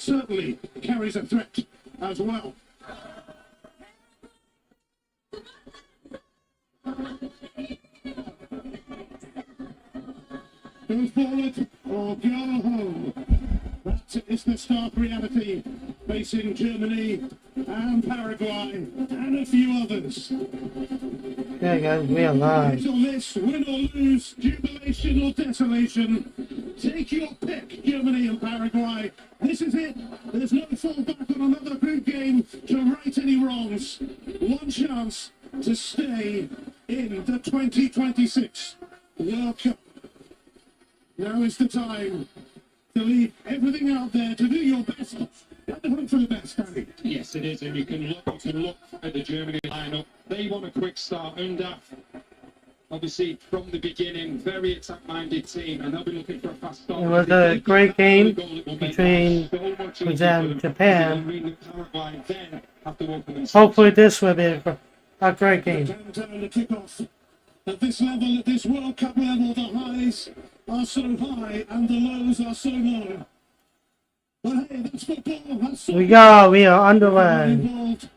certainly carries a threat as well. Go forward or go home. That is the stark reality facing Germany and Paraguay and a few others. Yeah, guys, we are live. Hit or miss, win or lose, jubilation or desolation. Take your pick, Germany and Paraguay. This is it. There's no fallback on another group game to right any wrongs. One chance to stay in the 2026 World Cup. Now is the time to leave everything out there, to do your best and hope for the best, Danny. Yes, it is, and you can look at the Germany lineup. They want a quick start, and obviously from the beginning, very attack-minded team, and they'll be looking for a fast start. It was a great game between Japan. Hopefully this will be a great game. Down the kickoff. At this level, at this World Cup level, the highs are so high and the lows are so low. But hey, that's football. That's We are underway. involved.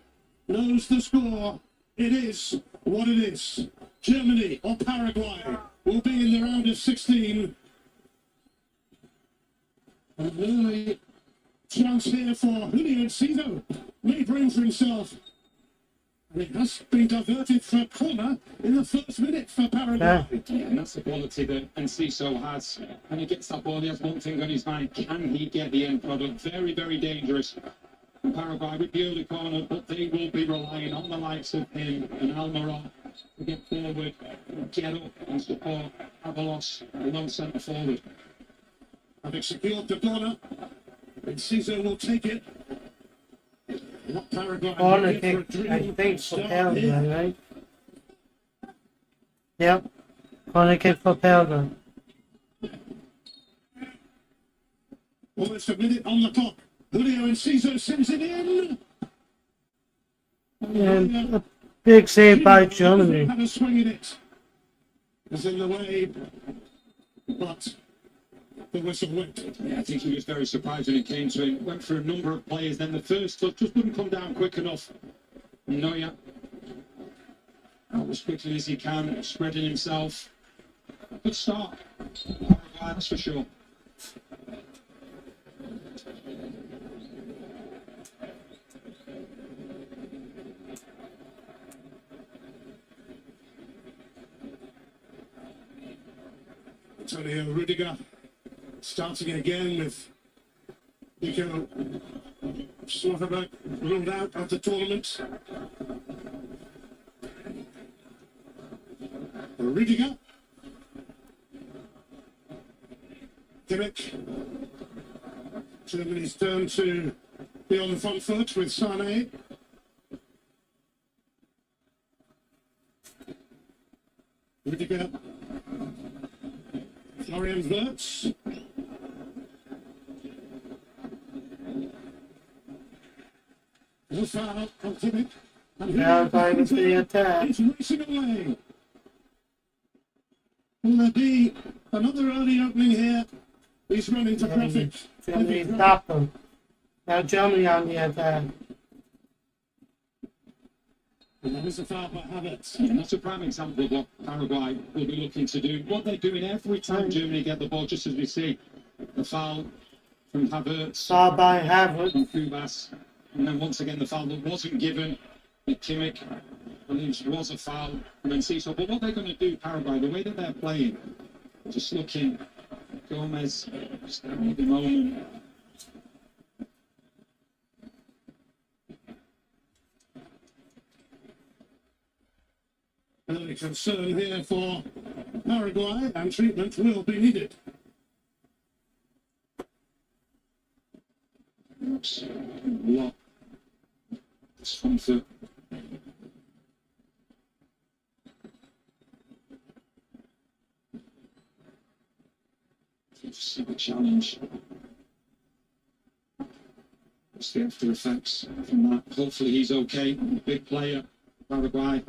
Knows the score. It is what it is. Germany or Paraguay will be in the round of 16. An early chance here for Julio Enciso. Made room for himself. And it has been diverted for a corner in the first minute for Paraguay. Yeah, and that's the quality that Enciso has. When he gets that ball, he has one thing on his mind. Can he get the end product? Very, very dangerous. Paraguay with the early corner, but they will be relying on the likes of him and Almiron to get forward, get up and support Avalos, a lone centre forward. Having secured the corner, Enciso will take it. Paraguay Corner kick, I think, for Paraguay, right? Yep. Corner kick for Paraguay. Almost a minute on the clock. Julio Enciso sends it in. And a big save by Germany. Had a swing in it. It was in the way, but the whistle went. Yeah, I think he was very surprised when it came to him. Went for a number of players, then the first touch just wouldn't come down quick enough. Neuer out as quickly as he can, spreading himself. Good start. That's for sure. Antonio Rudiger starting again with Nico Slotterberg ruled out of the tournament. Rudiger. Kimmich. Germany's turn to be on the front foot with Sané. Rudiger. Florian Wirtz. No foul from Kimmich. Now time is the attack. It's racing away. Will there be another early opening here? He's running to traffic. Germany stopped them. Now Germany on the attack. And there is a foul by Havertz. And that's a prime example of what Paraguay will be looking to do. What they're doing every time Germany get the ball, just as we see the foul from Havertz. Foul by Havertz. From Kubas. And then once again the foul that wasn't given. Kimmich believes was a foul from Enciso. But what they're going to do, Paraguay, the way that they're playing, just looking, Gomez, just having the moment. Early concern here for Paraguay, and treatment will be needed. Oops. Lot. Discomfort. Just a challenge. What's the after effects from that? Hopefully he's okay. Big player. Paraguay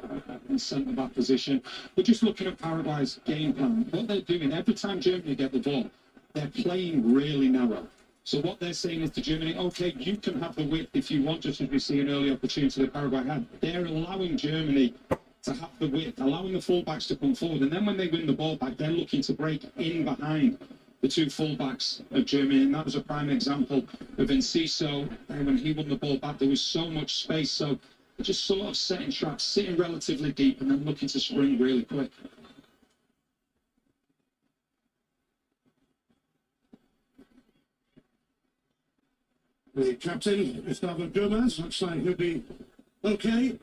in centre back position. We're just looking at Paraguay's game plan. What they're doing every time Germany get the ball, they're playing really narrow. So what they're saying is to Germany, okay, you can have the width if you want, just as we see an early opportunity that Paraguay had. They're allowing Germany to have the width, allowing the fullbacks to come forward. And then when they win the ball back, they're looking to break in behind the two fullbacks of Germany. And that was a prime example of Enciso. When he won the ball back, there was so much space. So just sort of setting traps, sitting relatively deep, and then looking to spring really quick. The captain, Gustavo Gomez, looks like he'll be okay.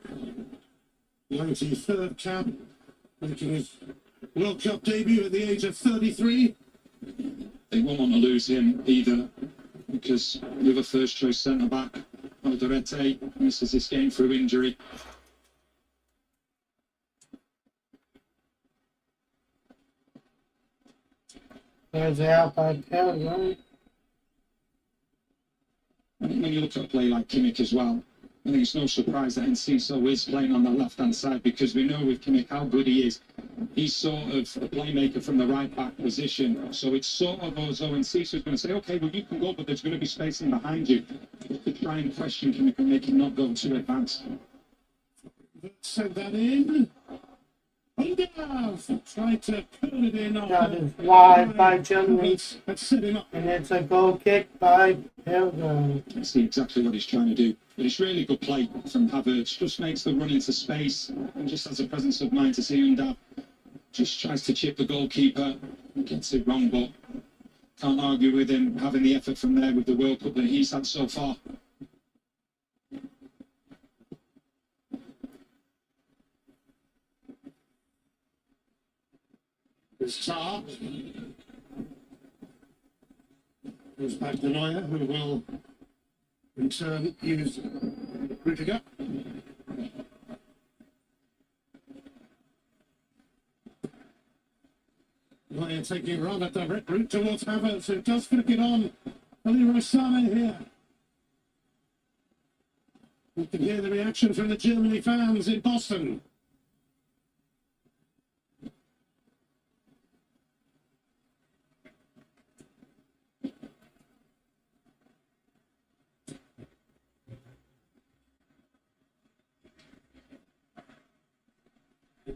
93rd cap, making his World Cup debut at the age of 33. They won't want to lose him either, because the other first choice centre back, Alderete, misses this game through injury. There's the out by Paraguay. I think when you look at a play like Kimmich as well, I think it's no surprise that Enciso is playing on the left-hand side, because we know with Kimmich how good he is. He's sort of a playmaker from the right-back position. So it's sort of as though Enciso is going to say, okay, well, you can go, but there's going to be spacing behind you to try and question Kimmich and make him not go too advanced. Send that in. Undav tried to curl it in. That is wide by Germany. Let's set him up. And it's a goal kick by Paraguay. I see exactly what he's trying to do. But it's really good play from Havertz. Just makes the run into space and just has a presence of mind to see Undav. Just tries to chip the goalkeeper. Gets it wrong, but can't argue with him having the effort from there with the World Cup that he's had so far. It's Tar. Goes back to Neuer, who will in turn use Rudiger. Neuer taking rather direct route towards Havertz, who does flick it on. Leroy Sané here. You can hear the reaction from the Germany fans in Boston.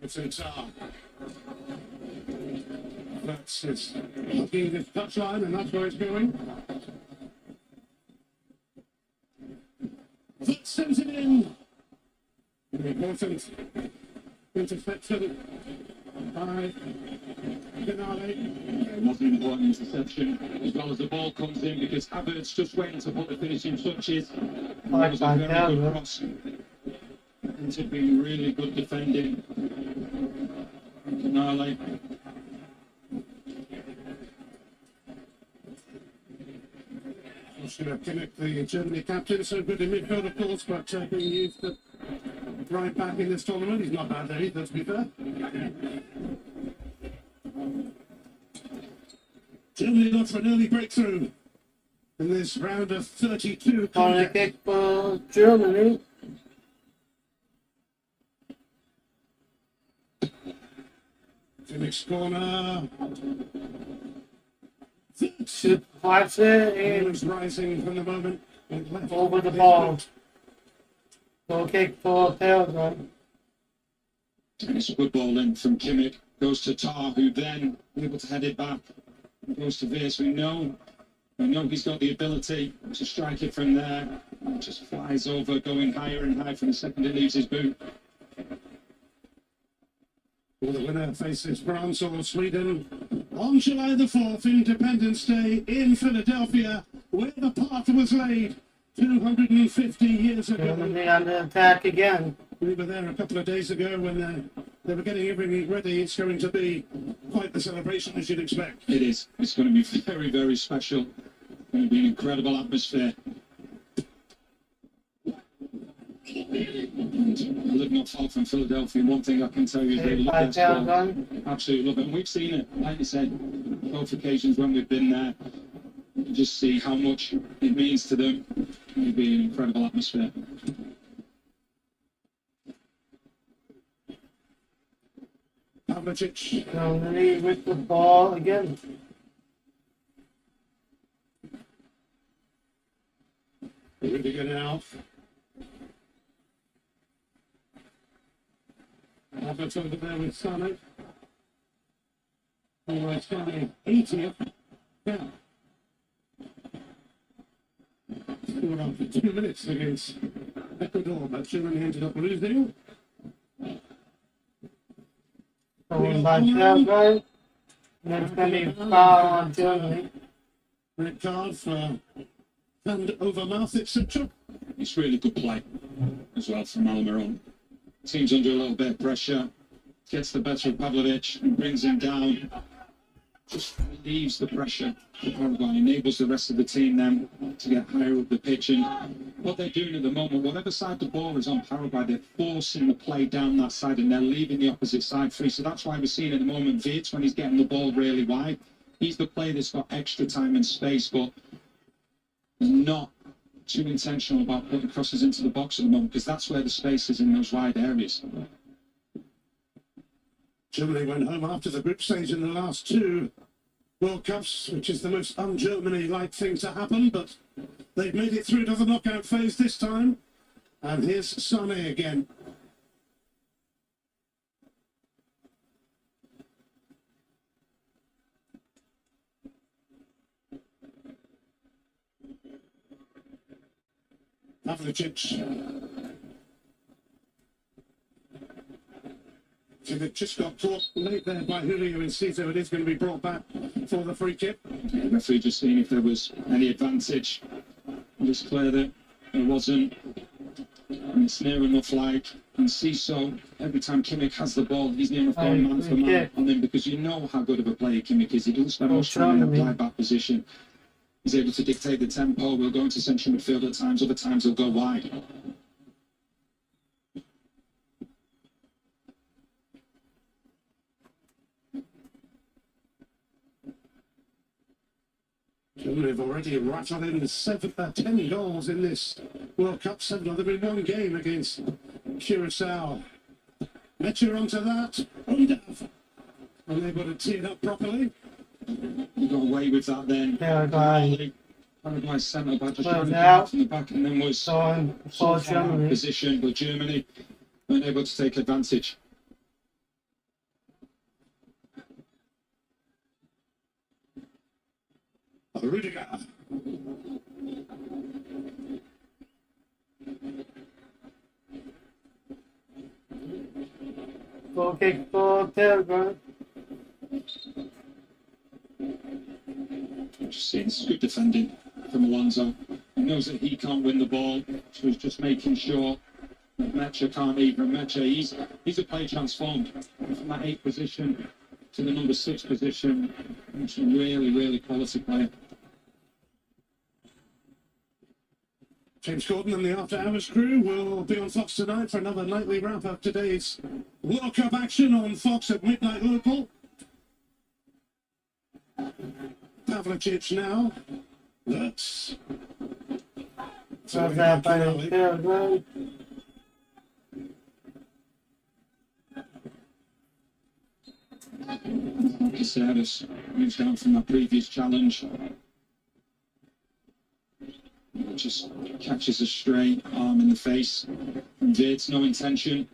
It's that's his looking at his touchline, and that's where it's going. That sends it in. An important interception by Canale. It was an important interception, as well as the ball comes in, because Havertz just waiting to put the finishing touches. And that was a very good cross. Ends up being really good defending. Canale. Kimmich, the Germany captain, so good in midfield, of course, but being used at right back in this tournament. He's not bad there either, to be fair. Germany look for an early breakthrough in this round of 32. Corner kick for Germany. Kimmich's corner. Should pass it He in was rising from the moment. over the ball. Goal kick for Paraguay. And it's a good ball in from Kimmich. Goes to Tar, who then able to head it back. Goes to Viers. We know he's got the ability to strike it from there. It just flies over, going higher and higher from the second it leaves his boot. Well, the winner faces France or Sweden on July the 4th, Independence Day in Philadelphia, where the path was laid 250 years ago. Germany under attack again. We were there a couple of days ago when they were getting everything ready. It's going to be quite the celebration, as you'd expect. It is. It's going to be very, very special. It's going to be an incredible atmosphere. I live not far from Philadelphia. One thing I can tell you is they love their sport. Absolutely love it. And we've seen it, like you said, both occasions when we've been there. You just see how much it means to them. It'll be an incredible atmosphere. Pavlicic. Germany with the ball again. Rudiger now. Havertz over there with Sané. Alright, Sané 80th. Now, scored after 2 minutes against Ecuador, but Germany ended up losing. Going by Paraguay. There's going to be a foul on Germany. Red card for hand over mouth, etc. It's really good play as well from Almiron. Team's under a little bit of pressure, gets the better of Pavlovic and brings him down. Just relieves the pressure for Paraguay, enables the rest of the team then to get higher up the pitch. And what they're doing at the moment, whatever side the ball is on Paraguay, they're forcing the play down that side and they're leaving the opposite side free. So that's why we're seeing at the moment Wirtz, when he's getting the ball really wide, he's the player that's got extra time and space, but not too intentional about putting crosses into the box at the moment, because that's where the space is in those wide areas. Germany went home after the group stage in the last 2 World Cups, which is the most un-Germany-like thing to happen, but they've made it through to the knockout phase this time. And here's Sané again. Pavlovic. It just got caught late there by Julio Enciso. It is going to be brought back for the free kick. Yeah, the referee just seeing if there was any advantage. It was clear that there wasn't. And it's near enough like. And Ciso, every time Kimmich has the ball, he's near enough going man for man on him, because you know how good of a player Kimmich is. He doesn't spend much time in a fly back position. He's able to dictate the tempo. We'll go into central midfield at times, other times he'll go wide. Germany have already rattled in 10 goals in this World Cup, 7 of them in one game against Curacao. Mecha onto that, Undav, unable to tee it up properly. He got away with that then. Paraguay. Paraguay centre back just Well, trying to now, come from the back, and then was So for Germany. position, but Germany weren't able to take advantage. Rudiger. Goal kick for Paraguay. Just seeing this is good defending from Alonso. He knows that he can't win the ball, so he's just making sure that Mecha can't either. Mecha, he's a player transformed from that 8 position to the number 6 position. He's a really, really quality player. James Gordon and the After Hours crew will be on Fox tonight for another nightly wrap of today's World Cup action on Fox at midnight local. Pavlovic now. That's So that by Paraguay. Caceres moves down from that previous challenge. Just catches a straight arm in the face from Wirtz, no intention.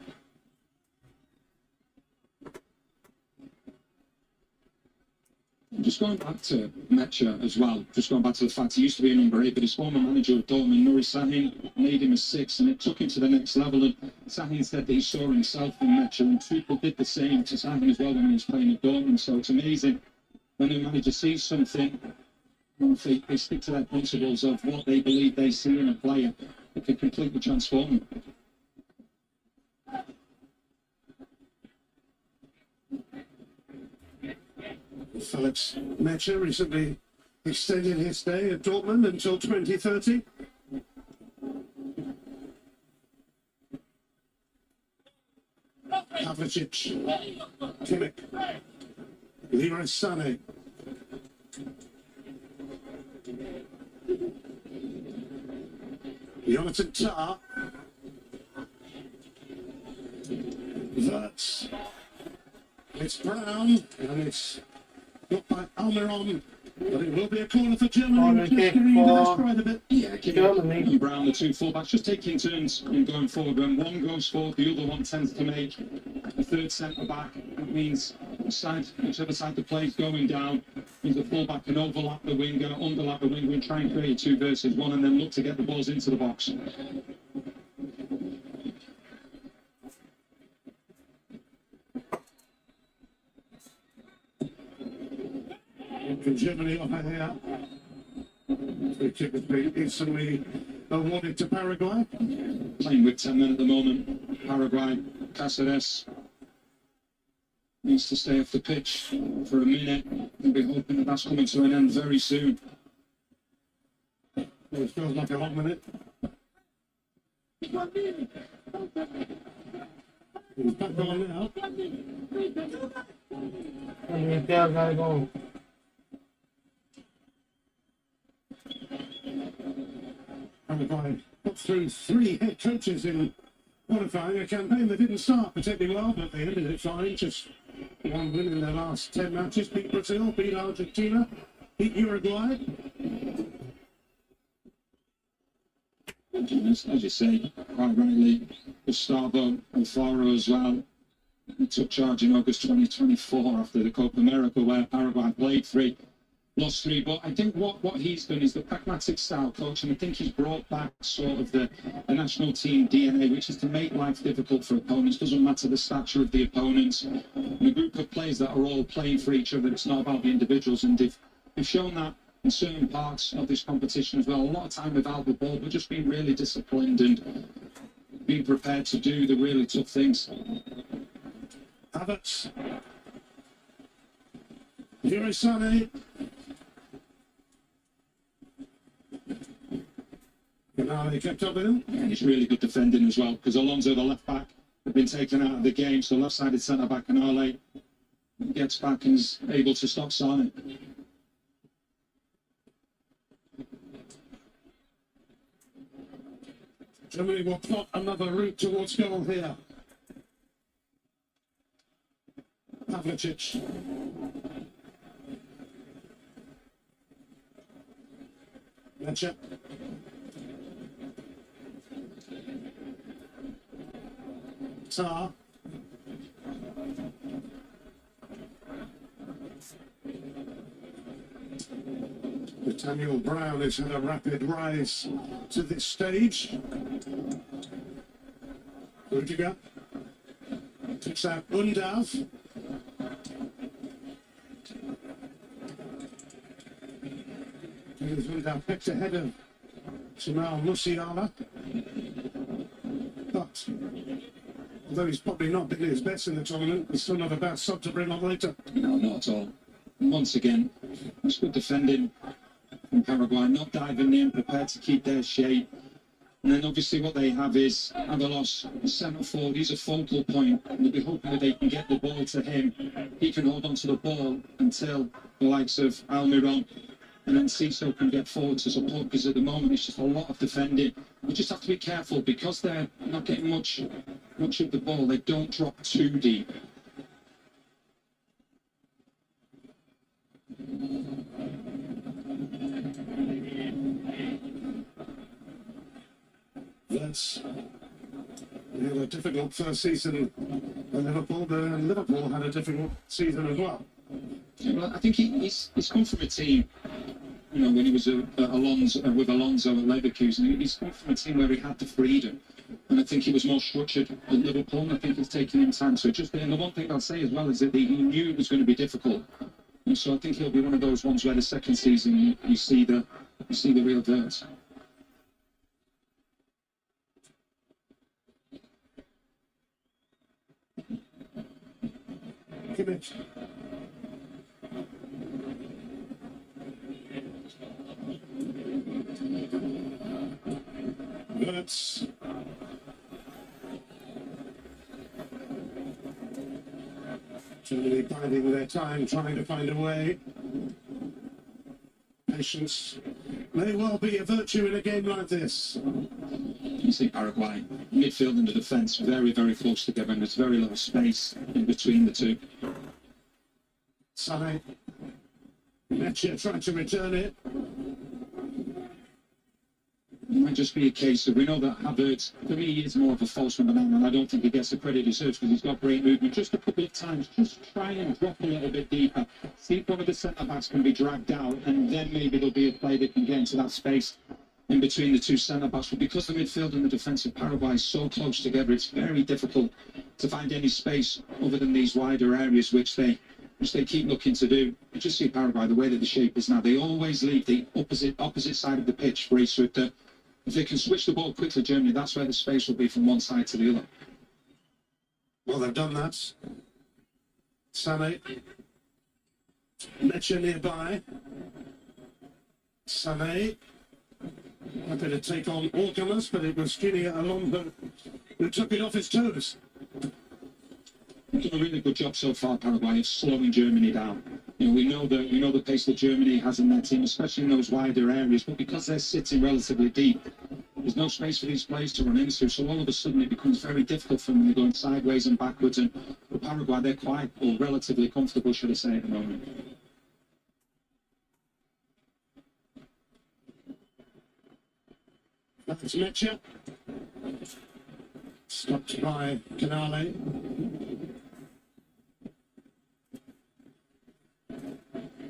Just going back to Mecha as well, just going back to the fact he used to be a number 8, but his former manager of Dortmund, Nuri Sahin, made him a 6, and it took him to the next level. And Sahin said that he saw himself in Mecha, and Tuchel did the same to Sahin as well when he was playing at Dortmund. So it's amazing when a manager sees something, they stick to their principles of what they believe they see in a player. It can completely transform them. Felix Mecha recently extended his stay at Dortmund until 2030. Pavlovic, Kimmich, Leroy Sané. Jonathan Tah. It's Brown, and it's got by Almiron But it will be a corner for Germany. Corner Just kick getting into this for stride a bit. Yeah, Germany. and Brown, the two fullbacks, just taking turns in going forward. When one goes forward, the other one tends to make a third centre back. That means whichever side the play's going down, means the fullback can overlap the winger, underlap the winger, and try and create 2 versus 1, and then look to get the balls into the box. From Germany off here. Free kick has been instantly awarded to Paraguay. Playing with 10 men at the moment. Paraguay, Cáceres needs to stay off the pitch for a minute. We'll be hoping that that's coming to an end very soon. Well, it feels like a long minute. He's back on now. And Paraguay goal. Paraguay got through 3 head coaches in qualifying a campaign that didn't start particularly well, but they ended it fine. Just 1 win in their last 10 matches. Beat Brazil, beat Argentina, beat Uruguay. As you say, quite rightly, Gustavo Alfaro as well. He took charge in August 2024 after the Copa America, where Paraguay played 3. Lost 3, but I think what he's done is the pragmatic style coach, and I think he's brought back sort of the national team DNA, which is to make life difficult for opponents. Doesn't matter the stature of the opponents. And a group of players that are all playing for each other, it's not about the individuals, and they've shown that in certain parts of this competition as well. A lot of time without the ball, but just being really disciplined and being prepared to do the really tough things. Havertz. Here is Sané. Now they kept up with him. And he's really good defending as well, because Alonso, the left back, had been taken out of the game, so left-sided centre back Canale gets back and is able to stop Sané. Germany will plot another route towards goal here. Pavlicic. Lecce. Tar. Nathaniel Brown has had a rapid rise to this stage. Rudiger takes out Undav. Here's Undav picked ahead of Jamal Musiala. But although he's probably not been his best in the tournament, he's still not a bad sub to bring on later. No, not at all. Once again, it's good defending from Paraguay, not diving in, prepared to keep their shape. And then obviously what they have is Avalos, centre forward. He's a focal point, and they'll be hoping that they can get the ball to him. He can hold on to the ball until the likes of Almiron and then Ciso can get forward to support, because at the moment it's just a lot of defending. We just have to be careful, because they're not getting much of the ball. They don't drop too deep. That's had a difficult first season at Liverpool, but Liverpool had a difficult season as well. Yeah, well, I think he's come from a team, you know, when he was with Alonso at Leverkusen, he's come from a team where he had the freedom, and I think he was more structured at Liverpool, and I think it's taken him time to adjust. And the one thing I'll say as well is that he knew it was going to be difficult, and so I think he'll be one of those ones where the second season you see the real dirt. Kimmich. That's Germany biding their time, trying to find a way. Patience may well be a virtue in a game like this. You see Paraguay, midfield and the defence, very, very close together, and there's very little space in between the two. Sané. Mecha tried to return it. It might just be a case of, we know that Havertz, for me, he is more of a false number 9, and I don't think he gets the credit he deserves because he's got great movement. Just a couple of times, just try and drop a little bit deeper. See if one of the centre-backs can be dragged out, and then maybe there'll be a play that can get into that space in between the two centre-backs. But because the midfield and the defence of Paraguay is so close together, it's very difficult to find any space other than these wider areas, which they keep looking to do. You just see Paraguay, the way that the shape is now, they always leave the opposite side of the pitch free. So if they can switch the ball quickly, Germany, that's where the space will be from one side to the other. Well, they've done that. Sané. Mecha nearby. Sané. Happy to take on all comers, but it was Junior Alonso who took it off his toes. Done a really good job so far, Paraguay, of slowing Germany down. We know the pace that Germany has in their team, especially in those wider areas. But because they're sitting relatively deep, there's no space for these players to run into. So all of a sudden, it becomes very difficult for them. They're going sideways and backwards. And for Paraguay, they're quite, or relatively comfortable, should I say, at the moment. That's Mecha. Stopped by Canale.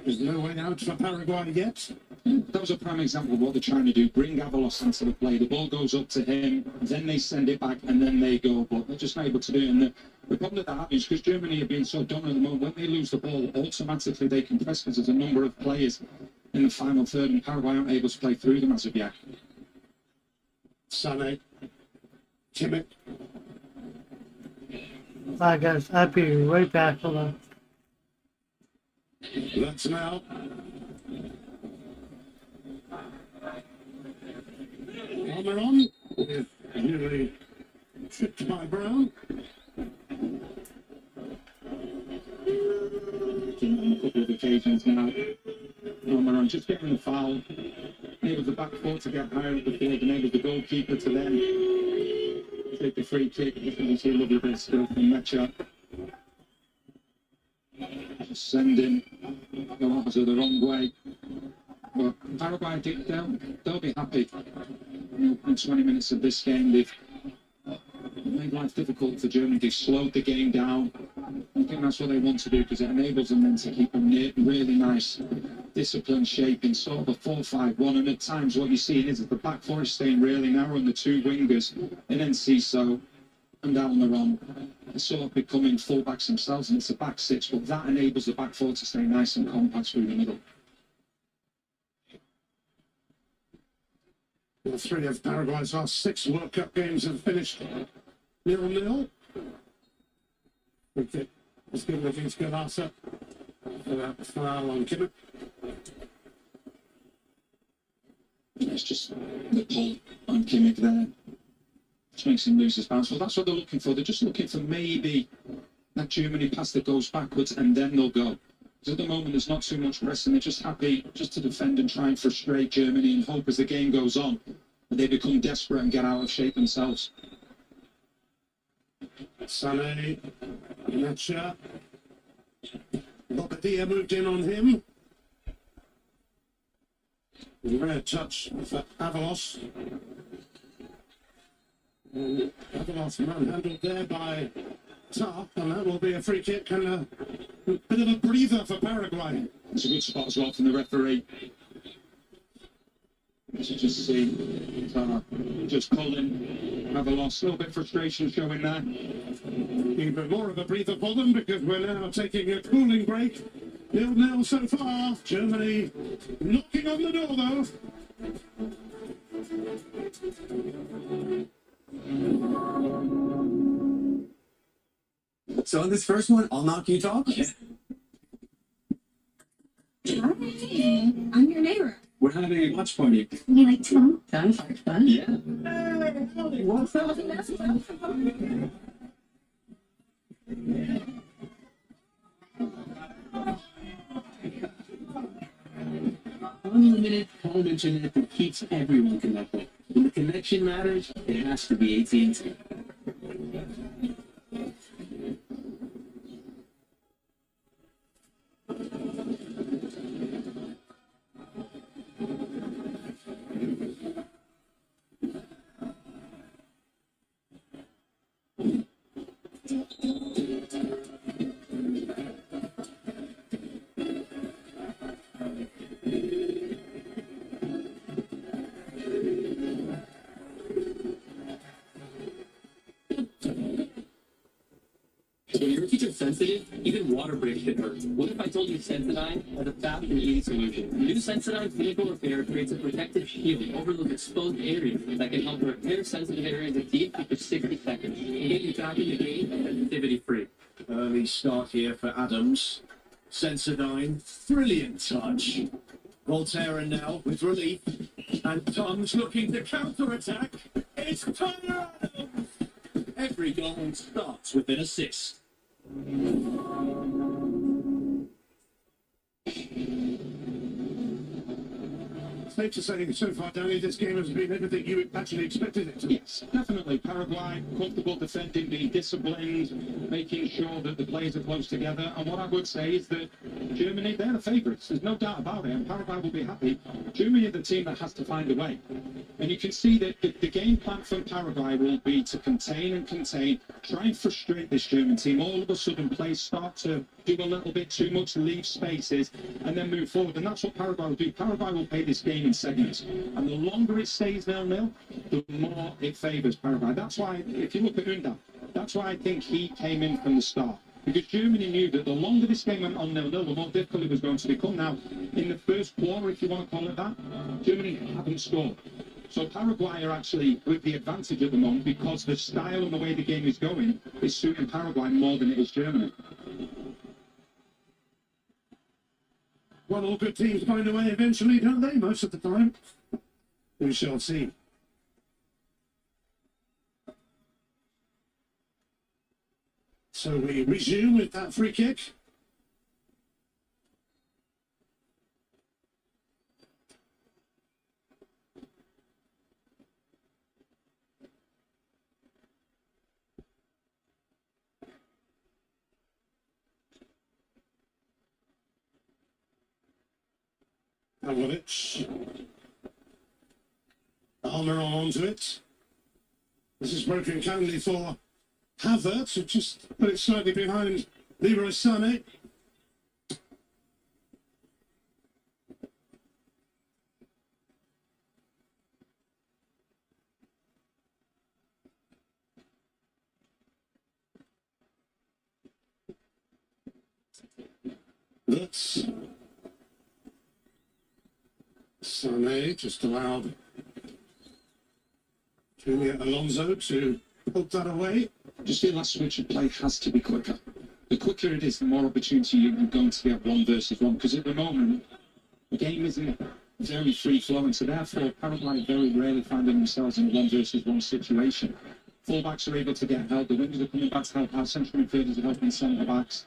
There's no way out for Paraguay yet. That was a prime example of what they're trying to do. Bring Avalos into the play. The ball goes up to him, then they send it back, and then they go. But they're just not able to do it. And the problem that they're having is because Germany have been so dominant at the moment, when they lose the ball, automatically they can press because there's a number of players in the final third, and Paraguay aren't able to play through them as of yet. Sané. Kimmich. Alright guys, I'll be right back. Hold on. That's now. Almiron. Nearly tripped by Brown. On a couple of occasions now. Almiron just getting the foul. Enables the back four to get higher at the field, enables the goalkeeper to then take the free kick. You see a lovely bit of skill from Mecha. Just sending Galazzo the wrong way. But Paraguay, they'll be happy. In 20 minutes of this game, they've made life difficult for Germany. They've slowed the game down. I think that's what they want to do because it enables them then to keep a really nice, disciplined shape in sort of a 4-5-1. And at times, what you're seeing is that the back four is staying really narrow, and the two wingers, and then Ciso and Almiron, are sort of becoming fullbacks themselves, and it's a back six, but that enables the back four to stay nice and compact through the middle. All three of Paraguay's last 6 World Cup games have finished 0-0. Okay, it's good looking to Galazzo for that foul on Kimmich. It's just the pull on Kimmich there. Which makes him lose his balance. Well, that's what they're looking for. They're just looking for maybe that Germany pass that goes backwards and then they'll go. Because at the moment there's not too much pressing. They're just happy just to defend and try and frustrate Germany and hope as the game goes on that they become desperate and get out of shape themselves. Sané, Mecha. Bobadilla moved in on him. Rare touch for Avalos. Avalos manhandled there by Tar, and that will be a free kick and a bit of a breather for Paraguay. It's a good spot as well from the referee. As you just see, Tar just pulling. Avalos, a little bit of frustration showing there. Even more of a breather for them because we're now taking a cooling break. 0-0 so far. Germany knocking on the door though. So on this first one, I'll knock you talk. Hi, I'm your neighbor. We're having a watch party. You mean like 10? Fun? Yeah. Hey, what's up? Unlimited home internet that keeps everyone connected. When the connection matters, it has to be AT&T. If you're teacher sensitive, even water breaks can hurt. What if I told you Sensodyne has a fast and easy solution? New Sensodyne Clinical Repair creates a protective shield over those exposed areas that can help repair sensitive areas of teeth after 60 seconds and get you back in the game sensitivity free. Early start here for Adams. Sensodyne, brilliant touch. Volterra now with relief. And Tom's looking to counter-attack. It's Tyler Adams! Every goal starts with an assist. Safe to say, so far, Danny, this game has been everything you actually expected it to be. Yes, definitely. Paraguay, comfortable defending, being disciplined, making sure that the players are close together. And what I would say is that Germany, they're the favourites. There's no doubt about it. And Paraguay will be happy. Germany are the team that has to find a way. And you can see that the game plan from Paraguay will be to contain and contain, try and frustrate this German team. All of a sudden, players start to do a little bit too much, leave spaces, and then move forward. And that's what Paraguay will do. Paraguay will play this game in segments. And the longer it stays 0-0, the more it favours Paraguay. That's why, if you look at Unda, that's why I think he came in from the start. Because Germany knew that the longer this game went on 0-0, the more difficult it was going to become. Now, in the first quarter, if you want to call it that, Germany haven't scored. So Paraguay are actually with the advantage at the moment because the style and the way the game is going is suiting Paraguay more than it is Germany. Well, all good teams find a way eventually, don't they? Most of the time. We shall see. So we resume with that free kick. Pavlovic. Armour onto it. This is broken kindly for Havertz, who just put it slightly behind Leroy Sané. That's Sané just allowed Julia Alonso to poke that away. Just feel that switch of play has to be quicker. The quicker it is, the more opportunity you're going to get 1 versus 1. Because at the moment, the game isn't very free-flowing. So therefore, Paraguay very rarely find themselves in a 1 versus 1 situation. Fullbacks are able to get help. The wingers are coming back to help out. Central midfielders are helping centre-backs.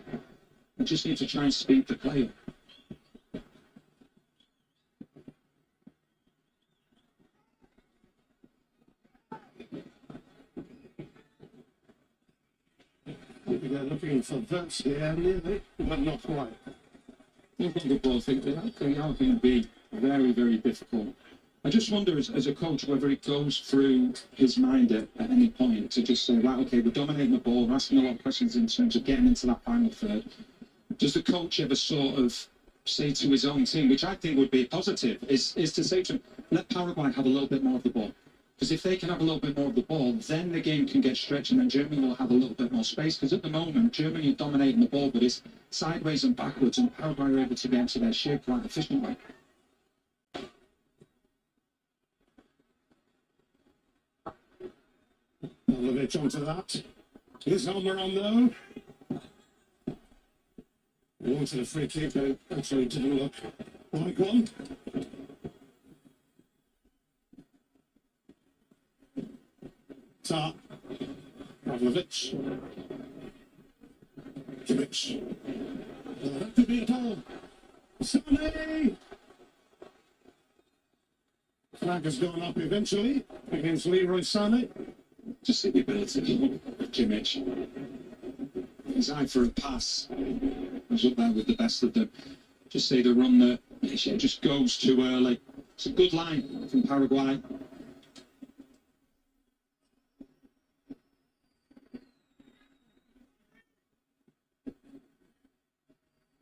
We just need to try and speed the play up. They're looking for votes here, nearly, but not quite. They've got the ball. I think they are going to be very, very difficult. I just wonder, as a coach, whether it goes through his mind at any point to just say, right, okay, we're dominating the ball, we're asking a lot of questions in terms of getting into that final third. Does the coach ever sort of say to his own team, which I think would be positive, is to say to him, let Paraguay have a little bit more of the ball. Because if they can have a little bit more of the ball, then the game can get stretched and then Germany will have a little bit more space. Because at the moment, Germany are dominating the ball, but it's sideways and backwards, and Paraguay are able to get into their shape quite efficiently. Pavlovic onto that. Here's Armour on though. He wanted a free kick, but it actually didn't look like one. Tar. Pavlovic. Kimmich. That could be a goal. Sané! Flag has gone up eventually against Leroy Sané. Just see the ability of Kimmich. His eye for a pass was up there with the best of them. Just see the run that it just goes too early. It's a good line from Paraguay.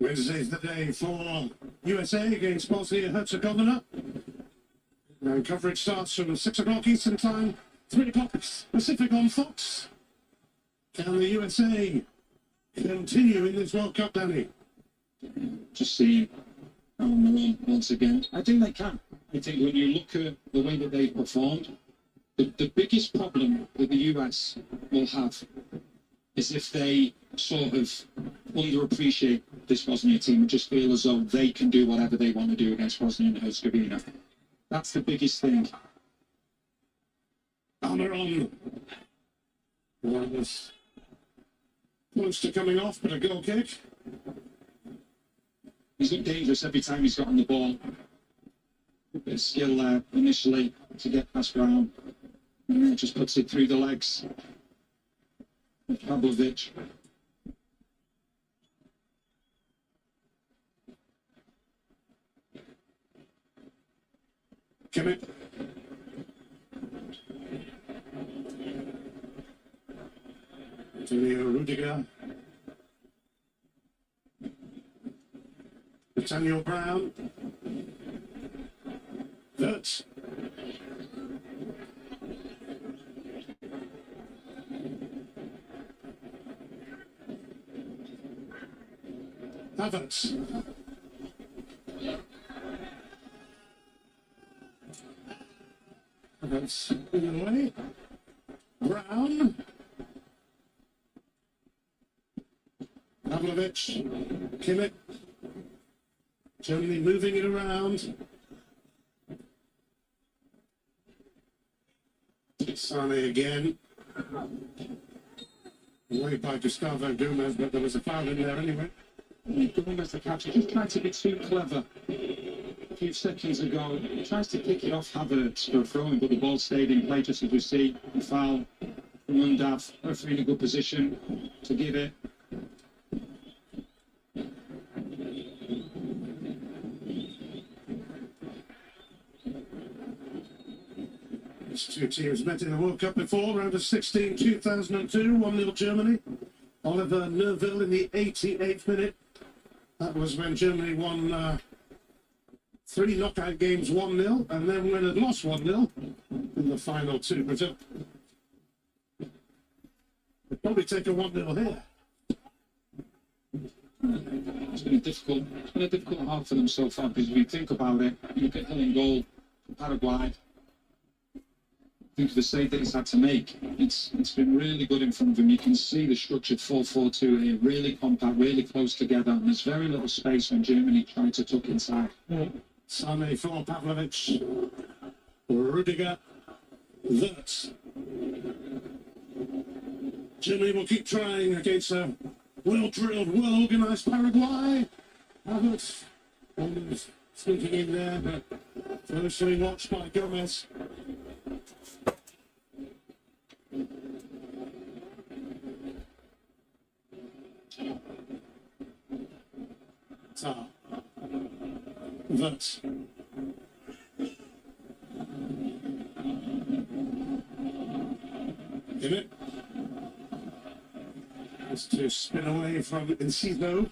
Wednesday's the day for USA against Bosnia-Herzegovina. And coverage starts from 6 o'clock Eastern Time, 3 o'clock Pacific on Fox. Can the USA continue in this World Cup, Danny? Just seeing Malone once again. I think they can. I think when you look at the way that they've performed, the biggest problem that the US will have is if they sort of underappreciate this Bosnia team and just feel as though they can do whatever they want to do against Bosnia and Herzegovina. That's the biggest thing. Hammer on. One was close to coming off, but a goal kick. He's looked dangerous every time he's got on the ball. A bit of skill there initially to get past Brown. And then just puts it through the legs of Pavlovic. Kimmich. Antonio Rudiger. Nathaniel Brown. Wirtz. Havertz. Havertz in the way. Brown. Pavlovic. Kimmich. Germany moving it around. Sane again. Away by Gustavo Gomez, but there was a foul in there anyway. Gomez, the catcher, just tried to be too clever. A few seconds ago, he tries to pick it off Havertz for a throw-in, but the ball stayed in play, just as we see. The foul from Undav, referee in a good position to give it. These two teams met in the World Cup before, round of 16, 2002, 1-0 Germany. Oliver Neuville in the 88th minute. That was when Germany won 3 knockout games 1-0, and then when it lost 1-0 in the final 2. Brazil. They'd probably take a 1-0 here. It's been a difficult half for them so far, because if you think about it, you look at Hill in goal for Paraguay. Think of the save that he's had to make. It's been really good in front of him. You can see the structured 4-4-2 here, really compact, really close together. And there's very little space when Germany try to tuck inside. Sane for Pavlovic. Rudiger. Wirtz. Germany will keep trying against a well-drilled, well-organised Paraguay. Havertz almost sneaking in there, but closely watched by Gomez. Wirtz. In it. Has to spin away from Enciso.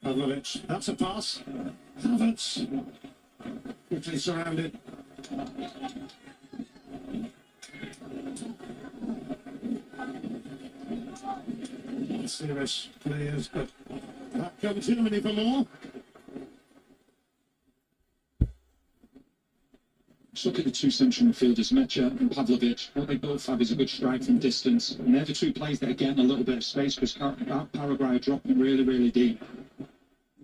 Pavlovic. That's a pass. Havertz. Quickly surrounded. Serious players, but that comes Germany for more. Just look at the two central midfielders, Mecha and Pavlovic. What they both have is a good strike from distance. And they're the two players that are getting a little bit of space, because Paraguay are dropping really, really deep.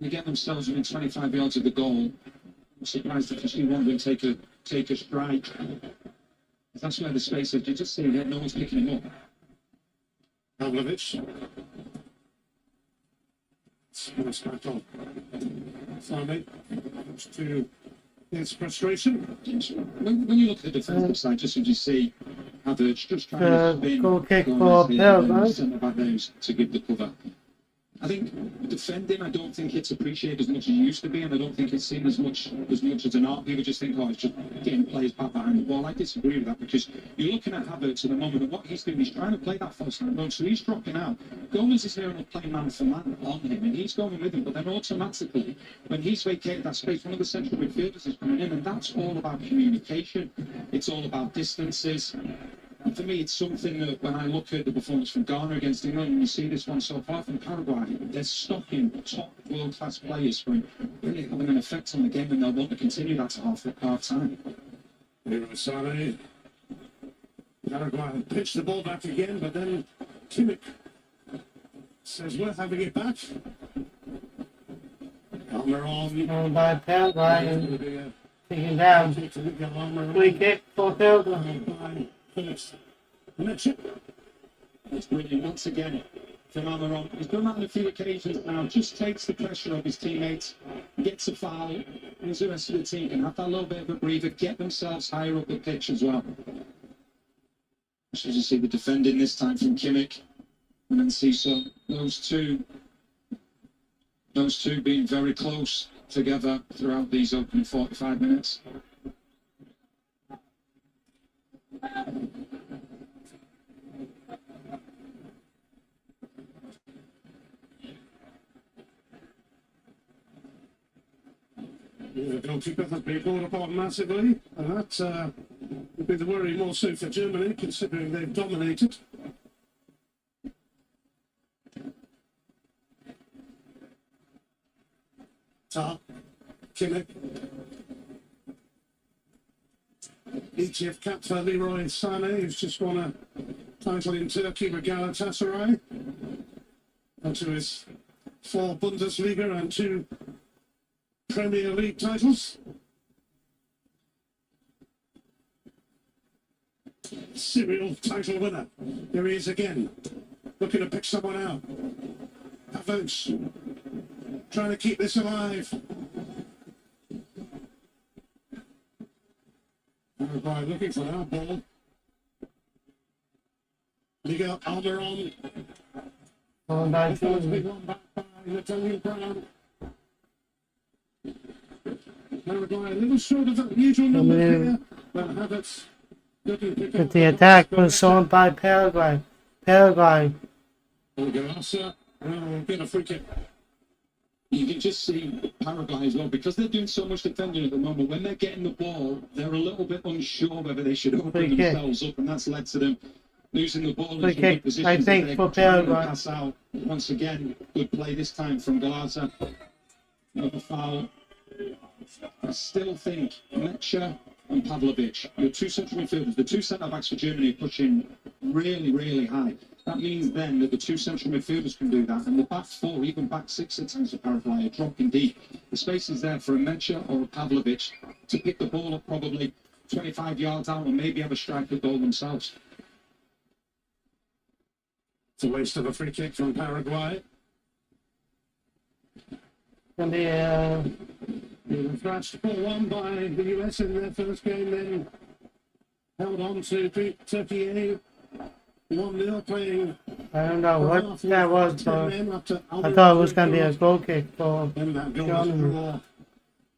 They get themselves within 25 yards of the goal. I'm surprised if you see one of them take a strike. That's where the space is. You just see that no one's picking him up. Pavlovic. Nice back on. Sane. To his frustration. When you look at the defensive side, just as you see Havertz just trying to spin goal kick Gomez for here, Paraguay. centre back there to give the cover. I think defending, I don't think it's appreciated as much as it used to be, and I don't think it's seen as much as an art. People just think, oh, it's just getting players back behind the ball. I disagree with that because you're looking at Havertz at the moment, and what he's doing, he's trying to play that false nine run, so he's dropping out. Gomez is here and playing man for man on him, and he's going with him, but then automatically, when he's vacated that space, one of the central midfielders is coming in, and that's all about communication. It's all about distances. And for me, it's something that when I look at the performance from Ghana against England, and you see this one so far from Paraguay, they're stopping top world-class players from really having an effect on the game, and they'll want to continue that to half time. Leroy Sané. Paraguay pitched the ball back again, but then Kimmich says worth having it back. Almiron. Going by Paraguay. Taken down. Free kick for Paraguay. It's brilliant once again from Almiron. He's done that on a few occasions now, just takes the pressure off his teammates, gets a foul, and the rest of the team can have that little bit of a breather, get themselves higher up the pitch as well. So as you see the defending this time from Kimmich and then Ciso, those two being very close together throughout these opening 45 minutes. The goalkeeper has been brought upon massively, and that would be the worry more so for Germany, considering they've dominated. Kimmich. ETF captain Leroy Sané, who's just won a title in Turkey with Galatasaray. And to his 4 Bundesliga and 2 Premier League titles. Serial title winner. Here he is again, looking to pick someone out. Havertz trying to keep this alive. Paraguay looking for that ball. Miguel Almiron. Going by Big one back by Nathaniel Brown. Paraguay a little short of that usual number here, but Havertz looking to pick But up the attack was on by Paraguay. Paraguay. Garasa, get a free kick. You can just see Paraguay as well, because they're doing so much defending at the moment. When they're getting the ball, they're a little bit unsure whether they should open themselves up, and that's led to them losing the ball in some good positions. I think for Paraguay. Pass out. Once again, good play this time from Galata. Another foul. I still think Mecha and Pavlovic, your 2 central midfielders, the 2 centre-backs for Germany are pushing really, really high. That means then that the 2 central midfielders can do that, and the back 4, even back 6 at times for Paraguay are dropping deep. The space is there for a Mecha or a Pavlovic to pick the ball up probably 25 yards out and maybe have a striker goal themselves. It's a waste of a free kick from Paraguay. And They thrashed 4-1 by the US in their first game, then held on to beat Turkey 1-0, playing. I don't know what that was, but I thought it was going to be a goal kick for Then that goal was draw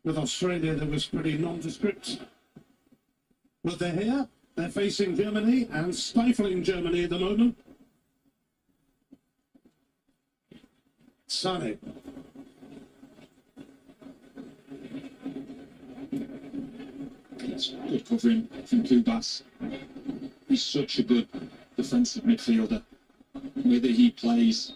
with Australia that was pretty nondescript. But they're here, they're facing Germany and stifling Germany at the moment. Sané. It's good covering from Kubas. He's such a good defensive midfielder. The way that he plays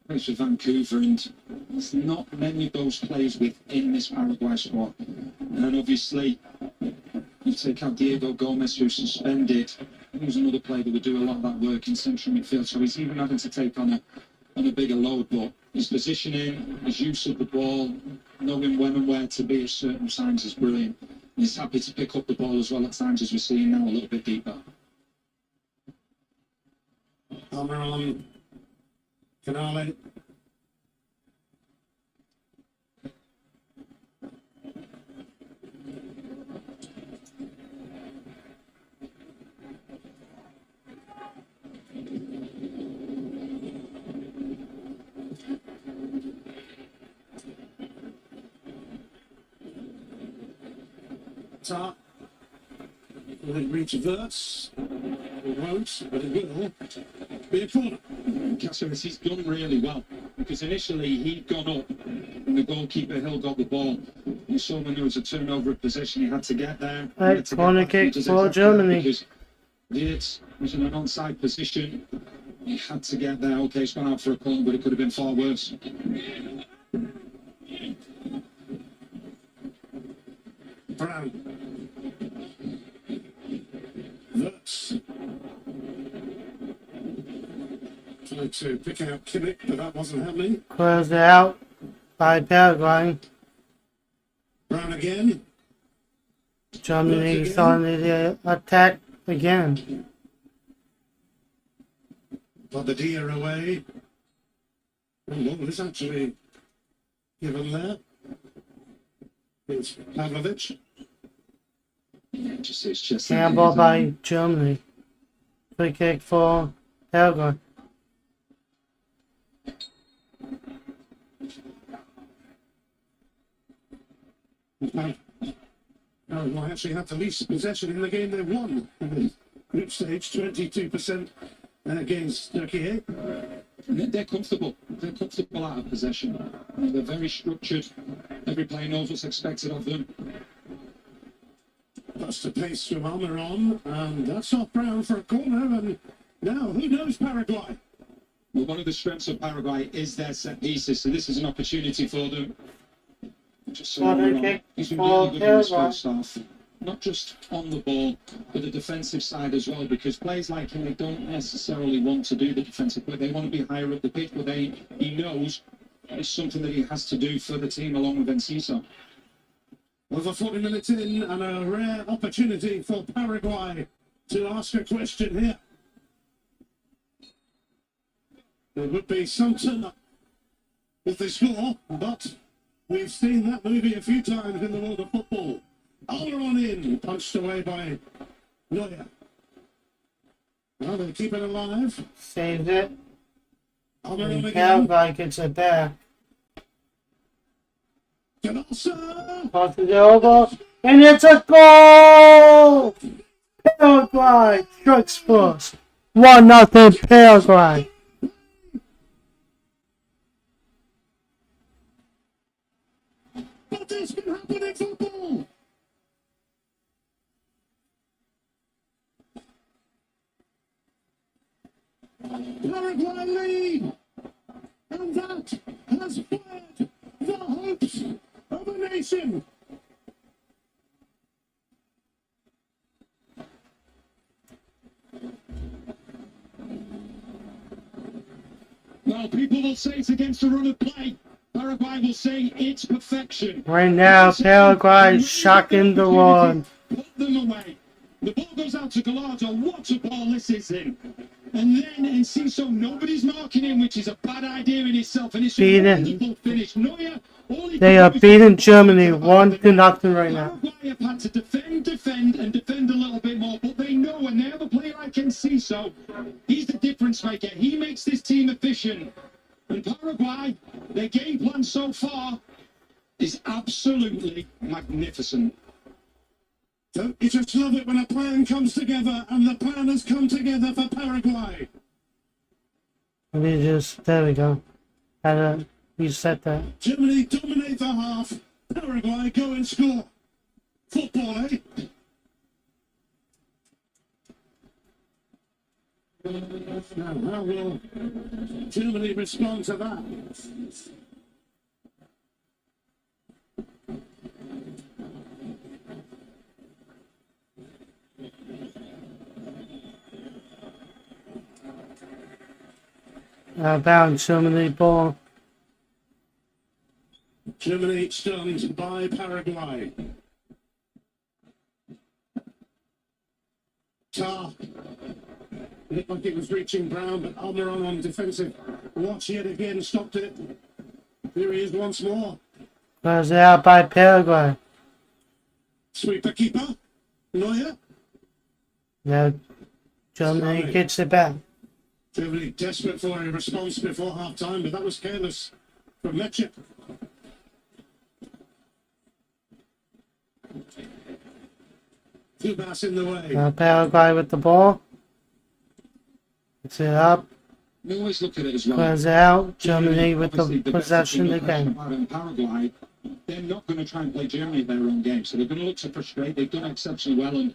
for Vancouver, and there's not many of those players within this Paraguay squad. And then obviously, you take out Diego Gomez, who's suspended. He was another player that would do a lot of that work in central midfield, so he's even having to take on a bigger load, but his positioning, his use of the ball, knowing when and where to be at certain times is brilliant. He's happy to pick up the ball as well at times, as we're seeing now, a little bit deeper. Almiron, Canale. Tar. Will it reach verse? It won't, but it will be a corner. Caceres, he's done really well because initially he'd gone up and the goalkeeper Hill got the ball. You saw when there was a turnover of possession, he had to get there. He Right, had to get corner back, kick which is for exactly Germany. Because Wirtz was in an onside position. He had to get there. Okay, it's gone out for a corner, but it could have been far worse. Brown. Verts. Tried to pick out Kimmich, but that wasn't happening. Closed out by Paraguay. Brown again. Germany starting the attack again. Bobadilla away. And what was actually given there? It's Pavlovich. It's just Handball by Germany. Free kick for Paraguay. Paraguay actually had the least possession in the game they won in the group stage, 22% against Turkey. They're comfortable. They're comfortable out of possession. They're very structured. Every player knows what's expected of them. That's the pace from Almiron, and that's off Brown for a corner. And now, who knows Paraguay? Well, one of the strengths of Paraguay is their set pieces, so this is an opportunity for them. Just so Corner Almiron, kick he's been for really good in his Paraguay. first half. Not just on the ball, but the defensive side as well, because players like him, they don't necessarily want to do the defensive play. They want to be higher up the pitch, but he knows it's something that he has to do for the team along with Enciso. Over 40 minutes in, and a rare opportunity for Paraguay to ask a question here. There would be some turn up if they score, but we've seen that movie a few times in the world of football. Almiron in, punched away by Neuer. Well, they keep it alive. Saved it. Almiron And again. Paraguay gets it back. Canossa! Passes it over. And it's a goal! Paraguay strikes first. 1-0 Paraguay. But this can happen in football! Paraguay lead! And that has fired the hopes of a nation! Well, people will say it's against the run of play. Paraguay will say it's perfection. Right now, Paraguay is shocking the world. Put them away. The ball goes out to Gallardo. What a ball this is in. And then Enciso, nobody's marking him, which is a bad idea in itself. And it's a Beaten. wonderful finish. Neuer, all he They can are do is beating Germany 1-0 right now. Paraguay have had to defend a little bit more, but they know when they have a player like Enciso, he's the difference maker. He makes this team efficient. And Paraguay, their game plan so far is absolutely magnificent. Don't you just love it when a plan comes together, and the plan has come together for Paraguay? There we go. Had to reset that. Germany dominate the half. Paraguay go and score. Football, eh? Now, how will Germany respond to that? Bound Germany ball. Germany stunned by Paraguay. Tar. It looked like it was reaching Brown, but Almiron on defensive watch yet again stopped it. Here he is once more. Closed out by Paraguay. Sweeper keeper. Neuer. Now Germany gets it back. Germany desperate for a response before half time, but that was careless from Mechip. Kubas in the way. Paraguay with the ball. It's it up. We always look at it as well. Clears it out. Germany with Obviously, the best possession thing, no question again. about it, in Paraguay, they're not going to try and play Germany at their own game, so they're going to look to frustrate. They've done exceptionally well, and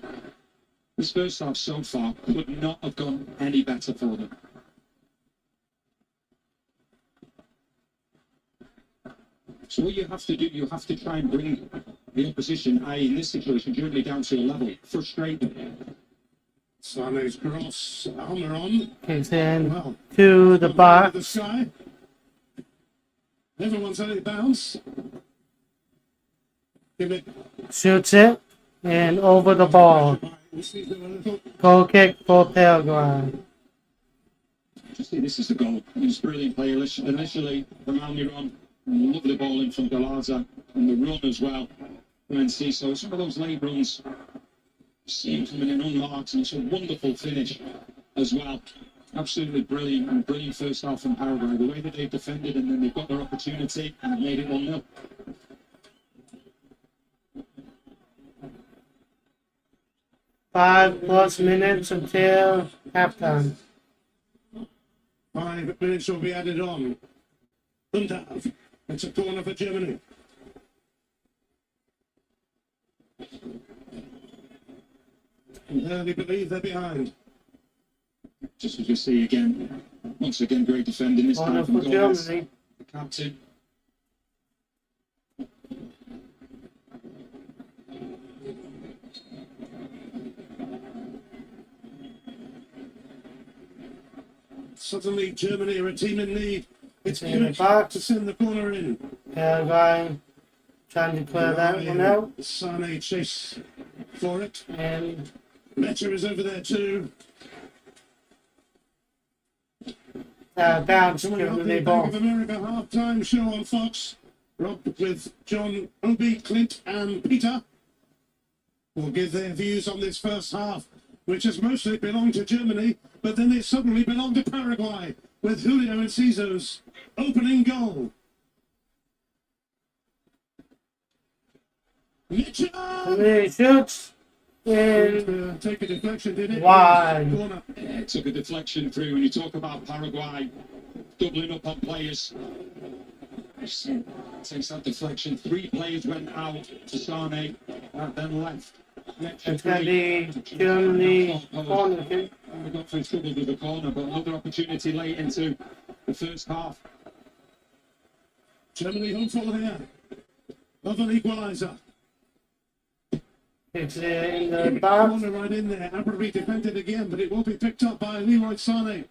this first half so far could not have gone any better for them. So what you have to do, you have to try and bring the opposition, i.e. in this situation, Germany down to a level, frustrate them. Sane's cross, armour on. Kicks in Well, to the the box. sky. Everyone's had it bounce. Give it. Shoots it. And over the ball. Goal kick for Paraguay. Just see, this is the goal. It's brilliant play. Initially, the Malmiron, lovely ball in from Galaza, and the run as well. And then see, so some of those late runs seem coming in unmarked, and it's a wonderful finish as well. Absolutely brilliant, and brilliant first half from Paraguay. The way that they've defended, and then they've got their opportunity and made it 1-0. 5+ minutes until halftime. 5 minutes will be added on. Undav. It's a corner for Germany. And there they believe they're behind. Just as you see again, once again, great defending this Corner time from for Gomez, Germany. the captain. Suddenly, Germany are a team in need. It's In the Kimmich box. to send the corner in. Paraguay trying to clear that one out. Sane chase for it. And Meta is over there too. bounce Coming up Germany the ball. Bank of America half-time show on Fox. Rob with John, Obi, Clint and Peter will give their views on this first half, which has mostly belonged to Germany, but then it suddenly belonged to Paraguay with Julio Enciso's opening goal. Mitchell! Germany shoots. And Take a deflection, did it? wide. Corner. It took a deflection through. When you talk about Paraguay doubling up on players, takes that deflection. 3 players went out to Sane, then left. it's going to be Germany corner kick. We got through trouble with the corner, but another opportunity late into the first half. Germany hopeful here of an equaliser. It's in the box. Corner right in there. Abrabi defended again, but it will be picked up by Leroy Sané.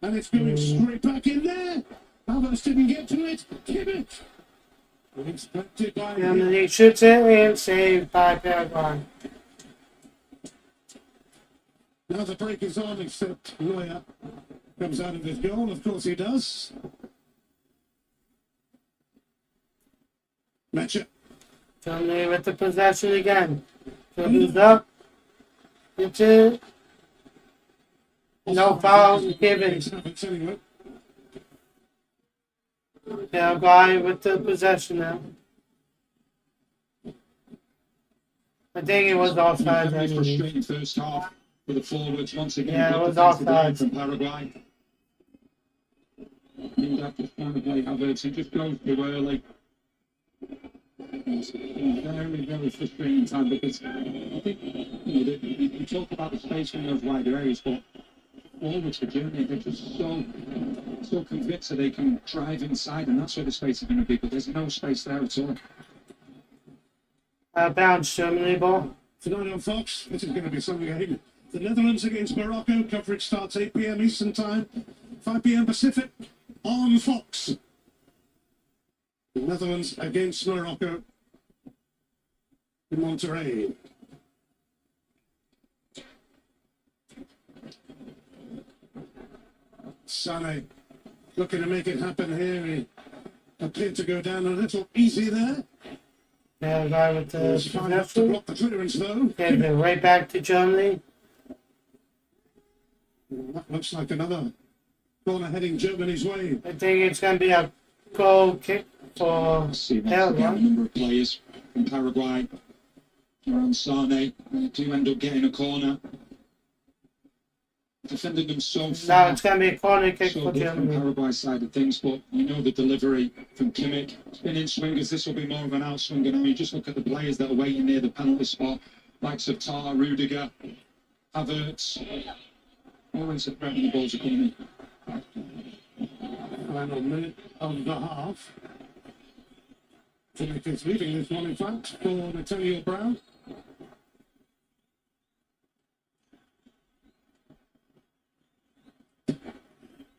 And it's going straight back in there. Havertz didn't get to it. Kimmich. Expected by Germany shoots it and saved by Paraguay. Now the break is on, except Neuer comes out of his goal. Of course he does. Matchup. Germany with the possession again. Germany's up. It's it. No foul given. Anyway. Paraguay with the possession now. I think it was offside. Very I believe. frustrating first half for the forwards. Once again, Yeah, good it was defensive play offside. from Paraguay. Indab just trying to play Havertz. He just goes too early. It's a very, very frustrating time because I think we talk about the space in those wider areas, but forwards for Germany, they're just so convinced that they can drive inside, and that's where the space is going to be. But there's no space there at all. Bounce Germany ball. Tonight on Fox, this is going to be something I hate. The Netherlands against Morocco. Coverage starts 8 p.m. Eastern Time, 5 p.m. Pacific on Fox. The Netherlands against Morocco in Monterrey. Sané looking to make it happen here. He appeared to go down a little easy there. Paraguay with the Was fine enough to possession. block the clearance though. Gave it right back to Germany. That looks like another corner heading Germany's way. I think it's going to be a goal kick for See once again a Paraguay. number of players from Paraguay around Sane. Do end up getting a corner. Defended them so Now far. it's going to be a corner kick So for good from Germany. Paraguay's side of things, but you know the delivery from Kimmich. Spinning swingers, this will be more of an outswinger. Now you just look at the players that are waiting near the penalty spot, likes of Tar, Rudiger, Havertz. Always a threat when the balls are coming in. Final minute of the half. Kimmich is leading this one, in fact, for Nathaniel Brown.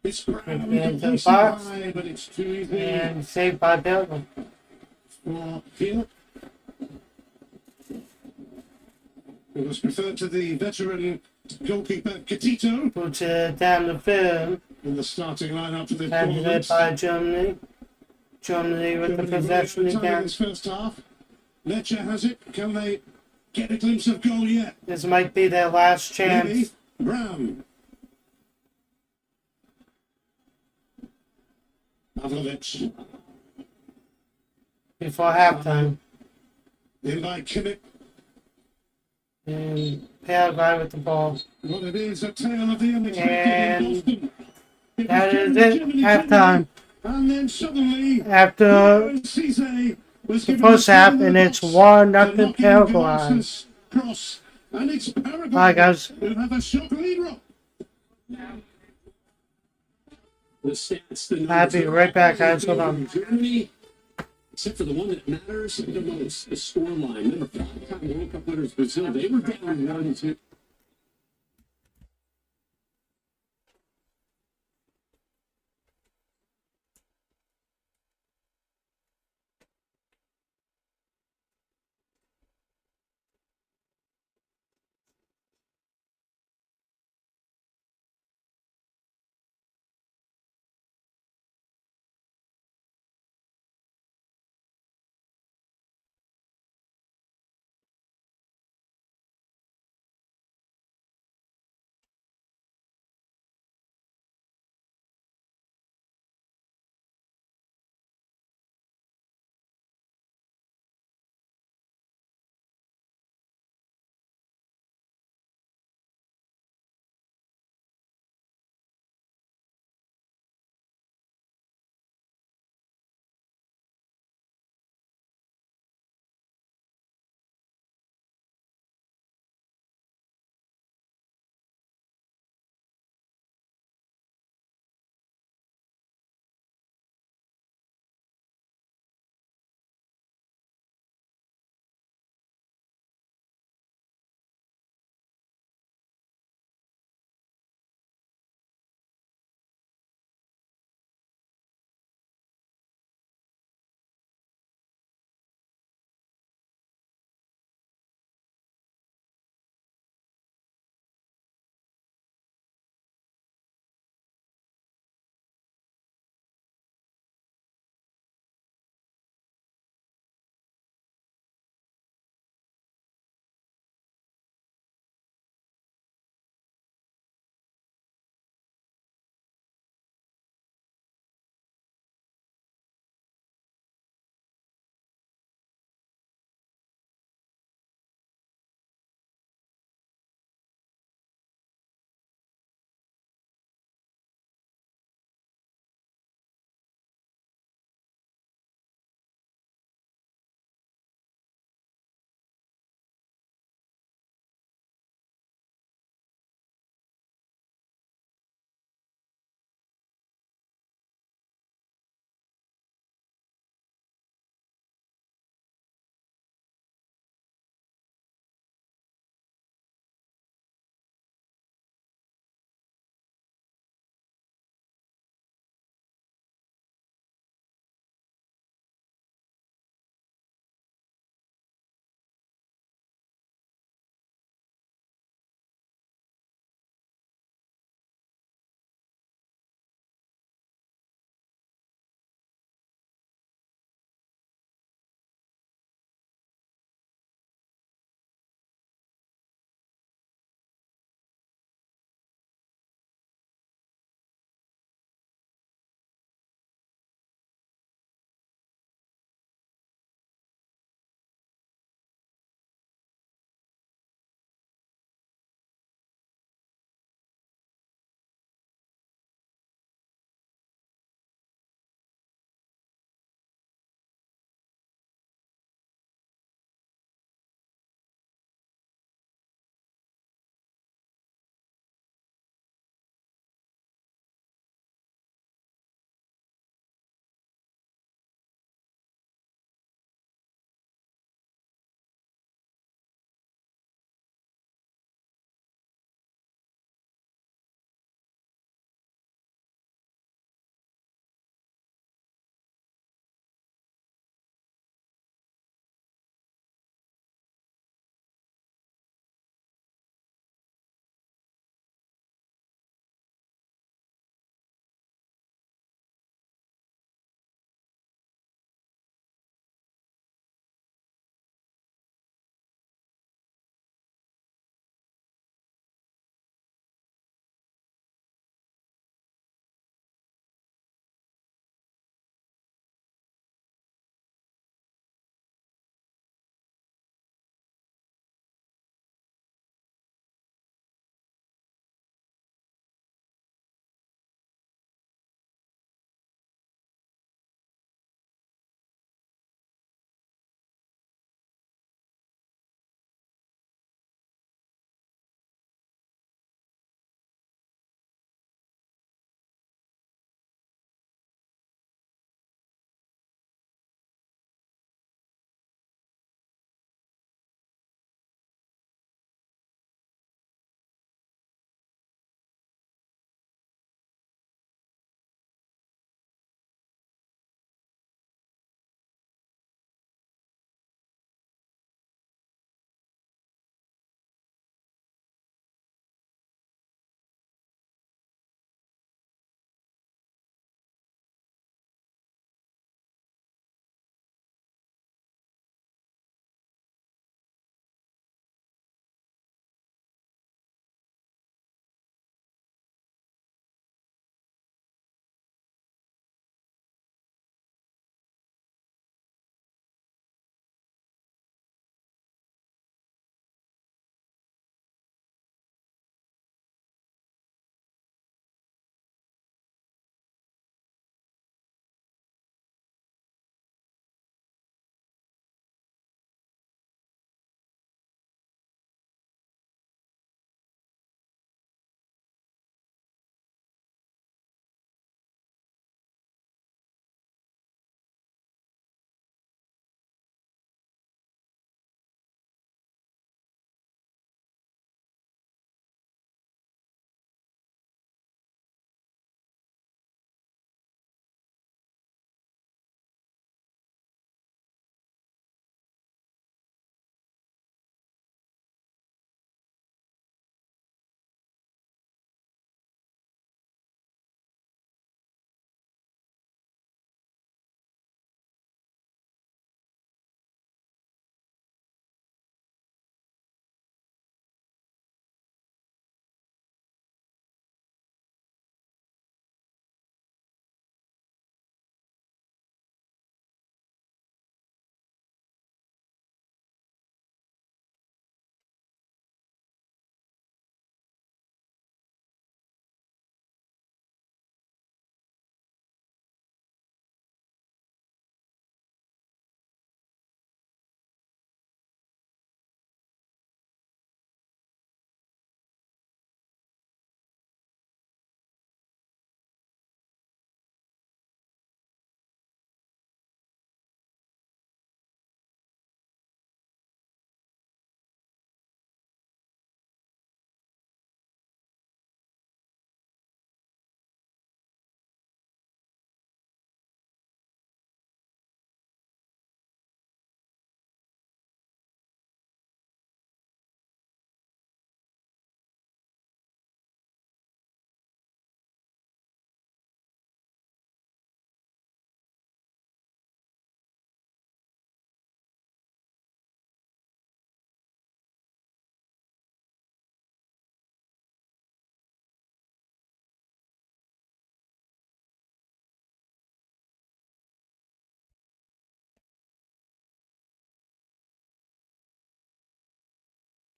It's Brown And the with box. high, but it's too easy And saved by Belgium. for Kiel. It was preferred to the veteran goalkeeper Catito Puts it down the field. in the starting lineup for this And led tournament. by Germany. Germany with the possession in again. this first half. Lecce has it. Can they get a glimpse of goal yet? This might be their last chance Maybe. Brown. Pavlovic. before halftime. In by Kimmich. And Paraguay with the ball. Well, it is a tale of the unexpected And in Boston. It was that is Germany, it. Germany, Halftime. and then suddenly, After Cisse was the given first the half, ball in and the it's box 1-0 to knock in Paraguay. Ganasa's cross. And it's Paraguay Bye, guys. who have a shock lead. The stats, the I'll be right back, guys. numbers Hold on. Germany, except for the one that matters the most, the scoreline. Remember, five-time World Cup winners Brazil, they were down 1-2.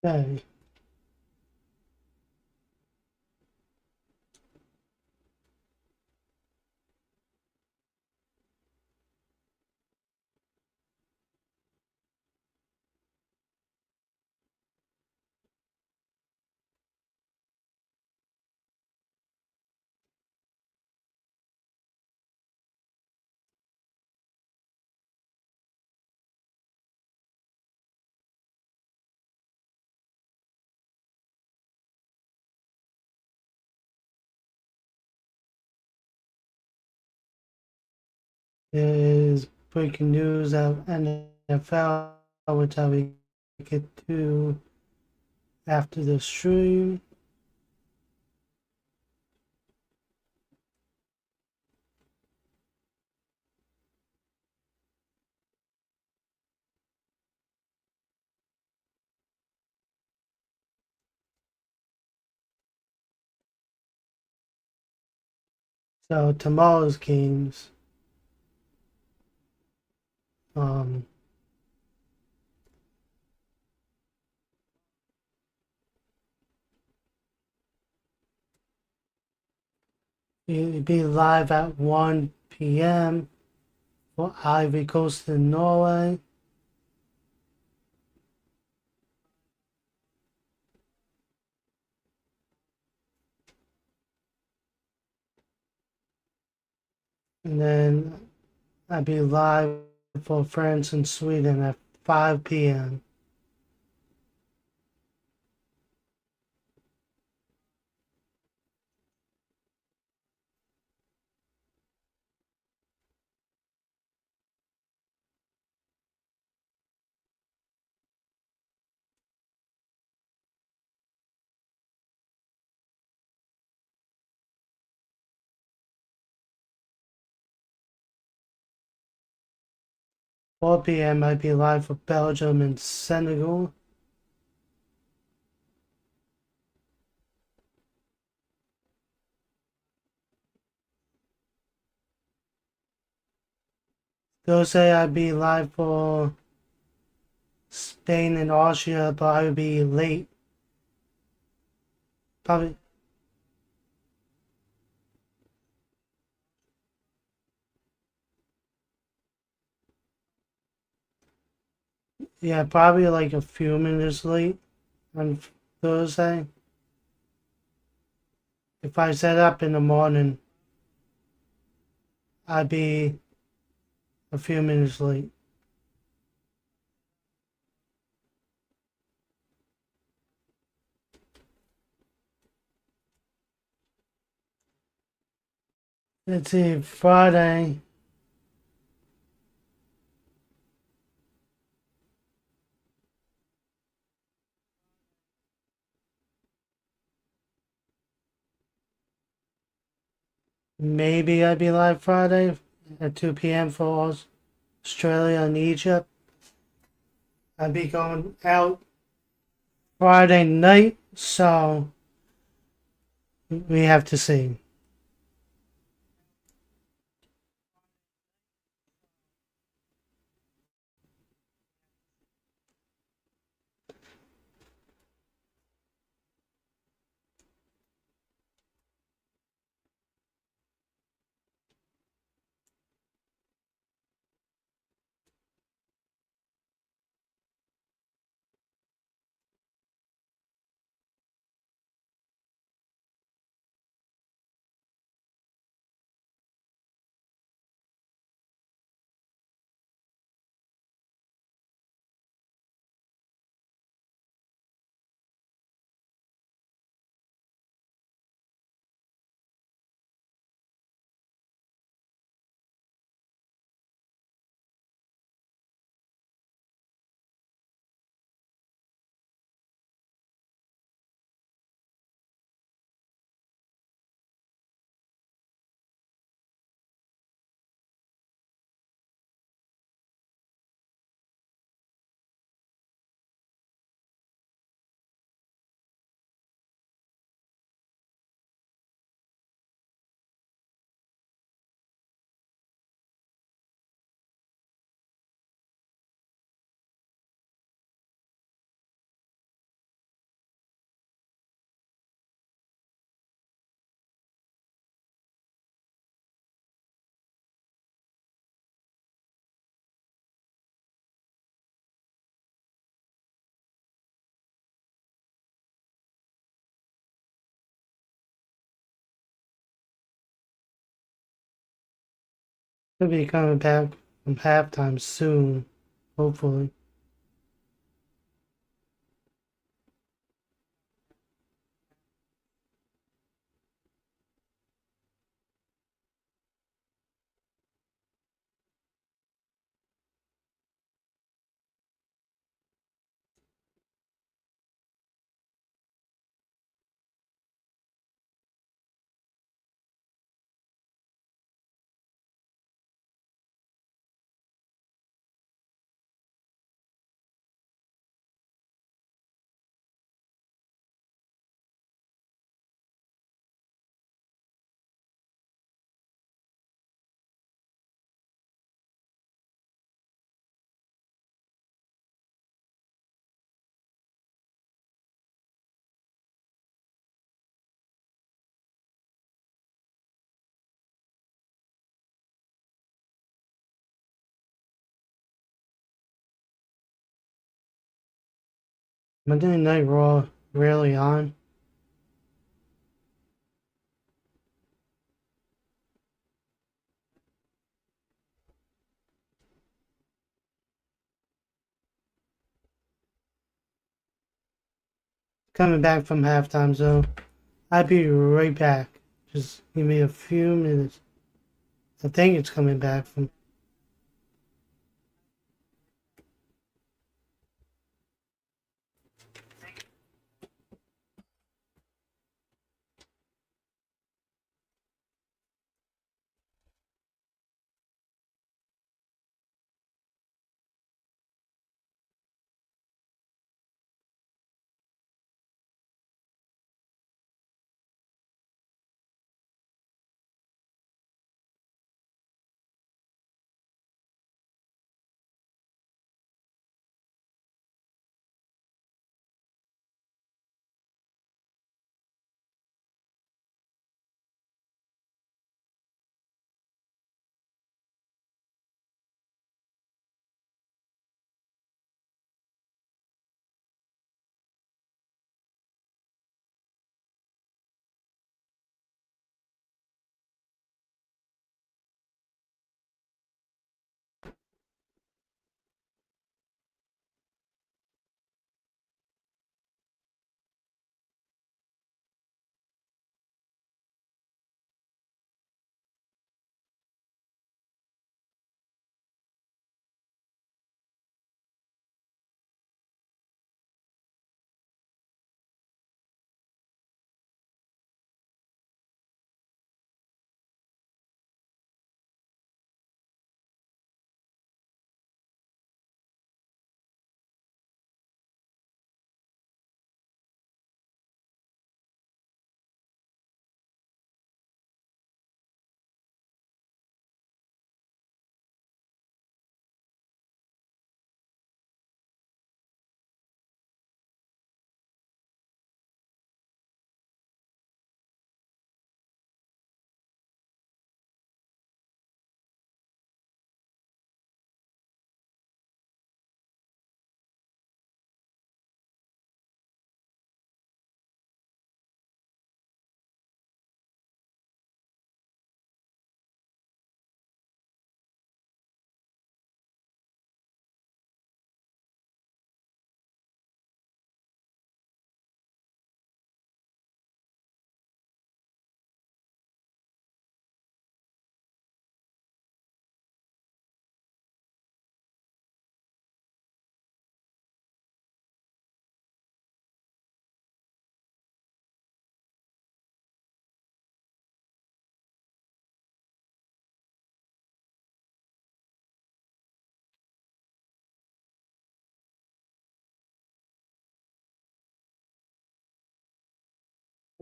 Okay. There is breaking news of NFL, which I will get to after the stream. So tomorrow's games, um, it'll be live at 1 p.m. for Ivory Coast in Norway. And then I'll be live for France and Sweden at 5 p.m. 4 p.m. I'll be live for Belgium and Senegal. Thursday I'll be live for Spain and Austria, but I will be late. Probably, yeah, probably like a few minutes late on Thursday. If I set up in the morning, I'd be a few minutes late. Let's see, Friday. Maybe I'd be live Friday at 2 p.m. for Australia and Egypt. I'd be going out Friday night, so we have to see. Should be coming back from halftime soon, hopefully. Monday Night Raw rarely on. Coming back from halftime, so I'll be right back. Just give me a few minutes. I think it's coming back from.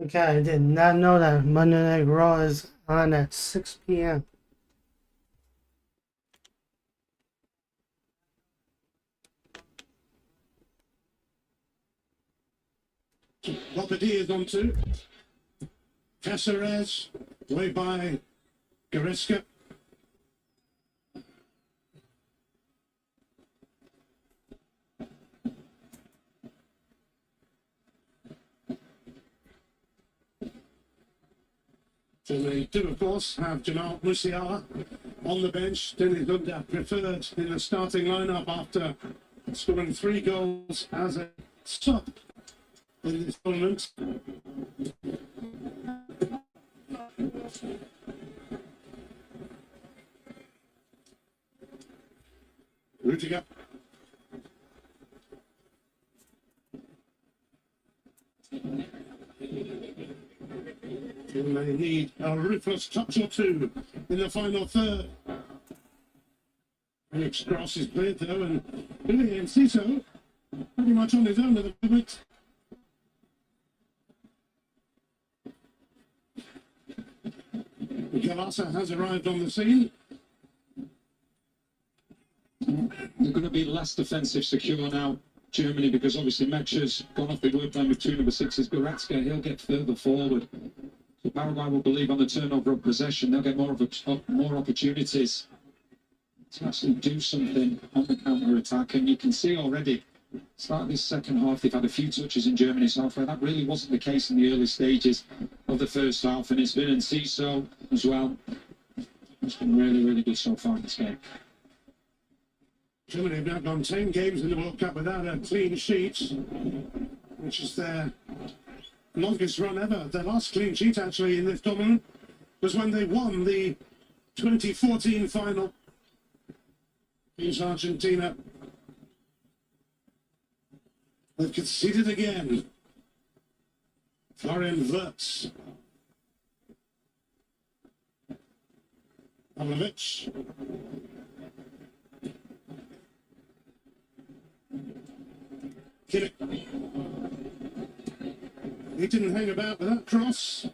Okay, I did not know that Monday Night Raw is on at 6 p.m. Lopetegui is on two. Caceres, way by Goretzka. So they do, of course, have Jamal Musiala on the bench. Dennis Lunda preferred in the starting lineup after scoring 3 goals as a sub in this tournament. Rudiger. And they need a ruthless touch or two in the final third. Felix Cross is cleared though, and Billy Enciso pretty much on his own at the moment. Galasa has arrived on the scene. They're going to be less defensive secure now, Germany, because obviously Mech's gone off the word plan with 2 number 6s. Goretzka, he'll get further forward. So Paraguay will believe on the turnover of possession. They'll get more opportunities to actually do something on the counter-attack. And you can see already, start this second half, they've had a few touches in Germany's half where that really wasn't the case in the early stages of the first half. And it's been Enciso as well. It's been really, really good so far in this game. Germany have now gone 10 games in the World Cup without a clean sheet, which is their longest run ever. Their last clean sheet, actually, in this tournament was when they won the 2014 final against Argentina. They've conceded again. Florian Wirtz. Pavlovic. Kimmich. He didn't hang about with that cross.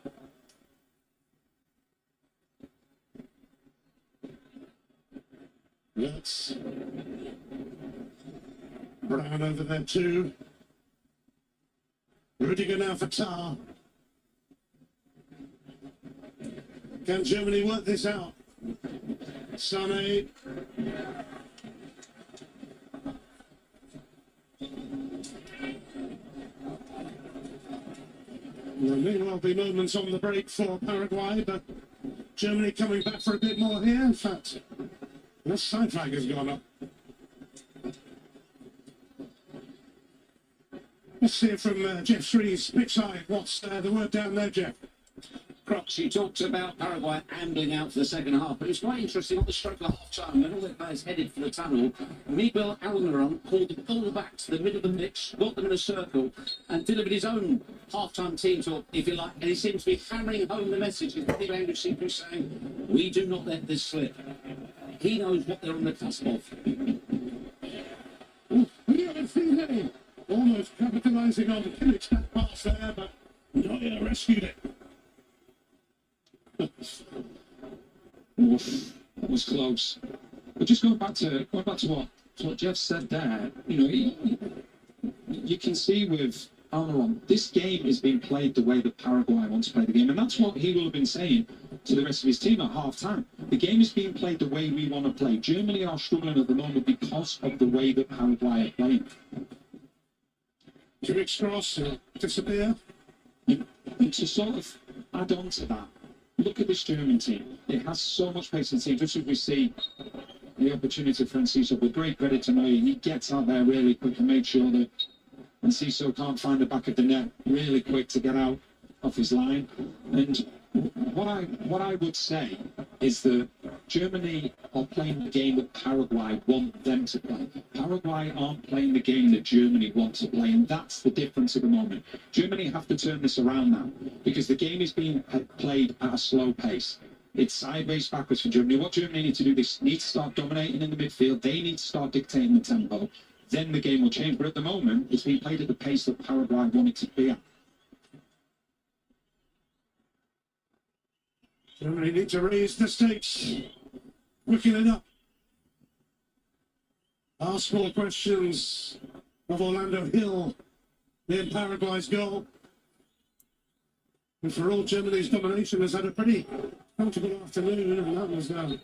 Wirtz. Brown over there too. Rudiger now for Tar. Can Germany work this out? Sané. There may well be moments on the break for Paraguay, but Germany coming back for a bit more here. In fact, the side flag has gone up. Let's hear from Jeff Shree's pitch side. What's the word down there, Jeff? Crocs, you talked about Paraguay ambling out for the second half, but it's quite interesting on the stroke of half time when all their players headed for the tunnel. Miguel Almiron called the ball back to the middle of the pitch, got them in a circle, and delivered his own half-time team talk, if you like, and he seems to be hammering home the message. His body language seems to be saying, we do not let this slip. He knows what they're on the cusp of. Ooh, almost capitalising on Kimmich's that pass there, but Neuer rescued it. Oof, that was close. But just going back to what Jeff said there, you can see with Almiron, this game is being played the way that Paraguay wants to play the game, and that's what he will have been saying to the rest of his team at half-time. The game is being played the way we want to play. Germany are struggling at the moment because of the way that Paraguay are playing. Kimmich's cross disappear. And to sort of add on to that, look at this German team. It has so much pace in the team. Just as we see the opportunity for Enciso, with great credit to Neuer, he gets out there really quick and makes sure that Enciso can't find the back of the net really quick to get out of his line. And what I would say is that Germany are playing the game that Paraguay want them to play. Paraguay aren't playing the game that Germany want to play, and that's the difference at the moment. Germany have to turn this around now, because the game is being played at a slow pace. It's sideways, backwards for Germany. What Germany need to do, they need to start dominating in the midfield. They need to start dictating the tempo. Then the game will change. But at the moment, it's being played at the pace that Paraguay want it to be at. Germany need to raise the stakes, quicken it up. Ask more questions of Orlando Hill near Paraguay's goal. And for all, Germany's domination has had a pretty comfortable afternoon, and that was a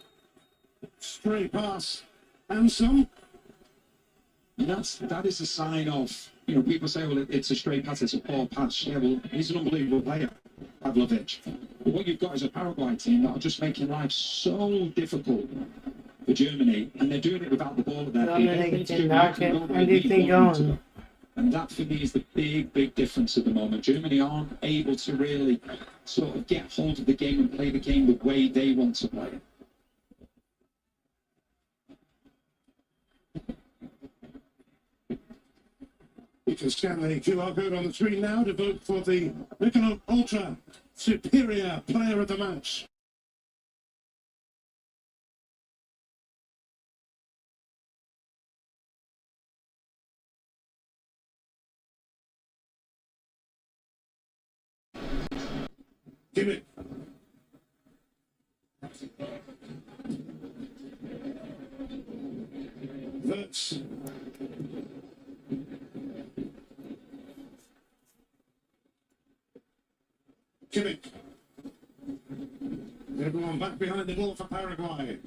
stray pass and some. And that is a sign of, people say, well, it's a straight pass, it's a poor pass. Yeah, well, he's an unbelievable player. Pavlovic. But what you've got is a Paraguay team that are just making life so difficult for Germany, and they're doing it without the ball at their feet. Germany did not get anything going. And that for me is the big difference at the moment. Germany aren't able to really sort of get hold of the game and play the game the way they want to play it. You can scan the QR code on the screen now to vote for the Michelob Ultra Superior Player of the Match. Give it. Votes. Kimmich. Everyone back behind the ball for Paraguay.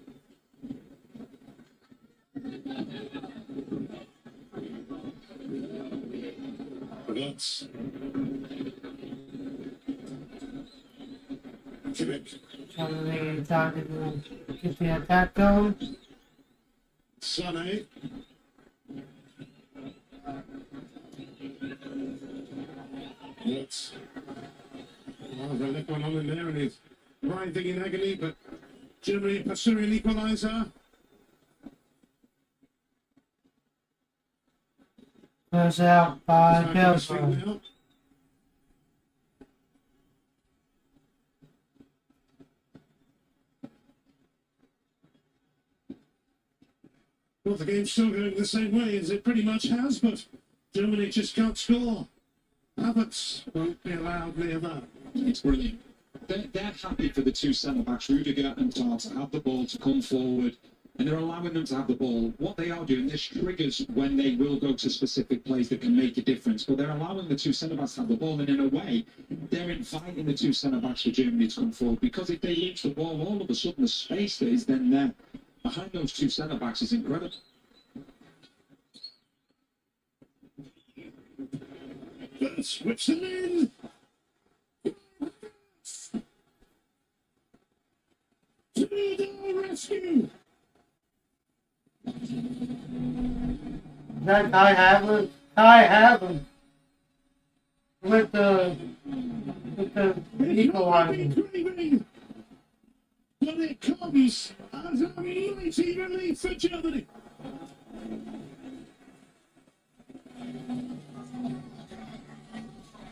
Votes. Kimmich. Germany started to get the attack going. Sané. Votes. Oh, the left one on in there and he's writhing in agony, but Germany pursuing equaliser. Goes out by Back on the swing Belgium. now. Well, the game's still going the same way as it pretty much has, but Germany just can't score. Havertz won't be allowed near that. It's brilliant. They're happy for the two centre-backs, Rudiger and Tar, to have the ball, to come forward, and they're allowing them to have the ball. What they are doing, this triggers when they will go to specific plays that can make a difference, but they're allowing the two centre-backs to have the ball, and in a way, they're inviting the two centre-backs for Germany to come forward, because if they lose the ball, all of a sudden the space that is then there behind those two centre-backs is incredible. Let's whips them in. To the rescue. That I have him with the equalizer. But it comes as a mighty relief for Germany.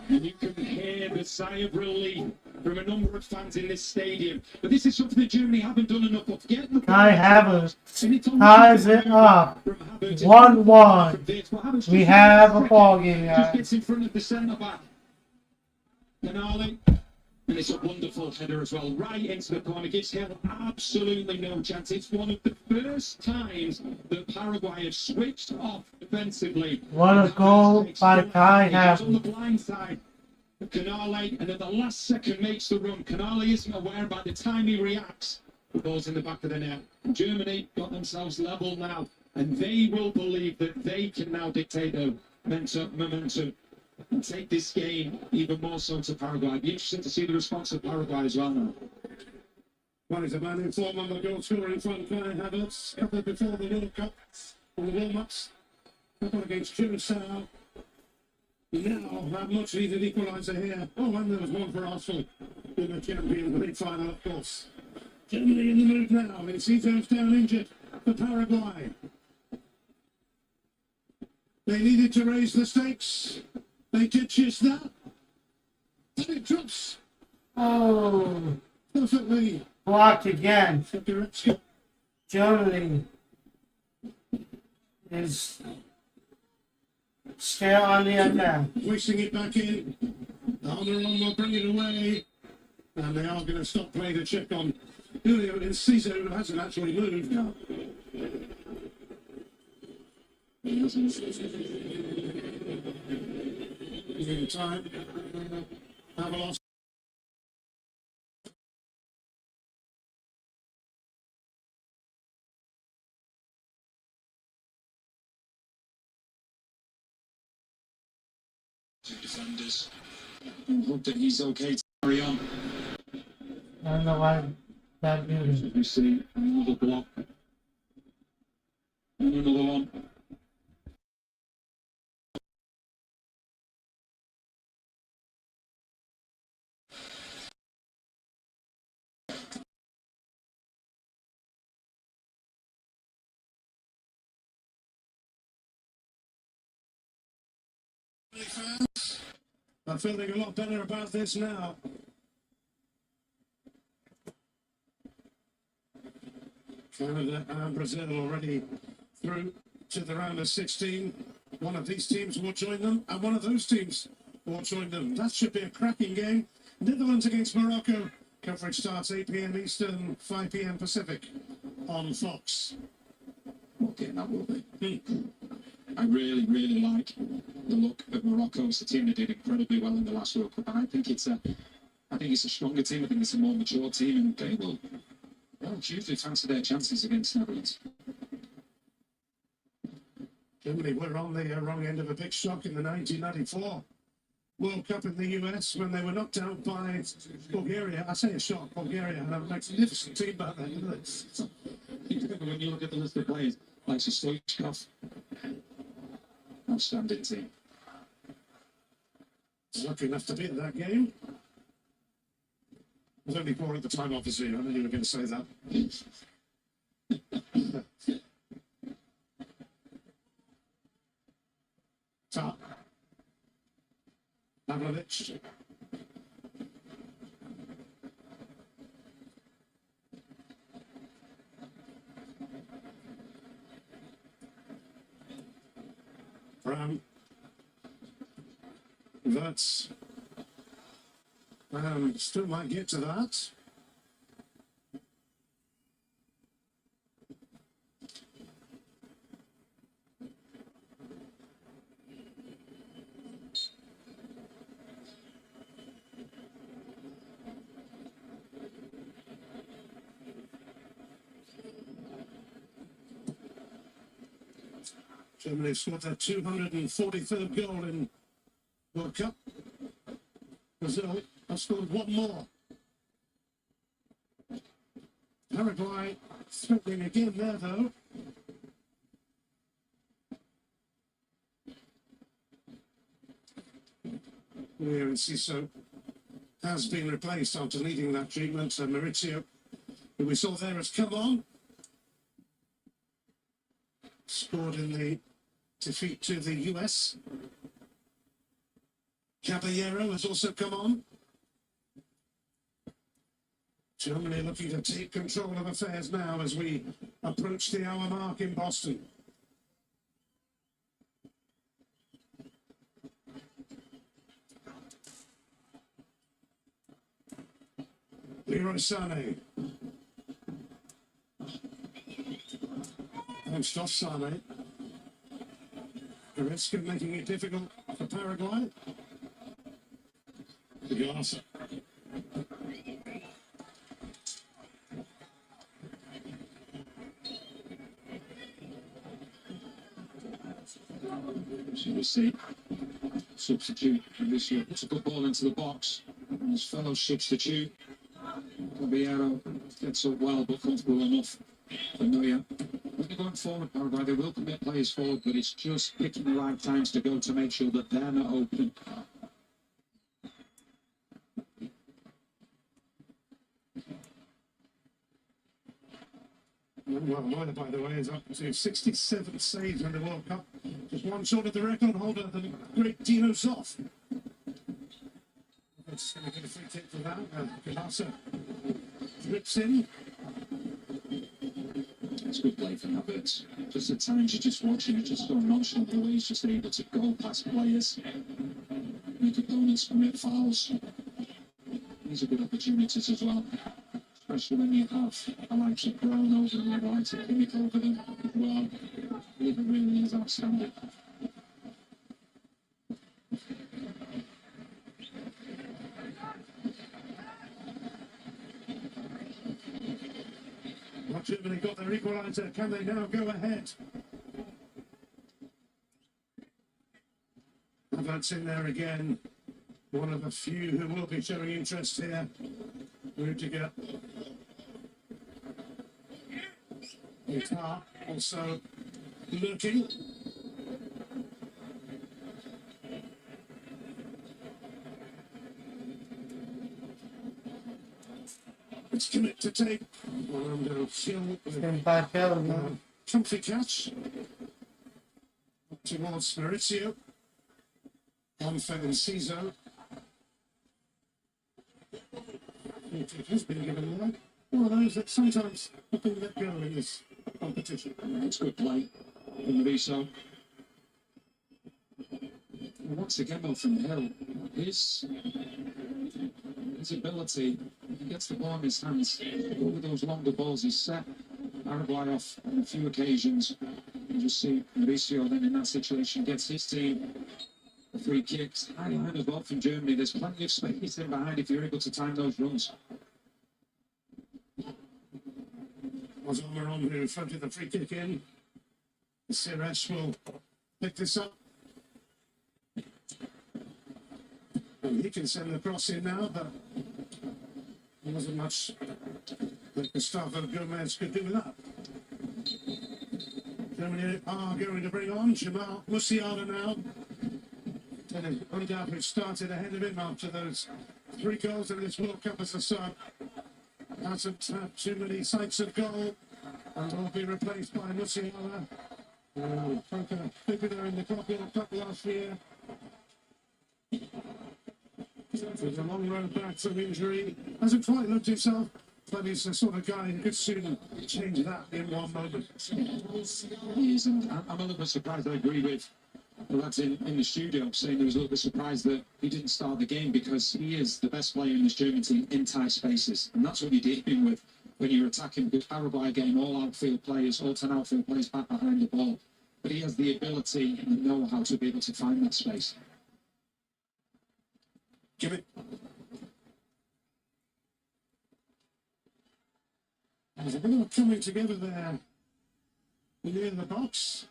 And you can hear the sigh of relief from a number of fans in this stadium. But this is something that Germany haven't done enough of. Getting the Kai Havertz ties it up. 1-1. We have a ball game, Just guys. gets in front of the centre back. Canale. And it's a wonderful header as well, right into the corner. Gives Hill absolutely no chance. It's one of the first times that Paraguay have switched off defensively. What a goal by Kai Havertz. On the Havertz. blind side, Canale, and at the last second makes the run. Canale isn't aware by the time he reacts. The ball's in the back of the net. Germany got themselves level now, and they will believe that they can now dictate the momentum and take this game even more so to Paraguay. It'd be interesting to see the response of Paraguay as well now. Well, he's a man in form on the goal scoring front. Kai Havertz, couple before the World Cup, on the warm-ups, couple against Curacao. Now, that much needed equaliser here. Oh, and there was one for Arsenal in the Champions League final, of course. Germany in the move now. Incito's down injured for Paraguay. They needed to raise the stakes. They did just that. And it drops Oh, perfectly. blocked again. For Goretzka. Germany is still on the attack. Hoisting it back in. Almiron will bring it away. And they are going to stop playing the check on Julio Enciso, who hasn't actually moved. Giving time. Avalos. Two defenders. Hope that he's okay. carry on. I don't know why that muted. You see another block. And another one. Fans are feeling a lot better about this now. Canada and Brazil already through to the round of 16. One of these teams will join them, and one of those teams will join them. That should be a cracking game. Netherlands against Morocco. Coverage starts 8 p.m. Eastern, 5 p.m. Pacific on Fox. What game that will be. I really, really like the look of Morocco. It's a team that did incredibly well in the last World Cup, and I think it's a stronger team. I think it's a more mature team, and they will hugely fancy their chances against Netherlands. Germany were on the wrong end of a big shock in the 1994 World Cup in the US when they were knocked out by Bulgaria. I say a shock. Bulgaria had a magnificent team back then, didn't they? When you look at the list of players, like Stoichkov, outstanding team. Lucky enough to be at that game. I was only 4 at the time, obviously. I knew you were going to say that. Top. Pavlovic. Brown. That's still might get to that. Germany scored their 243rd goal in World Cup. Brazil have scored one more. Paraguay threatening again there, though. Here Ciso has been replaced after leading that treatment. Maurizio, who we saw there, has come on. Scored in the defeat to the US. Caballero has also come on. Germany looking to take control of affairs now as we approach the hour mark in Boston. Leroy Sané. Poached off Sané. The risk of making it difficult for Paraguay. Galasa. So you see, substitute. Alicia puts a good ball into the box. And his fellow substitute, Caballero, gets up well but comfortable enough for Neuer. When they're going forward, Paraguay, they will commit players forward, but it's just picking the right times to go to make sure that they're not open. Well, Neuer, by the way, is up to 67 saves in the World Cup. Just one short of the record holder, the great Dino Zoff. It's going to get a free kick for that. Galasa drips in. It's good play for Havertz. Just at times you're just watching it, just so nonchalant the way he's just able to go past players, make opponents commit fouls. These are good opportunities as well, especially when you have the likes of Brown over on the right and Kimmich over them as well. It really is outstanding. Germany got their equaliser. Can they now go ahead? Havertz in there again. One of the few who will be showing interest here. Rudiger. Guitar also looking. It's commit to take. Orlando Hill with back out now. comfy catch. Towards Maurizio. On Fedencizo. It has been given away. One of those that sometimes have been let go in this competition. It's good play from Mauricio. Once again, though, from Hill, his ability, he gets the ball in his hands, over those longer balls, he's set Paraguay off on a few occasions. You just see Mauricio then in that situation gets his team the free kicks. High line as well from Germany. There's plenty of space in behind if you're able to time those runs. Was Almiron who fronted the free kick in. Sires will pick this up. And he can send the cross in now, but there wasn't much that Gustavo Gomez could do with that. Germany are going to bring on Jamal Musiala now. And Undab, who started ahead of him after those 3 goals in this World Cup as a sub, hasn't had too many sights of goal and will be replaced by Musiala. Broke a figure in the World Cup last year. There's a long road back from injury. Hasn't quite looked himself, but he's the sort of guy who could soon change that in one moment. He is, and I'm a little bit surprised. I agree with the lads in the studio saying they was a little bit surprised that he didn't start the game, because he is the best player in this German team in tight spaces, and that's what you're dealing with when you're attacking, because Paraguay again, all outfield players, all 10 outfield players back behind the ball, but he has the ability and the know-how to be able to find that space. Give it. There's a bit of a coming together there near the box.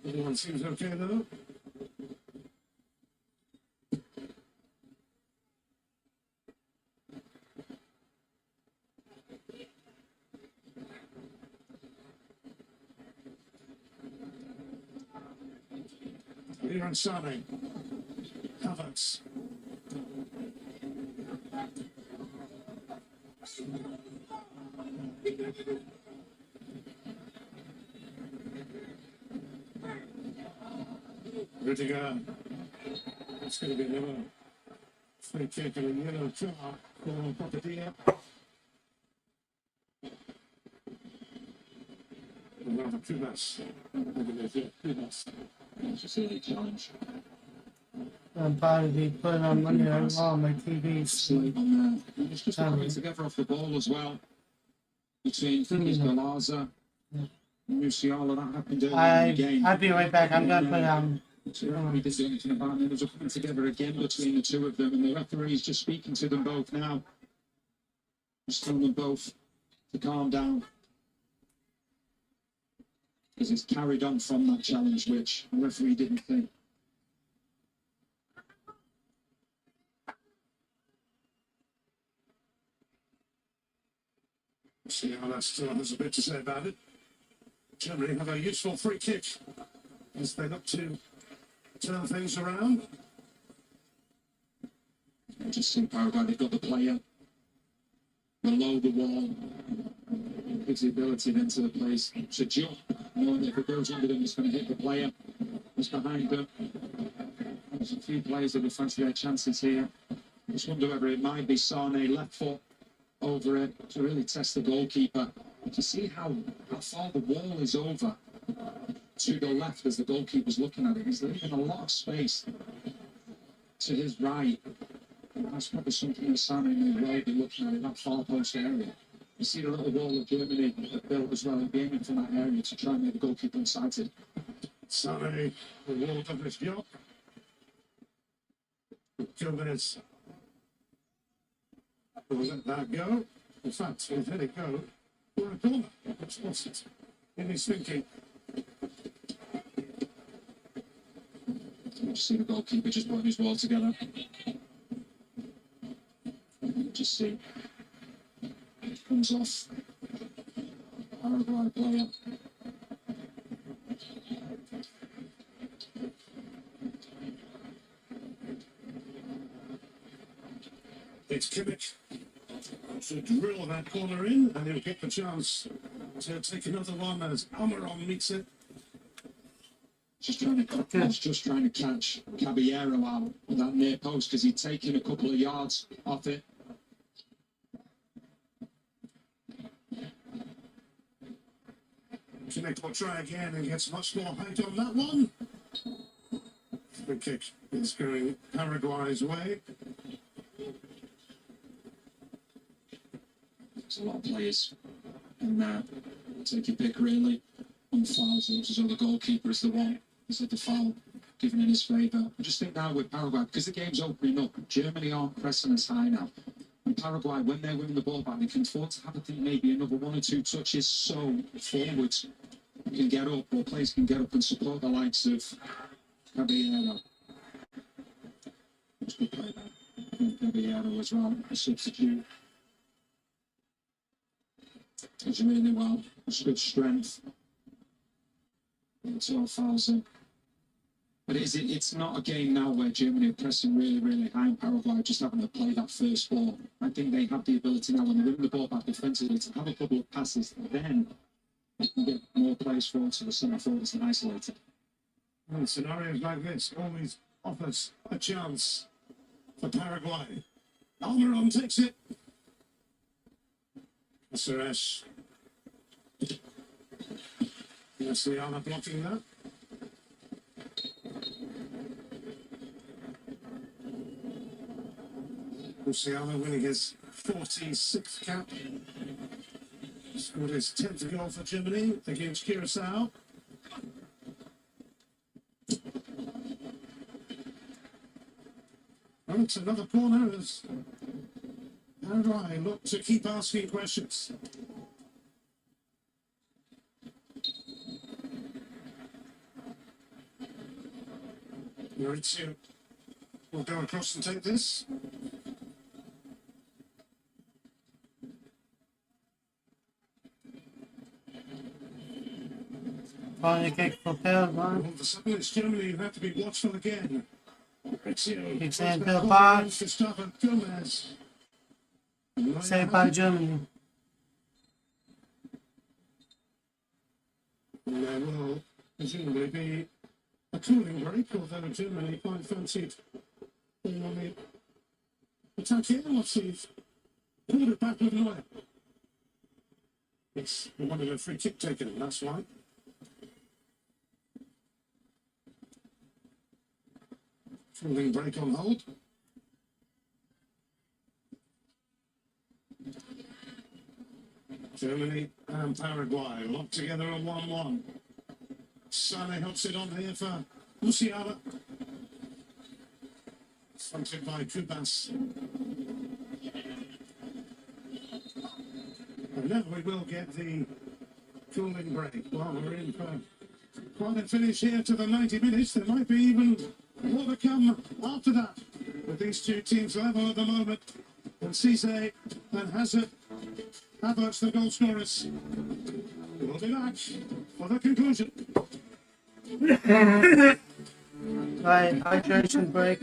Everyone seems okay though. Here on Sane. Havertz. Rudiger. It's going to be another free kick and a yellow card for Papadilla. Another Kubas. Kubas. It's a silly challenge. I'm probably putting on money on all my TVs. It's just coming together off the ball as well. Between Fingers Galaza and Musiala, that happened earlier in the game. I'll be right back. I'm going to put on. So he didn't do anything about it. There's a coming together again between the two of them, and the referee's just speaking to them both now. Just telling them both to calm down. Because it's carried on from that challenge, which the referee didn't think. See how that still has a bit to say about it. Germany have a useful free kick as they look to turn things around. Just see Paraguay, they've got the player below the wall. Gives the ability then to the place to jump, knowing that if it goes under them, it's going to hit the player that's behind them. There's a few players that will fancy their chances here. Just wonder whether it might be Sane left foot over it to really test the goalkeeper, to see how far the wall is over to the left as the goalkeeper's looking at it. He's leaving a lot of space to his right. That's probably something that Sane may well be looking at in that far post area. You see the little wall of Germany that built as well, and be aiming for that area to try and make the goalkeeper unsighted. Sane, the wall of his job. Gomez will let that go. In fact, he'll let it go for a corner. It's lost it in his thinking. Just see the goalkeeper just putting his wall together. Just see. Comes off. Paraguay player. It's Kimmich to drill that corner in, and he'll get the chance to take another one as Almiron meets it. Just trying to catch Caballero out with that near post because he'd taken a couple of yards off it. Kimmich will try again and gets much more height on that one. The kick is going Paraguay's way. There's a lot of players in there. Take your pick really. On fouls, looks as though the goalkeeper is the one. Is it the foul given in his favour? I just think now with Paraguay, because the game's opening up, Germany aren't pressing as high now. And Paraguay, when they're winning the ball back, they can afford to have, I think, maybe another 1 or 2 touches so forwards can get up, or players can get up and support the likes of Caballero. It's good play there. I think Caballero as well, a substitute. Does really well. It's good strength. It's all fouls in. But it's not a game now where Germany are pressing really, really high and Paraguay just having to play that first ball. I think they have the ability now when they win the ball back defensively to have a couple of passes, then they can get more players forward to the centre forwards and isolated. And scenarios like this always offers a chance for Paraguay. Almiron takes it. Suresh. Luciana blocking that. Luciano winning his 46th cap. Scored his 10th goal for Germany against Curacao. Well, it's another corner as Paraguay look to keep asking questions. Maurizio will go across and take this. Finally kick for Paraguay. All of a sudden, it's Germany who have to be watchful again. Maurizio Kicks puts into that the ball box. to Gustavo Gomez. Saved by Germany. And there will presumably be a cooling break, although Germany quite fancied being on the attack here. Let's see if pulled it back with Neuer. Yes, they wanted a free kick taken, that's right. Cooling break on hold. Germany and Paraguay locked together a 1-1. Sane helps it on here for Musiala. Fronted by Kubas. And now we will get the cooling break. Well, we're in for quite a finish here to the 90 minutes. There might be even more to come after that. With these two teams level at the moment. And Cisse and Hazard. Havertz, the goal scorers. We'll be back for the conclusion. Right, hydration break.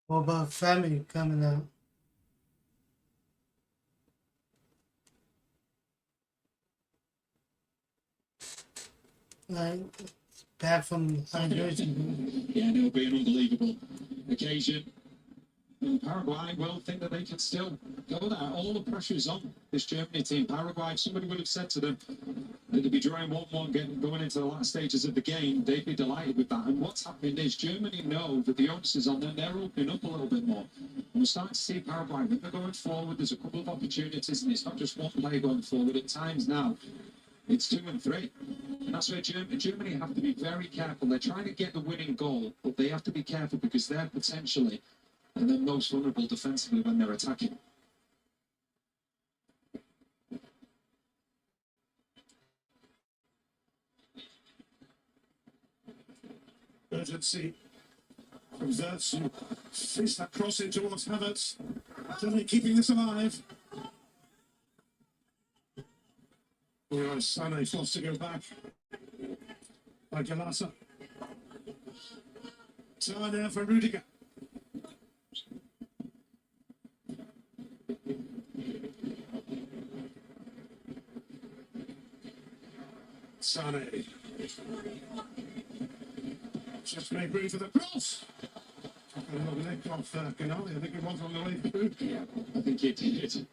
What about Femi coming out? Like, back from hydration. Yeah, and it'll be an unbelievable occasion. And Paraguay will think that they can still go there. All the pressure is on this Germany team. Paraguay, if somebody would have said to them that they'd be drawing 1-1 going into the last stages of the game, they'd be delighted with that. And what's happening is Germany know that the onus is on them. They're opening up a little bit more. And we're starting to see Paraguay, when they're going forward, there's a couple of opportunities, and it's not just one player going forward. At times now, it's 2 and 3. And that's where Germany have to be very careful. They're trying to get the winning goal, but they have to be careful because they're potentially the most vulnerable defensively when they're attacking. Urgency from Wirtz, who fists that cross in towards Havertz. Germany keeping this alive. Whereas Sané forced to go back by Galasa. Sané for Rudiger. Sané. Just made room for the cross. Took a leg off Canali. I think it was on the way through. Yeah, I think it did.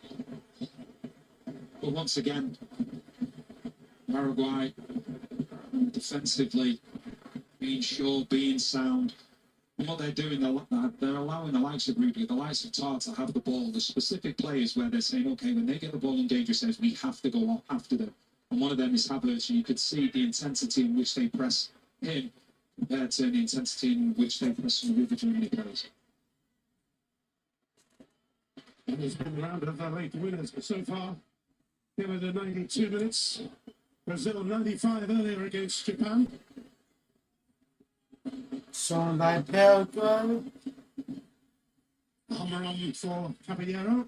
But once again, Paraguay defensively being sure, being sound. And what they're doing, they're allowing the likes of Rudiger, the likes of Tar to have the ball. The specific players where they're saying, okay, when they get the ball in dangerous areas, we have to go after them. And one of them is Havertz, and you could see the intensity in which they press him compared to the intensity in which they press some of the other Germany players. And there's been a round of the late winners so far. Canada 92 minutes. Brazil 95 earlier against Japan. Shown by Paraguay. Almiron for Caballero.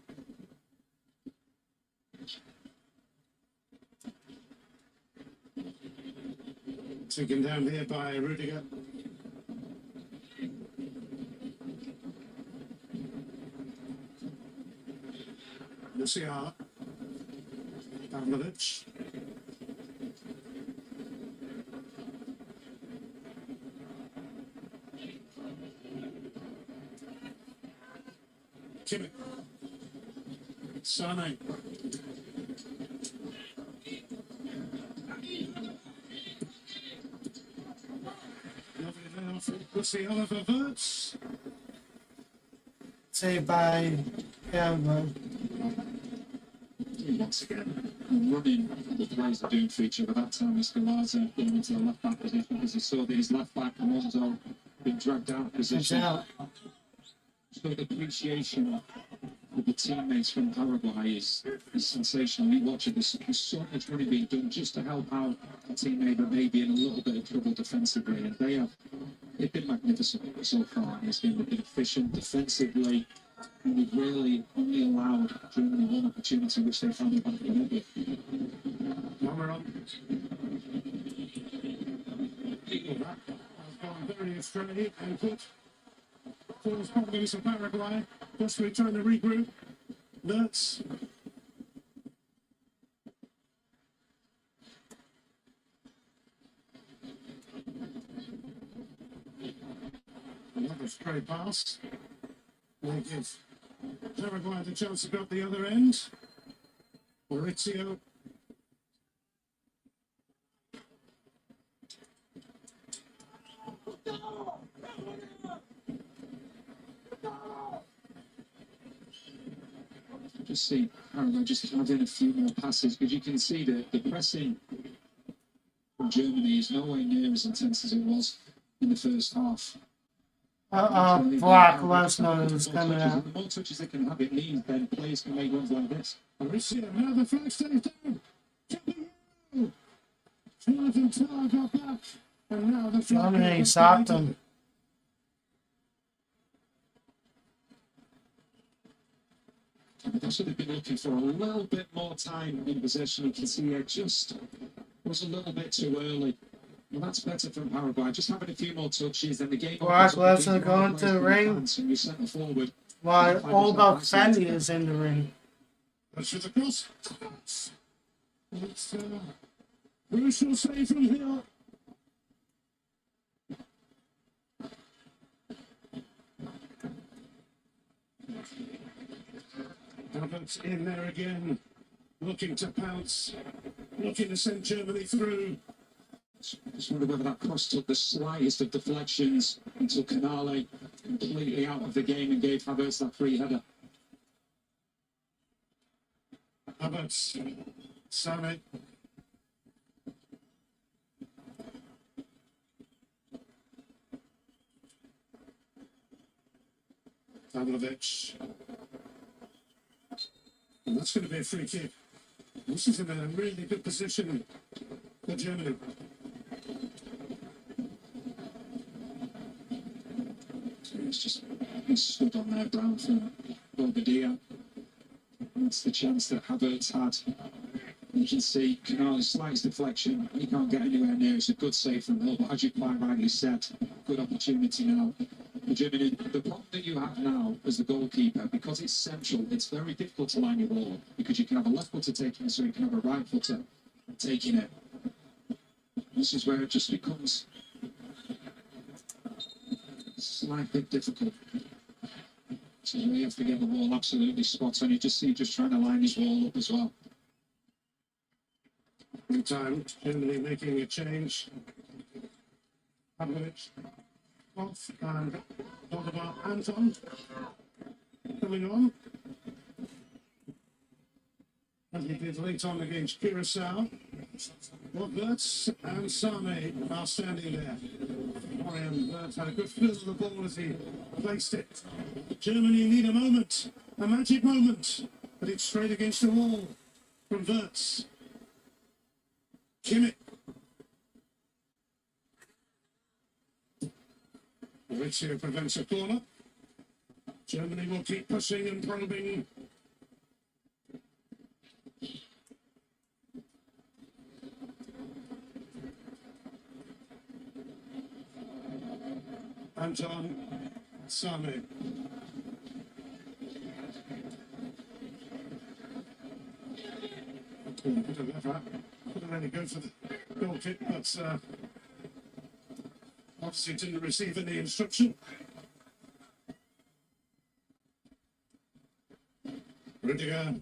Taken down here by Rudiger. Lucia. Pavlovic. Kimmich. Sané. Lucia for Wirtz. Saved by Paraguay. Once again, running the players are doing for each other. That time is Galazza going into the left back position because he saw that his left back Alonso being dragged out of position. So the appreciation of the teammates from Paraguay is sensational. You watch it, there's so much money being done just to help out a teammate that may be in a little bit of trouble defensively, and they've been magnificent so far. They've been efficient defensively, and they've really only allowed Germany one opportunity, which they found about the net with. Almiron. That has gone very astray and put towards probably some Paraguay. Just trying to regroup. Wirtz. Another stray pass. They give Paraguay the chance to go up the other end. Maurizio. Just see Paraguay just having a few more passes, because you can see the pressing from Germany is nowhere near as intense as it was in the first half. Black Lesnar is coming out. The more touches they can have, it means then players can make runs like this. Maurizio, now the first stage down. Jonathan Tar got back. And now the Germany stopped them. That's what they've been looking for, a little bit more time in possession. You can see it just was a little bit too early Well, that's better from Paraguay. Just having a few more touches, then the game. Brock opens up, Lesnar the going players to the can ring. advance, and we centre forward. While Find all yourself the isolated. Fenny is in the ring. That's for the cross. It's crucial save from here. Havertz in there again, looking to pounce, looking to send Germany through. Just wonder whether that cross took the slightest of deflections until Canale completely out of the game and gave Havertz that free header. Havertz, Sane. Pavlovic. And that's going to be a free kick. This is in a really good position for Germany. So it's just stood on their ground for Bobadilla. That's the chance that Havertz had. You can see Canale's slightest deflection. He can't get anywhere near. It's a good save from Hill, but as you quite rightly said, good opportunity now. Germany, the problem that you have now as the goalkeeper, because it's central, it's very difficult to line your ball because you can have a left footer taking it, so you can have a right footer taking it. This is where it just becomes slightly difficult. So you have to get the ball absolutely spot on. You just see just trying to line his ball up as well. Meantime, Germany making a change. Pavlovic off and what about Anton coming on? And he did late on against Curacao. Roberts and Sane are standing there. Orion Bert had a good feel of the ball as he placed it. Germany need a moment, a magic moment, but it's straight against the wall from Wirtz. Kimmich. Maurizio prevents a corner. Germany will keep pushing and probing. Anton Same. Couldn't really go for the goal kick, but obviously didn't receive any instruction. Rudiger.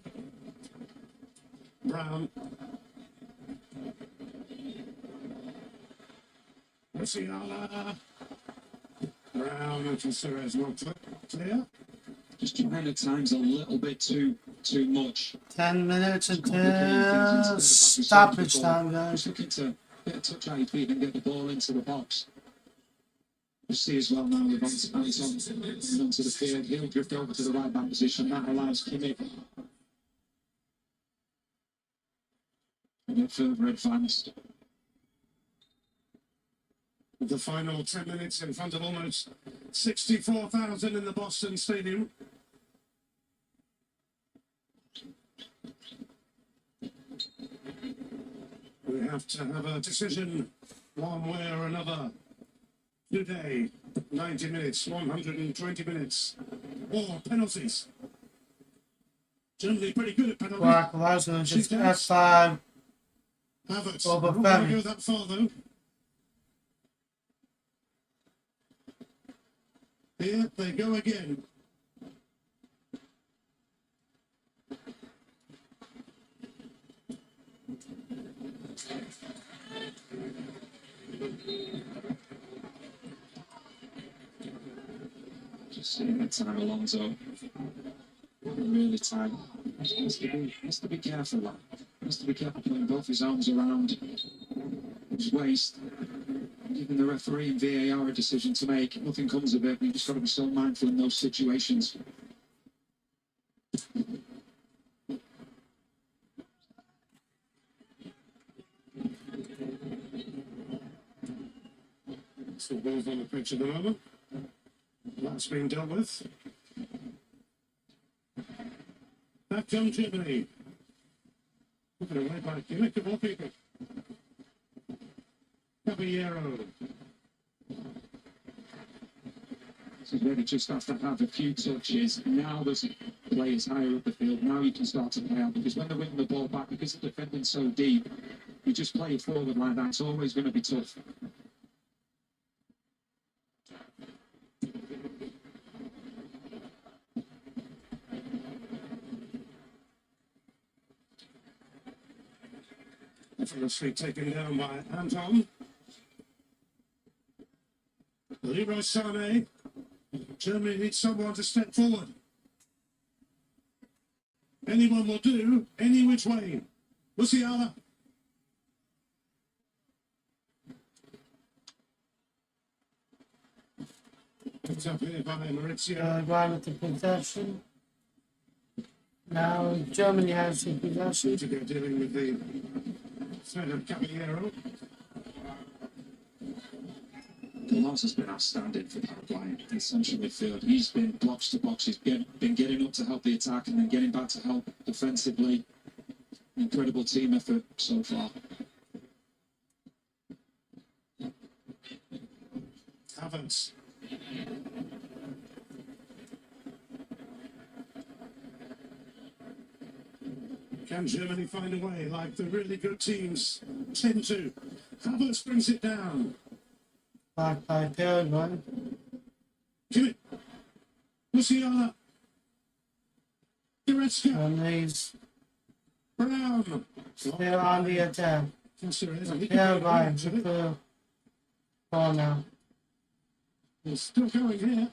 Brown. Musiala. Brown and Caceres not clear. Just trying at times a little bit too much. 10 minutes Complicating things until instead of stoppage time, just guys. looking to get a touch out your feet and get the ball into the box. You see as well now with Anton onto the field. He'll drift over to the right back position. That allows Kimmich to get further advanced. The final 10 minutes in front of almost 64,000 in the Boston Stadium. We have to have a decision one way or another today. 90 minutes, 120 minutes, or penalties. Generally pretty good at penalties. Brock Lesnar just F5 Havertz. over Not going to Femi. go that far though. Here they go again. Just seeing the time, Alonso. Really tight. Has to be careful. That has to be careful putting both his arms around his waist. Giving the referee and VAR a decision to make. Nothing comes of it. You've just got to be so mindful in those situations. Still balls on the pitch at the moment. That's been dealt with. Back comes Germany. Looking away by Kimmich of all people. Caballero. So really just has to have a few touches. Now there's players higher up the field. Now you can start to play out because when they're winning the ball back, because the defending's so deep, you just play it forward like that. It's always going to be tough. Effortlessly taken down by Anton. Leroy Sané. Germany needs someone to step forward. Anyone will do, any which way. Musiala. Picked up here by Maurizio. Paraguay with the possession. Now Germany has the possession. To go dealing with the threat of Caballero. The loss has been outstanding for Paraguay in central midfield. He's been box to box. He's been getting up to help the attack and then getting back to help defensively. Incredible team effort so far. Havertz. Can Germany find a way like the really good teams tend to? Havertz brings it down. Back by Paraguay. Give it. Musiala. Goretzka. And he's Brown. still on the attack. Yes, there is. I think he Paraguay goes, with the ball now. He's still going here.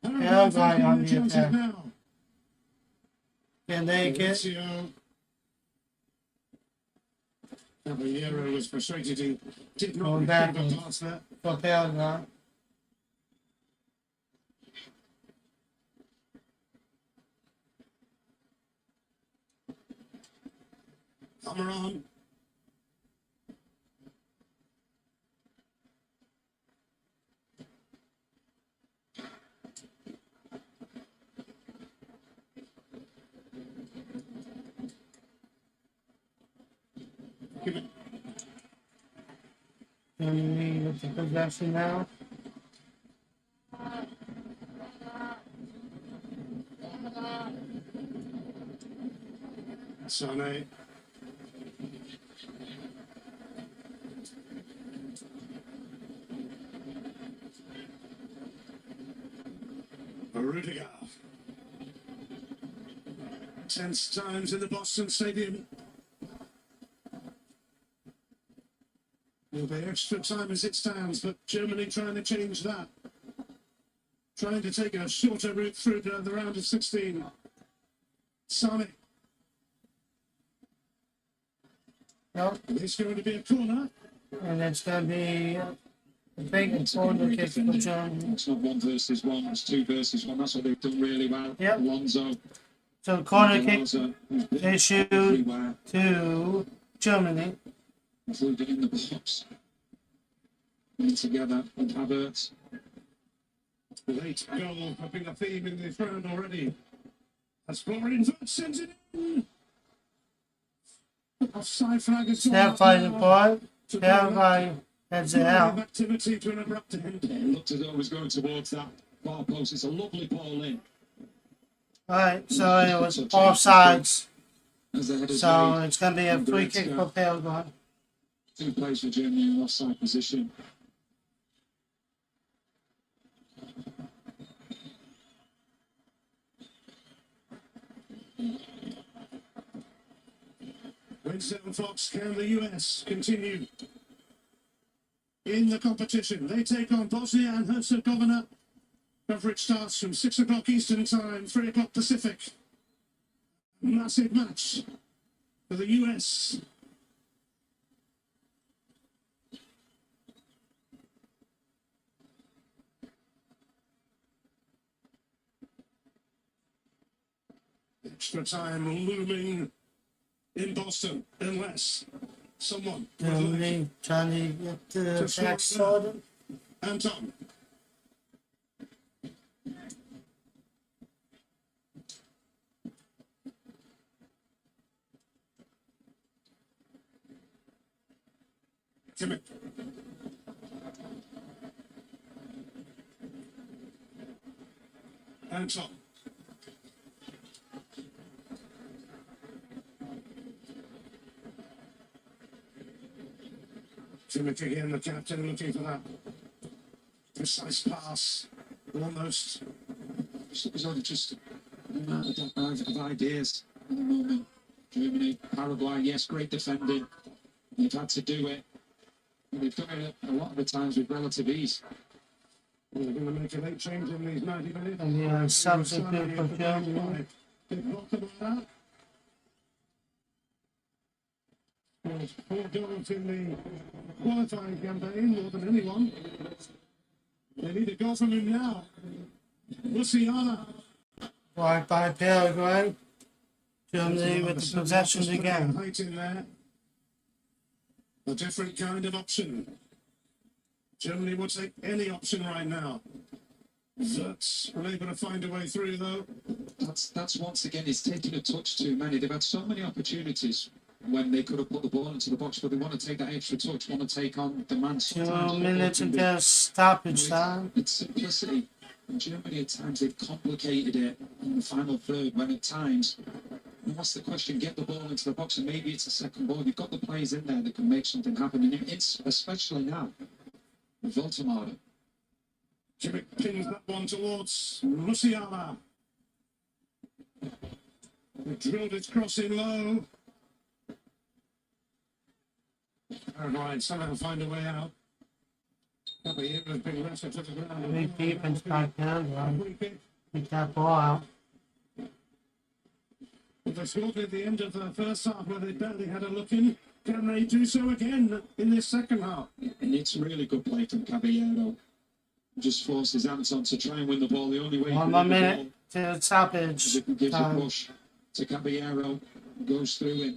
Paraguay taking on their the chances attack. now. Can they get Maurizio. Caballero was frustrated. He did not Going receive a backwards. pass there. for Paraguay? Cameron. Give it. Germany with the possession now. Sané. Rudiger. Tense times in the Boston Stadium. Will be extra time as it stands, but Germany trying to change that. Trying to take a shorter route through to the round of 16. Sané. Nope. It's going to be a corner. And it's going to be a big corner kick for Germany. It's not 1 versus 1, it's 2 versus 1. That's what they've done really well. Yep. Alonso. So corner kick Alonso, who's been issued everywhere, to Germany. including in the box. In together with Havertz. Late goal have been a theme in this round already. As Florian sends it in. Offside flag is Step fighting for it. Paraguay heads it out. Activity to an abrupt end. It looked as though it was going towards that far post. It's a lovely ball in. Alright, so it was offsides. As the header's So made. it's going to be a free kick for Paraguay. 2 players for Germany in offside position. Wednesday on Fox, can the US continue in the competition? They take on Bosnia and Herzegovina. Coverage starts from 6 o'clock Eastern Time, 3 o'clock Pacific. Massive match for the US. Extra time looming in Boston, unless someone Germany trying to get the attack started. Anton. Jimmy. Anton. Jimmy again, the captain, looking for that precise pass. Almost. There's only just of ideas. Germany, Paraguay, yes, great defending. They've had to do it. They've done it a lot of the times with relative ease. They're going to make a late change in these 90 minutes. And yeah, substitute for Germany. They've got about that. Scored 4 goals in the qualifying campaign, more than anyone. They need a goal from him now. Luciana. Right by Paraguay. Germany with the possession again. Height in there. A different kind of option. Germany would take any option right now. That's able to find a way through, though. That's once again, it's taking a touch too many. They've had so many opportunities when they could have put the ball into the box, but they want to take that extra touch, want to take on the man. 2 minutes until stoppage time. It's simplicity. In Germany, at times, they've complicated it in the final third, when at times, and what's the question? Get the ball into the box, and maybe it's a second ball. You've got the players in there that can make something happen, and it's especially now with Voltemade. Jimmy pins that one towards Luciana. They drilled it crossing low. Paraguay somehow find a way out. Caballero's been wrestled to the ground. Big defense back there, right? Keep that ball out. But they scored at the end of the first half where they barely had a look in. Can they do so again in this second half? And it's really good play from Caballero. Just forces Anton to try and win the ball. The only way 1 more minute till stoppage is if he gives a time. push to Caballero, goes through it.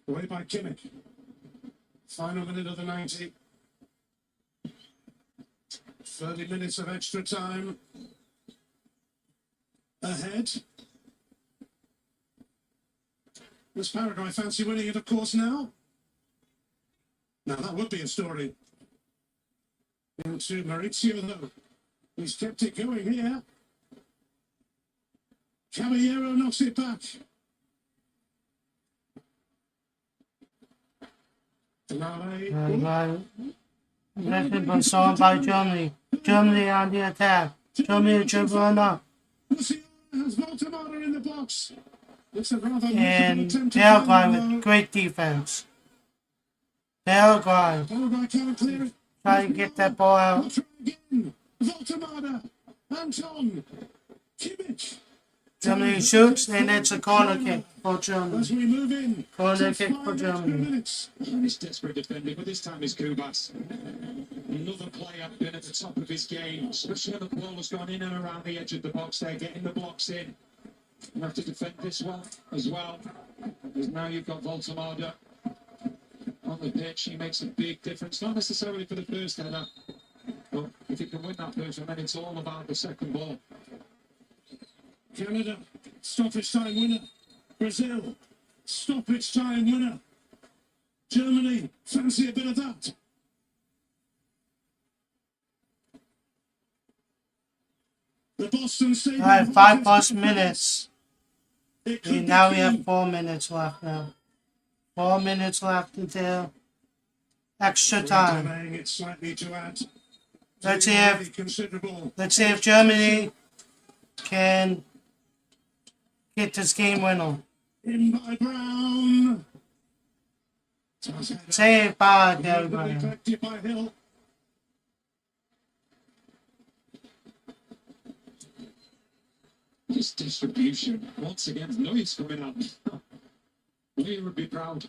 Away by Kimmich. Final minute of the 90. 30 minutes of extra time ahead. Does Paraguay fancy winning it, of course, now? Now, that would be a story. Into Mauricio, though. He's kept it going here. Caballero knocks it back. Left was on by Germany. Germany on the attack. Germany dribbling up. Luciana has Voltemade in the box. It's a rather And Paraguay with great defense. Paraguay Paraguay can't clear it. trying to get that ball I'll out. try again. Voltemade. Anton. Kimmich. Germany shoots and it's a corner kick for As Germany. we move in. Corner to kick for 5 extra Germany. minutes. And it's desperate defending, but this time it's Kubas. Another player been at the top of his game, especially when the ball has gone in and around the edge of the box there, getting the blocks in. You have to defend this one as well, because now you've got Voltemade on the pitch. He makes a big difference, not necessarily for the first header, but if he can win that first one, then it's all about the second ball. Canada, stoppage time winner. Brazil, stoppage time winner. Germany, fancy a bit of that. The Boston Stadium. All right, 5+ minutes. It could And be now we key. have 4 minutes left now. 4 minutes left until extra time. Delaying it slightly to add. Let's to see the if- already considerable. Let's see if Germany can get this game winner. In by Brown. Saved by Immediately Paraguay. collected by Hill. His distribution, once again, Neuer's coming up. Neuer would be proud.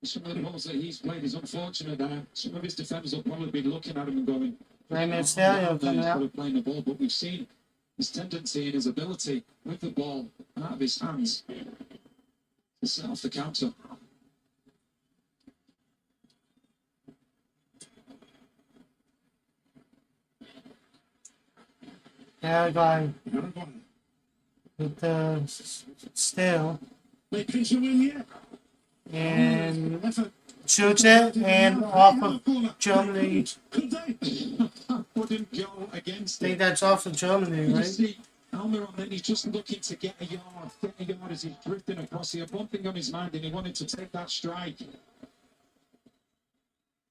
Some of the balls that he's played is unfortunate there. Some of his defenders will probably be looking at him and going, Raymond Stereo he's coming out. playing the ball, but we've seen his tendency and his ability with the ball out of his hands to set off the counter. Paraguay Paraguay. with the still They pinch a win yet. and Effort. shoots it and off of Germany. Could they? Wouldn't go against I think it. that's off of Germany, You right? see Almiron then he's just looking to get a yard as he's drifting across here. One thing on his mind and he wanted to take that strike.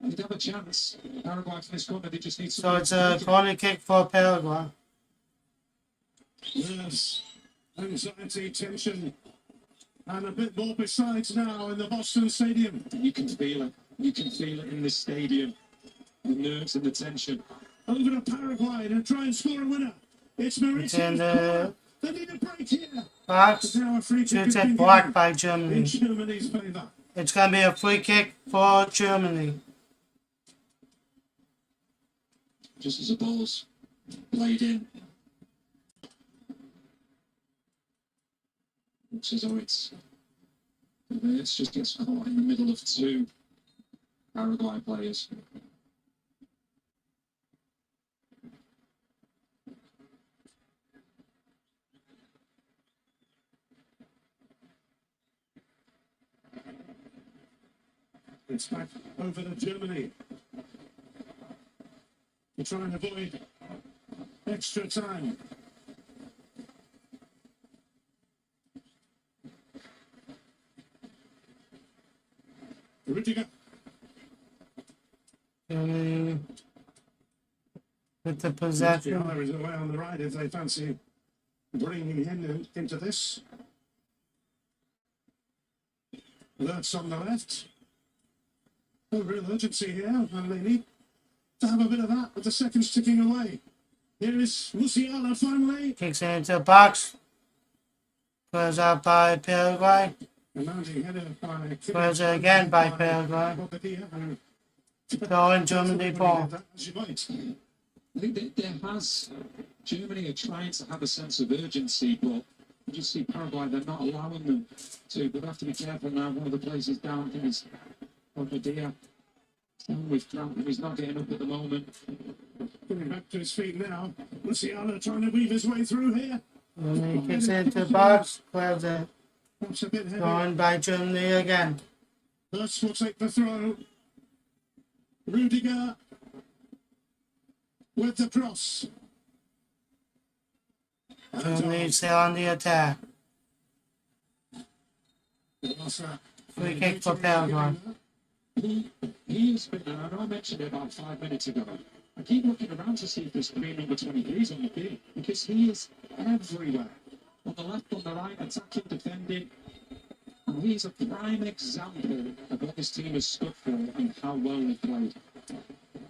He'd have a chance. Paraguay from this corner, they just need So somebody it's to a take it. corner kick for Paraguay. Yes. Anxiety, tension, and a bit more besides now in the Boston Stadium. You can feel it. You can feel it in this stadium. The nerves and the tension. Over to Paraguay to try and score a winner. It's It's in Mauritius. the They need a break here. box. Now a free kick Shoots has it been blocked given by in Germany. Germany's favour. It's going to be a free kick for Germany. Just as a ball's played in. Looks as though it's just gets caught in the middle of two Paraguay players. It's back over to Germany. To try and avoid extra time. Rudiger. Germany with the possession. Musiala is away on the right if they fancy bringing him into this. That's on the left. No real urgency here, and they need to have a bit of that with the seconds ticking away. Here is Musiala finally. Kicks it into the box. Throws out by Paraguay. A mounting header by Throws it again by Paraguay. Bobadilla. Going Germany ball. As you might. I think that there has Germany are trying to have a sense of urgency, but you just see Paraguay, they're not allowing them to. They have to be careful now. One of the players is down. I think it's Bobadilla. Down with cramp and he's not getting up at the moment. Getting back to his feet now. Musiala trying to weave his way through here. And he kicks it into the box. Clears it. That's a bit heavy. Going by Germany again. Hurst will take the throw. Rudiger with the cross. Germany still on the attack. Free kick for Paraguay. He has been, and I know I mentioned it about 5 minutes ago. I keep looking around to see if there's three number 23s on the field because he is everywhere. On the left, on the right, attacking, defending. And he's a prime example of what this team has stood for and how well they've played.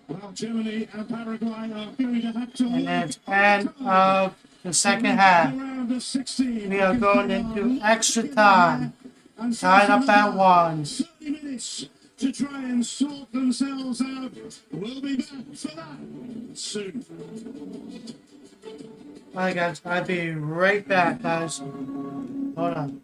Well, Germany and Paraguay are going to have to. And it's end of the second half. Round of 16. We are going into extra time. Tied up at 1. 30 minutes to try and sort themselves out. We'll be back for that soon. Alright guys, I'll be right back guys. Hold on.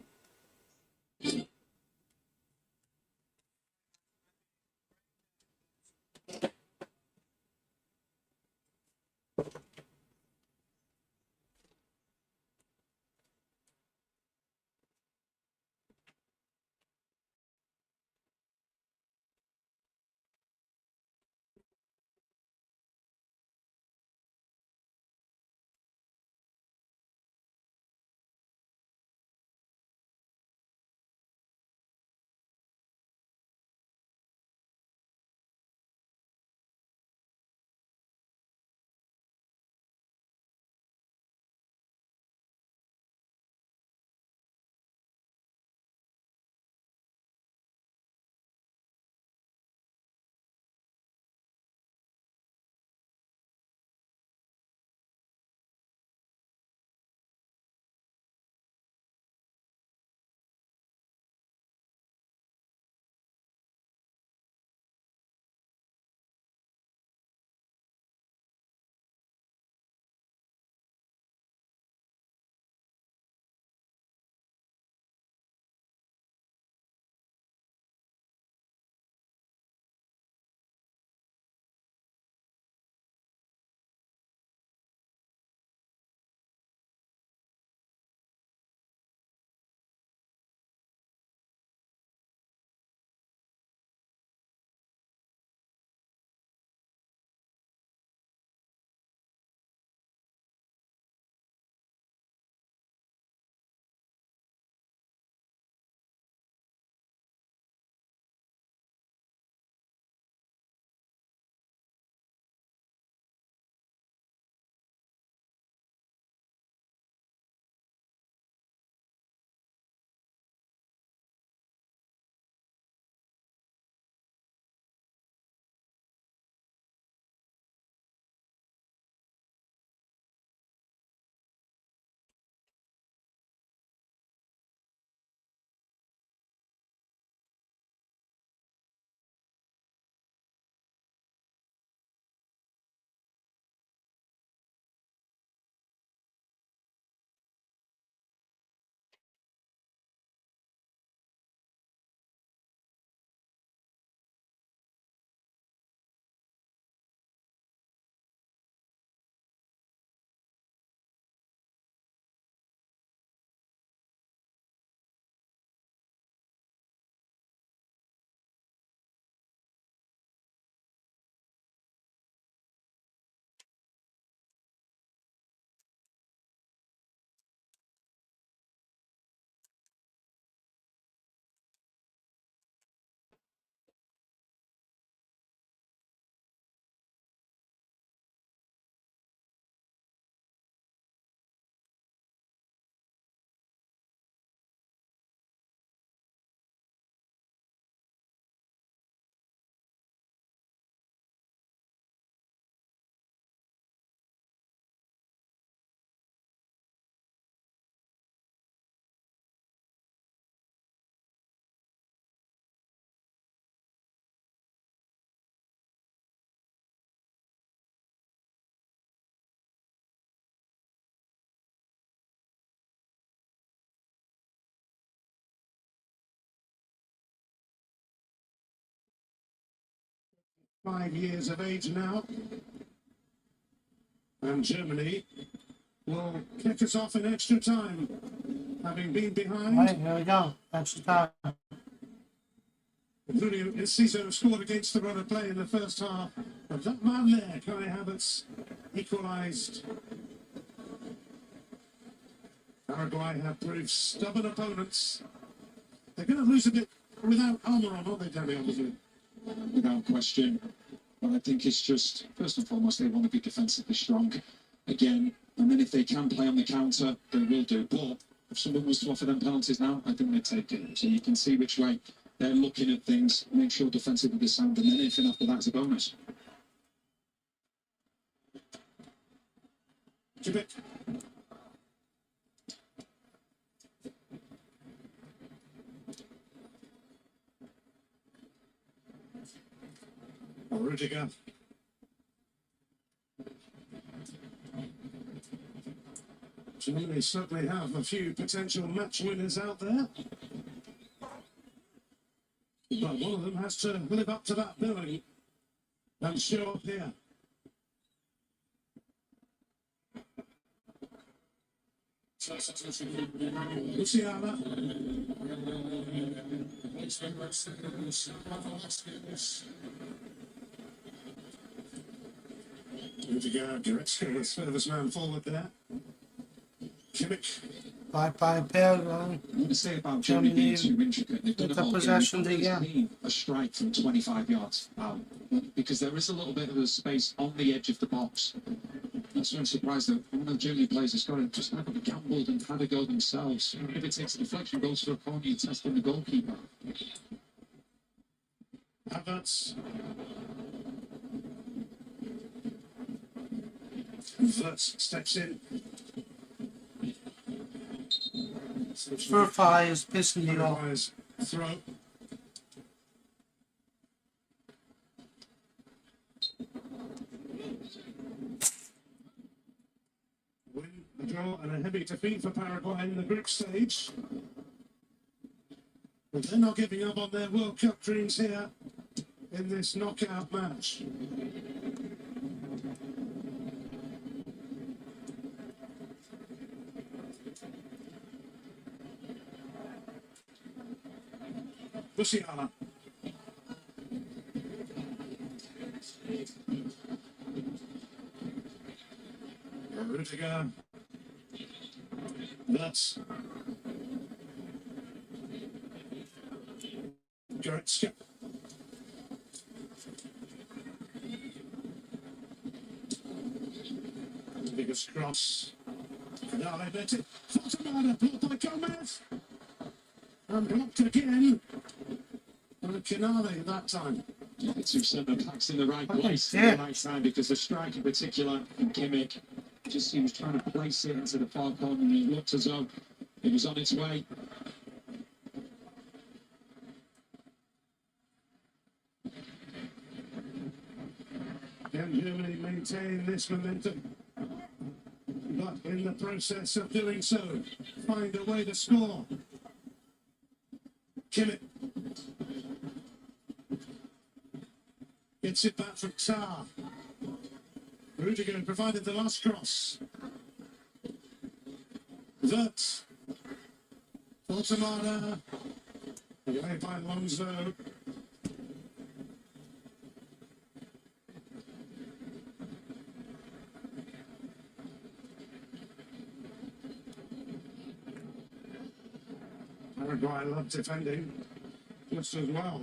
5 years of age now. And Germany will kick us off in extra time, having been behind. Right, here we go. Extra time. Julio Enciso scored against the run of play in the first half. But that man there, Kai Havertz, equalised. Paraguay have proved stubborn opponents. They're going to lose a bit without armour on, aren't they, Danny? Obviously. Without question. But I think it's just, first and foremost, they want to be defensively strong again. And then if they can play on the counter, they will do. But if someone was to offer them penalties now, I think they'd take it. So you can see which way they're looking at things, make sure defensively they're sound, and then anything after that's a bonus. Quebec. Rudiger. Germany certainly have a few potential match winners out there. But one of them has to live up to that billing and show up here. Luciana. Rudiger, Goretzka, the furthest man forward there. Kimmich. Bye Paraguay. I want to say about Germany being too intricate. They've done With it the all possession game. they Always need a strike from 25 yards out, because there is a little bit of a space on the edge of the box. That's why I'm surprised that one of the Germany players has got to just have a gambled and had a go themselves. If it takes a deflection, goes for a corner, you're testing the goalkeeper. Havertz. Wirtz steps in. Verify is pissing me off. Paraguay's throw. Win, a draw, and a heavy defeat for Paraguay in the group stage. But they're not giving up on their World Cup dreams here in this knockout match. Luciana. Rudiger. That's Goretzka. Biggest cross. Canale bet it. Fotomada blocked by Gomez. And blocked again. And Canale that time. The two centre backs in the right Okay, place yeah. at the right time, because the strike in particular, Kimmich, just he was trying to place it into the far corner, and it looked as though it was on its way. Can Germany maintain this momentum? But in the process of doing so, find a way to score. Kimmich. Gets it back from Tar. Rudiger provided the last cross. Wirtz. Fotomada. Away by Alonso. Paraguay love defending just as well.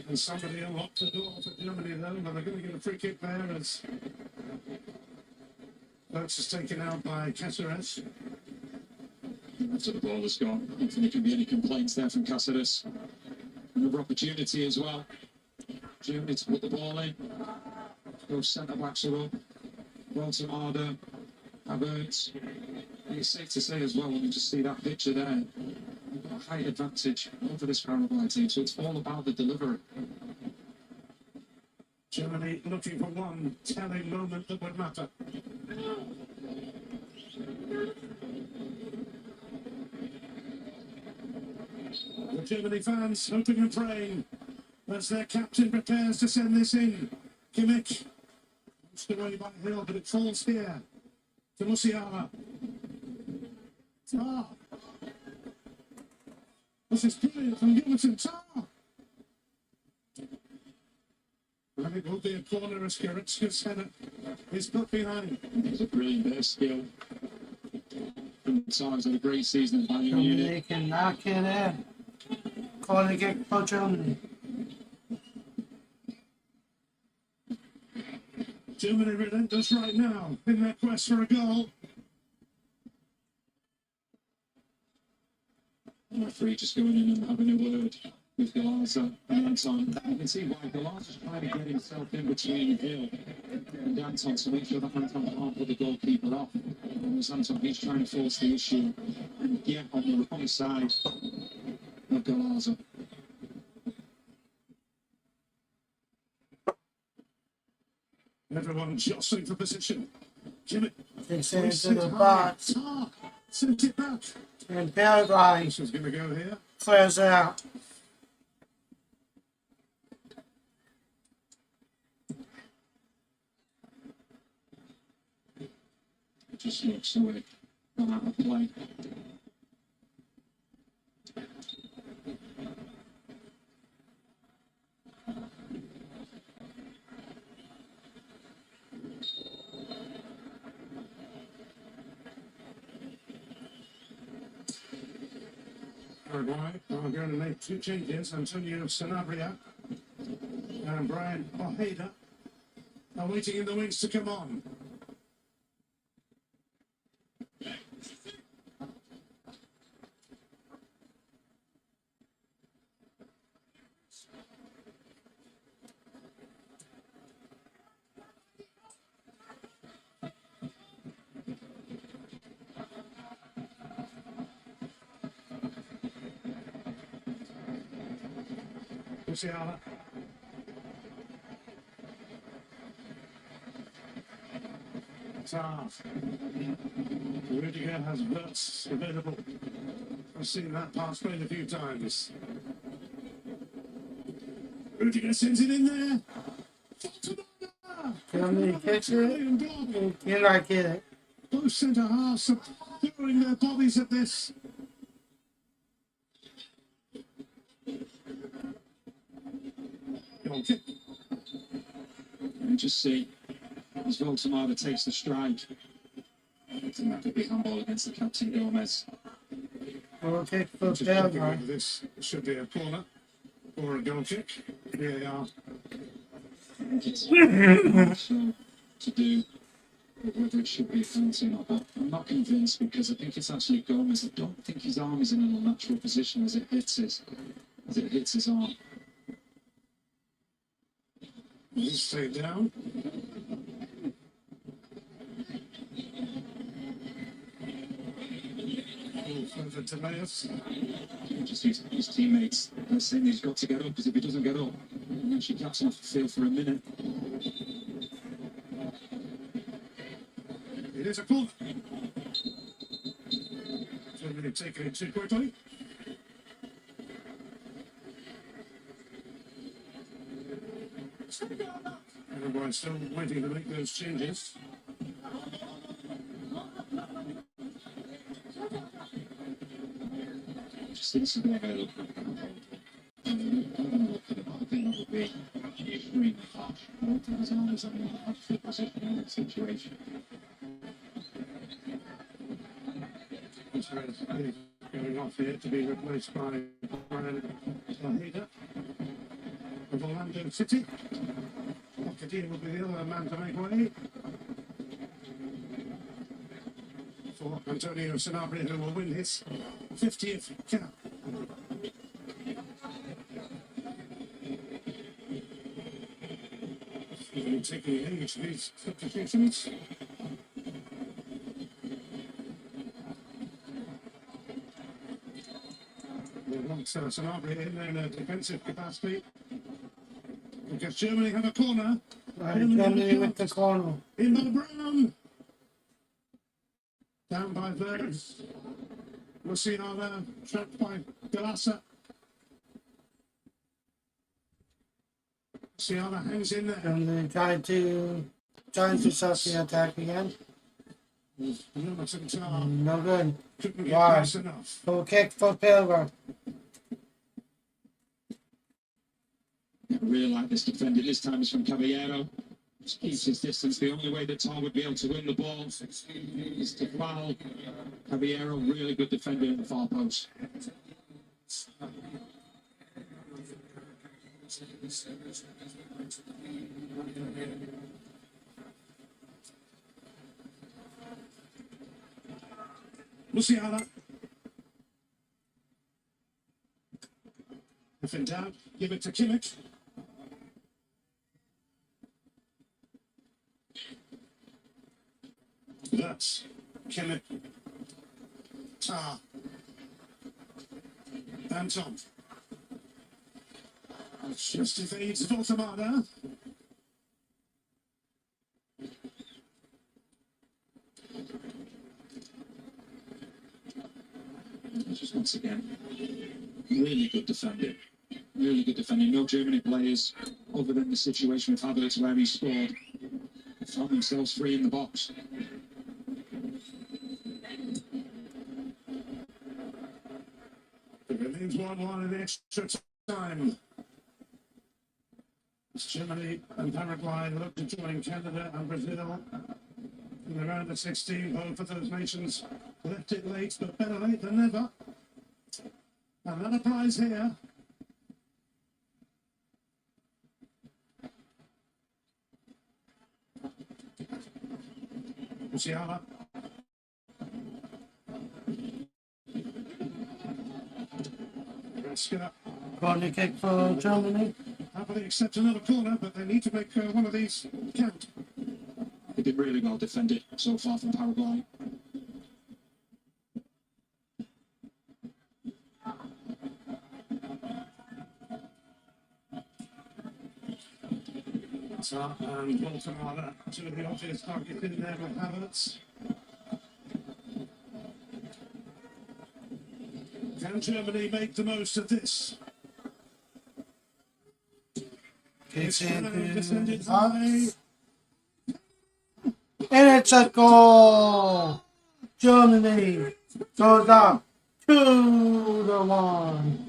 And somebody unlocked the door for Germany though, and they're going to get a free kick there as Wirtz is taken out by Cáceres. After the ball has gone, I don't think there can be any complaints there from Cáceres. Another opportunity as well. Germany to put the ball in. Those centre backs are up. Fotomada, Havertz. It's safe to say as well, when you just see that picture there, you've got a height advantage over this Paraguay team, so it's all about the delivery. Germany looking for one telling moment that would matter. The Germany fans hoping and praying as their captain prepares to send this in. Kimmich, pushed away by Hill, but it falls here to Musiala. Tar. This is brilliant from Gilberton. Tar. And it will be a corner as Goretzka's header is put behind. It's a brilliant bit of skill. Tar's had a great season at Bayern Munich. They can knock it in. Corner kick for Germany. Germany relentless right now in their quest for a goal. The referee just going in and having a word with Galazza and Anton. You can see why Galazza's trying to get himself in between Hill and Anton to make sure that Anton can't put the goalkeeper off. Whereas Anton, he's trying to force the issue and get on the wrong side of Galazza. Everyone jostling for position. Jimmy. They send it to the box. Tar sent it back. And Paraguay This is going to go here. clears out. It just looks away from out of play. Paraguay are going to make two changes. Antonio Sanabria and Brian Ojeda are waiting in the wings to come on. Musiala. Tar. Rudiger has bursts available. I've seen that pass played a few times. Rudiger sends it in there. Germany kicks it. You're not kidding. Both centre halves are throwing their bodies at this. Goal kick. And just see as Voltamada takes the stride. I think that could be handball against the captain Gomez. Goal kick for Just checking Paraguay. whether this should be a corner or a goal kick. VAR. It's so to do whether it should be a penalty or not. But I'm not convinced because I think it's actually Gomez. I don't think his arm is in an unnatural position as it hits his arm. He's stayed down. Further delays. Just his teammates are saying he's got to get up because if he doesn't get up, he actually gaps off the field for a minute. It is a corner. Germany taking it too quickly. Everyone's still waiting to make those changes. Just needs to be available. I think that would be extremely harsh. I don't think his arm is in an actual position in that situation. Going off here to be replaced by Brian Ojeda of Orlando City. Kadir will be the other man to make way for Antonio Sanabria, who will win his 50th cap. He's taking age of these substitutions. They want Sanabria in there in a defensive capacity. Because Germany have a corner. Germany with the corner. In by Brown. Down by Verts. Musiala trapped by Galassa. Siana hangs in there. And then trying to start the attack again. Limited Tar No good. couldn't get Wide. close enough. Full kick for Pilgrim. I really like this defender. This time it's from Caballero. Just keeps his distance. The only way that Tar would be able to win the ball is to foul. Caballero, really good defender in the far post. Luciana. If in doubt, give it to Kimmich. That's Kimmich. Tar. Anton. Just evades Voltamada. Just once again, really good defending. Really good defending. No Germany players, other than the situation with Havertz where he scored, found themselves free in the box. It remains 1-1 in extra time. As Germany and Paraguay look to join Canada and Brazil in the round of 16. Both of those nations left it late, but better late than never. And that applies here. Musiala. Goretzka. Corner kick for Germany. Happily accept another corner, but they need to make one of these count. They've been really well defended so far from Paraguay. And Voltamada, two of the obvious targets in there with Havertz. Can Germany make the most of this? Kicks Descended in. high. And it's a goal! Germany goes up 2-1.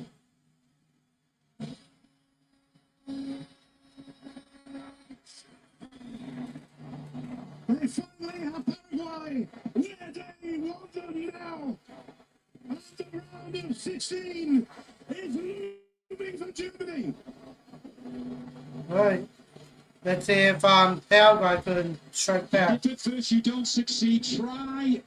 They finally have Paraguay. Where they want them now. And the round of 16 is moving for Germany. Right. Let's see if Paraguay can strike back. If at first you don't succeed, try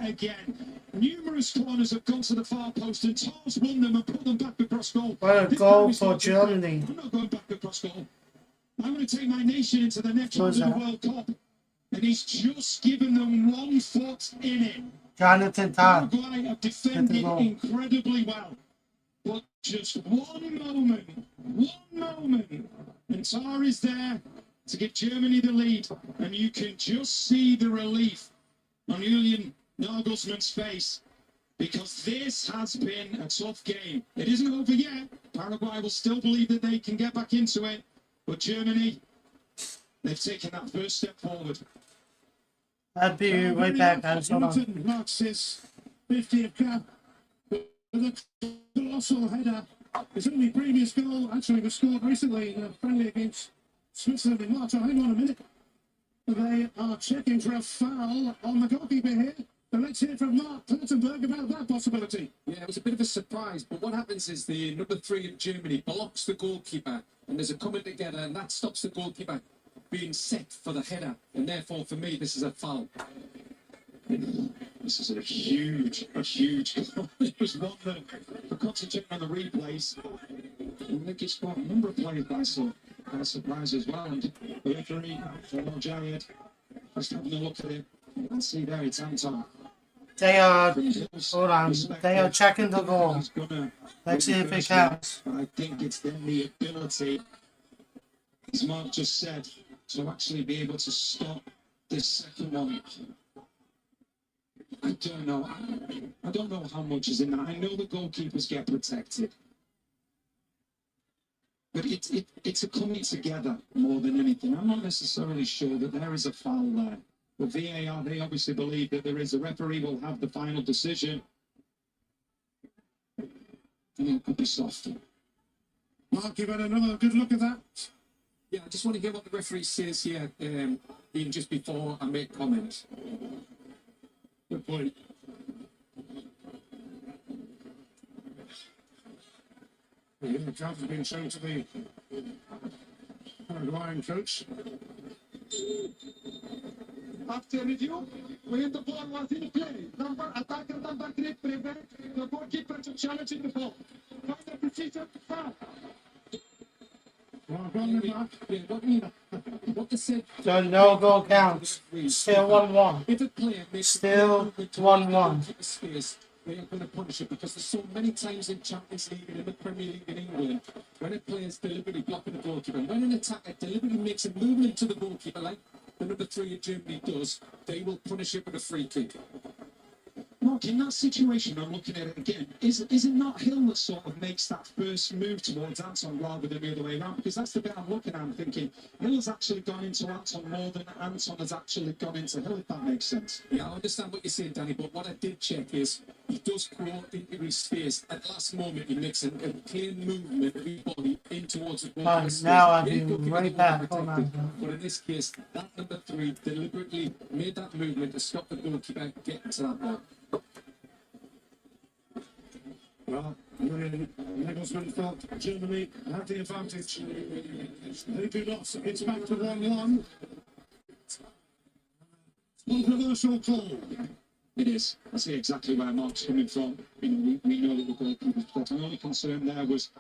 again. Numerous corners have gone to the far post and Tar's won them and put them back across goal. What a This goal time it's for not going back. Germany. I'm not going back across goal. I'm going to take my nation into the next round What's of the that? World Cup. And he's just given them 1 foot in it. Jonathan Tah. Paraguay have defended goal. incredibly well. But just one moment, and Tar is there to give Germany the lead. And you can just see the relief on Julian Nagelsmann's face, because this has been a tough game. It isn't over yet. Paraguay will still believe that they can get back into it. But Germany, they've taken that first step forward. I'll be right back, guys. Hold on. Hamilton marks his 50th cap with a colossal header. His only previous goal actually was scored recently in a friendly against Switzerland in March. Oh, hang on a minute. They are checking for a foul on the goalkeeper here. So let's hear from Mark Plettenberg about that possibility. Yeah, it was a bit of a surprise, but what happens is the number 3 of Germany blocks the goalkeeper, and there's a coming together, and that stops the goalkeeper being set for the header, and therefore, for me, this is a foul. This is a huge goal. It was one that, for concentrating on the replays, I think it's got a number of players by surprise as well. And the referee, Jayed, just having a look at it. Let's see there, it's Anton. They are, hold on, they are checking the goal. He's gonna Let's see if it reverse counts. But I think it's then the ability, as Mark just said, to actually be able to stop this second one. I don't know. I don't know how much is in that. I know the goalkeepers get protected. But it's a coming together more than anything. I'm not necessarily sure that there is a foul there. But VAR, they obviously believe that there is. The referee will have the final decision. And it could be soft. Mark, you've had another good look at that. Yeah, I just want to hear what the referee says here, Ian, just before I make comment. Good point. Yeah, the card has been shown to the Paraguayan coach. After review, when the ball was in play, attacker number 3 prevent the goalkeeper to challenge the ball. Final decision, foul. Well, go on then, Mark. What they said. So no goal counts. Still 1-1. If a player makes Still 1-1. space, they are going to punish it because there's so many times in Champions League and in the Premier League in England when a player's deliberately blocking the goalkeeper, when an attacker deliberately makes a movement to the goalkeeper like the number 3 of Germany does, they will punish it with a free kick. Mark, in that situation, I'm looking at it again. Is it not Hill that sort of makes that first move towards Anton rather than the other way around? Because that's the bit I'm looking at. I'm thinking Hill's actually gone into Anton more than Anton has actually gone into Hill, if that makes sense. Yeah, I understand what you're saying, Danny, but what I did check is he does go into his space. At the last moment, he makes a clear movement of his body in towards the goalkeeper's space. Now I've Yeah, been goalkeeper right was back. protected, Oh, man. but in this case, that number 3 deliberately made that movement to stop the goalkeeper getting to that ball. Well, Julian Nagelsmann thought Germany had the advantage. They do not. It's back to 1-1. Controversial call. It is. I see exactly where Mark's coming from. You know, we know that the goalkeeper's but my only concern there was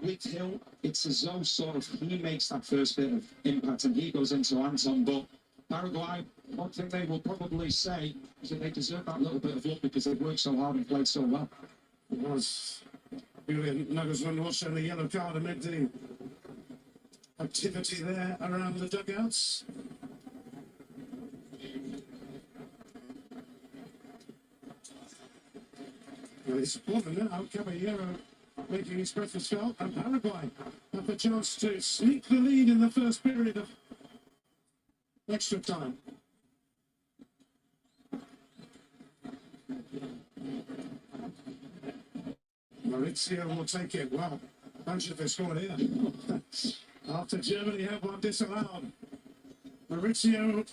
with Hill, it's as though sort of he makes that first bit of impact and he goes into Anton, but Paraguay, one thing they will probably say is that they deserve that little bit of luck because they've worked so hard and played so well. It was Julian Nagelsmann was shown the yellow card amid the activity there around the dugouts. Well, it's important now. Caballero making his presence felt, and Paraguay have the chance to sneak the lead in the first period of extra time. Maurizio will take it. Well, bunch of the score here. After Germany had one disallowed. Maurizio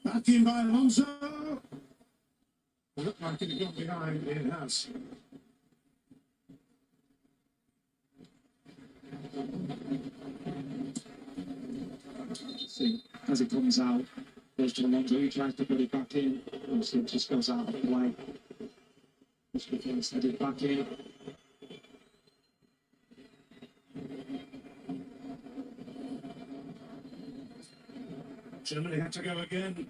back in by Alonso. Looked like it got behind. It has. See, as it comes out, goes to Alonso, he tries to put it back in, obviously it just goes out of the play. Just gets headed back in. Germany had to go again.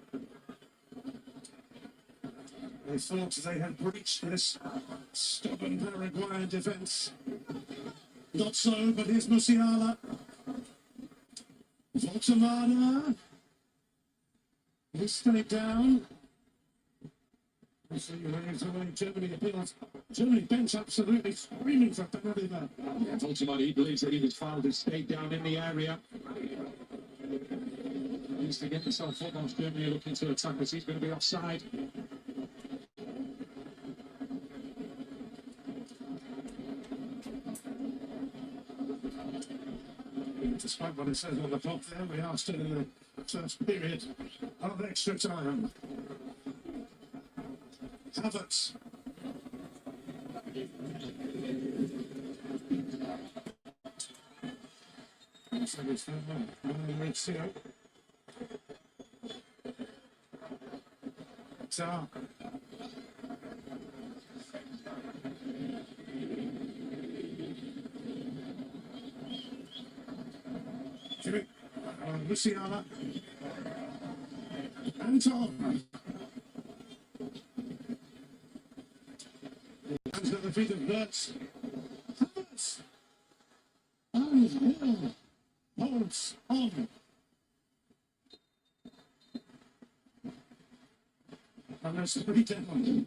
They thought they had breached this stubborn Paraguayan defence. Not so, but here's Musiala. Voltemada. He's stayed down. Germany appeals. Germany bench absolutely screaming for penalty there. Yeah, ultimately, he believes that he was fouled and stayed down in the area. He needs to get himself up once Germany are looking to attack us. He's going to be offside. Despite what it says on the clock there, we are still in the first period of extra time. Havertz. Maurizio. So. Musiala. Anton. Hands at the feet of Wirtz. Havertz. And Hill holds on. And there's 3 down.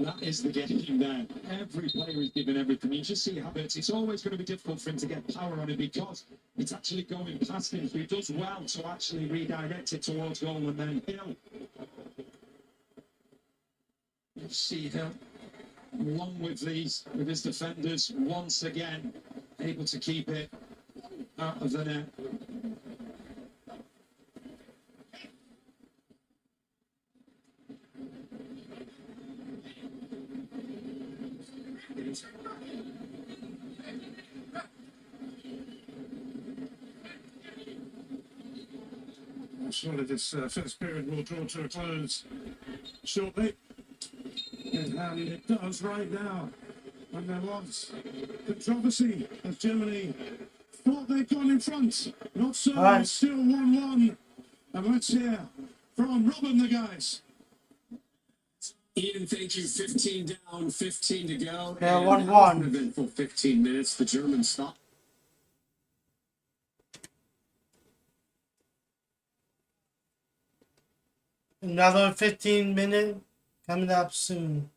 That is the game there. Every player is giving everything. You just see Havertz. It's always going to be difficult for him to get power on it because it's actually going past him. So he does well to actually redirect it towards goal and then Hill. You see Hill, along with his defenders, once again able to keep it out of the net. Surely this first period will draw to a close shortly. And it does right now. And there was controversy as Germany thought they'd gone in front. Not so, Right. it's still 1-1. And let's hear from Robin the guys. Ian, thank you. 15 down, 15 to go. Yeah, And 1-1. that was an eventful 15 minutes. The Germans stopped. Another 15-minute coming up soon.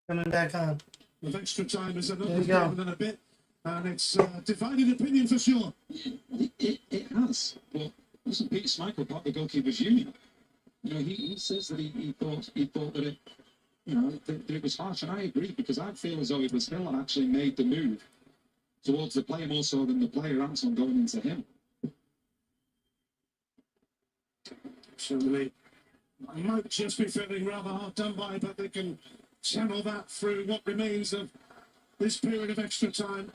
Coming back on. With extra time is There another you go. game and a bit. And it's divided opinion for sure. It has, but wasn't Peter Schmeichel part of the goalkeepers union? You know, he says that he thought that it, you know, that it was harsh, and I agree because I feel as though it was Hill that actually made the move towards the player more so than the player Anton going into him. Certainly might just be feeling rather hard done by, but they can channel that through what remains of this period of extra time.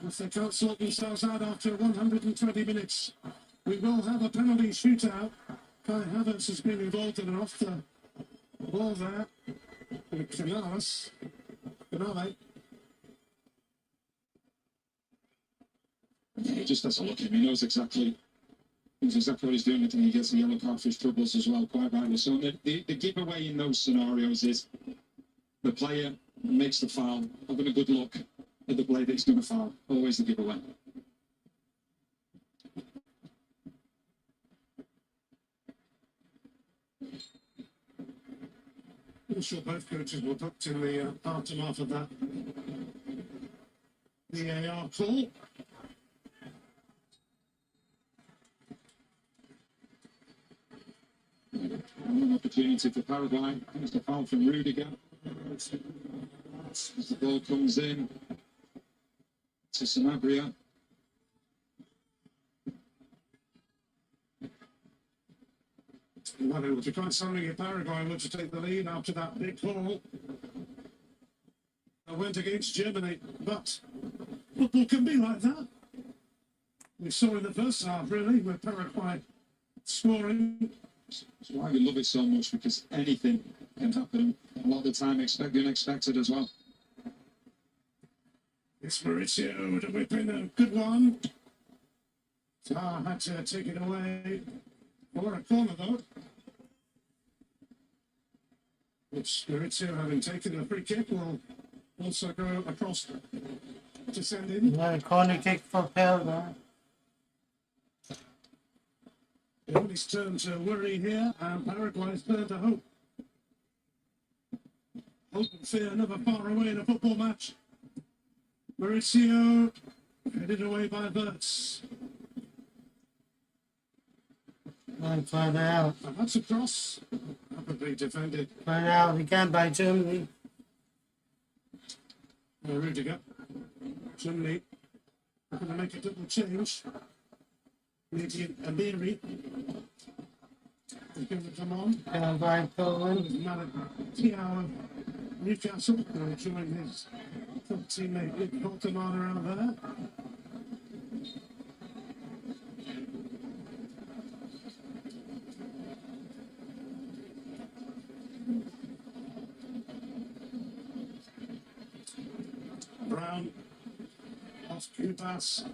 If they can't sort themselves out after 120 minutes, we will have a penalty shootout. Kai Havertz has been involved in an off the ball there. Canales. He just has a look at him. He knows exactly what he's doing, and he gets the yellow card for his troubles as well, quite rightly. So the giveaway in those scenarios is the player makes the foul, having a good look at the player that's going to foul. Always the giveaway. I'm sure both coaches were booked in the aftermath of that VAR call. An opportunity for Paraguay. It's a foul from Rudiger. As the ball comes in to Sanabria. Well, it was quite something if Paraguay were to take the lead after that big ball. I went against Germany, but football can be like that. We saw in the first half, really, with Paraguay scoring. That's why we love it so much, because anything can happen. A lot of the time, expect the unexpected as well. It's Mauricio with a whip in, a good one. Tar had to take it away. For a corner, though. Which Mauricio, having taken the free kick, will also go across to send in. Yeah, corner kick for Paraguay. Germany's turn to worry here, and Paraguay's turn to hope. Hope and fear never far away in a football match. Mauricio headed away by Verts. And further out. And that's a cross. Rapidly defended Further out again by Germany. by Rudiger. Germany going to make a double change. Maybe Amiri. He's going to come on. Paraguay, Poland. Tiao Newcastle join his teammate Luke Holterman out there. Brown off Kubas,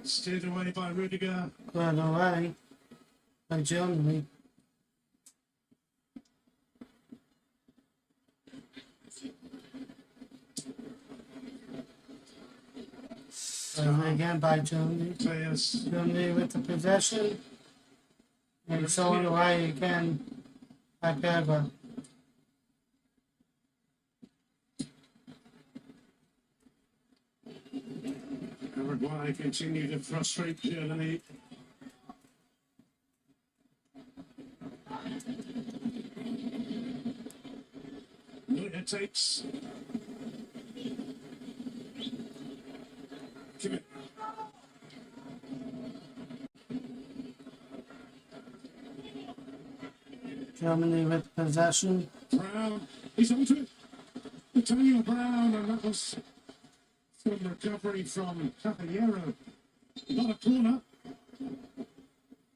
steered away by Rudiger. Further away by Germany. Further again by Germany. Players Germany with the possession. And thrown away again by Paraguay. Paraguay continue to frustrate Germany. Neuer takes. Give it. Germany with possession. Brown, he's onto it. Antonio Brown, and that was some recovery from Caballero. Not a corner.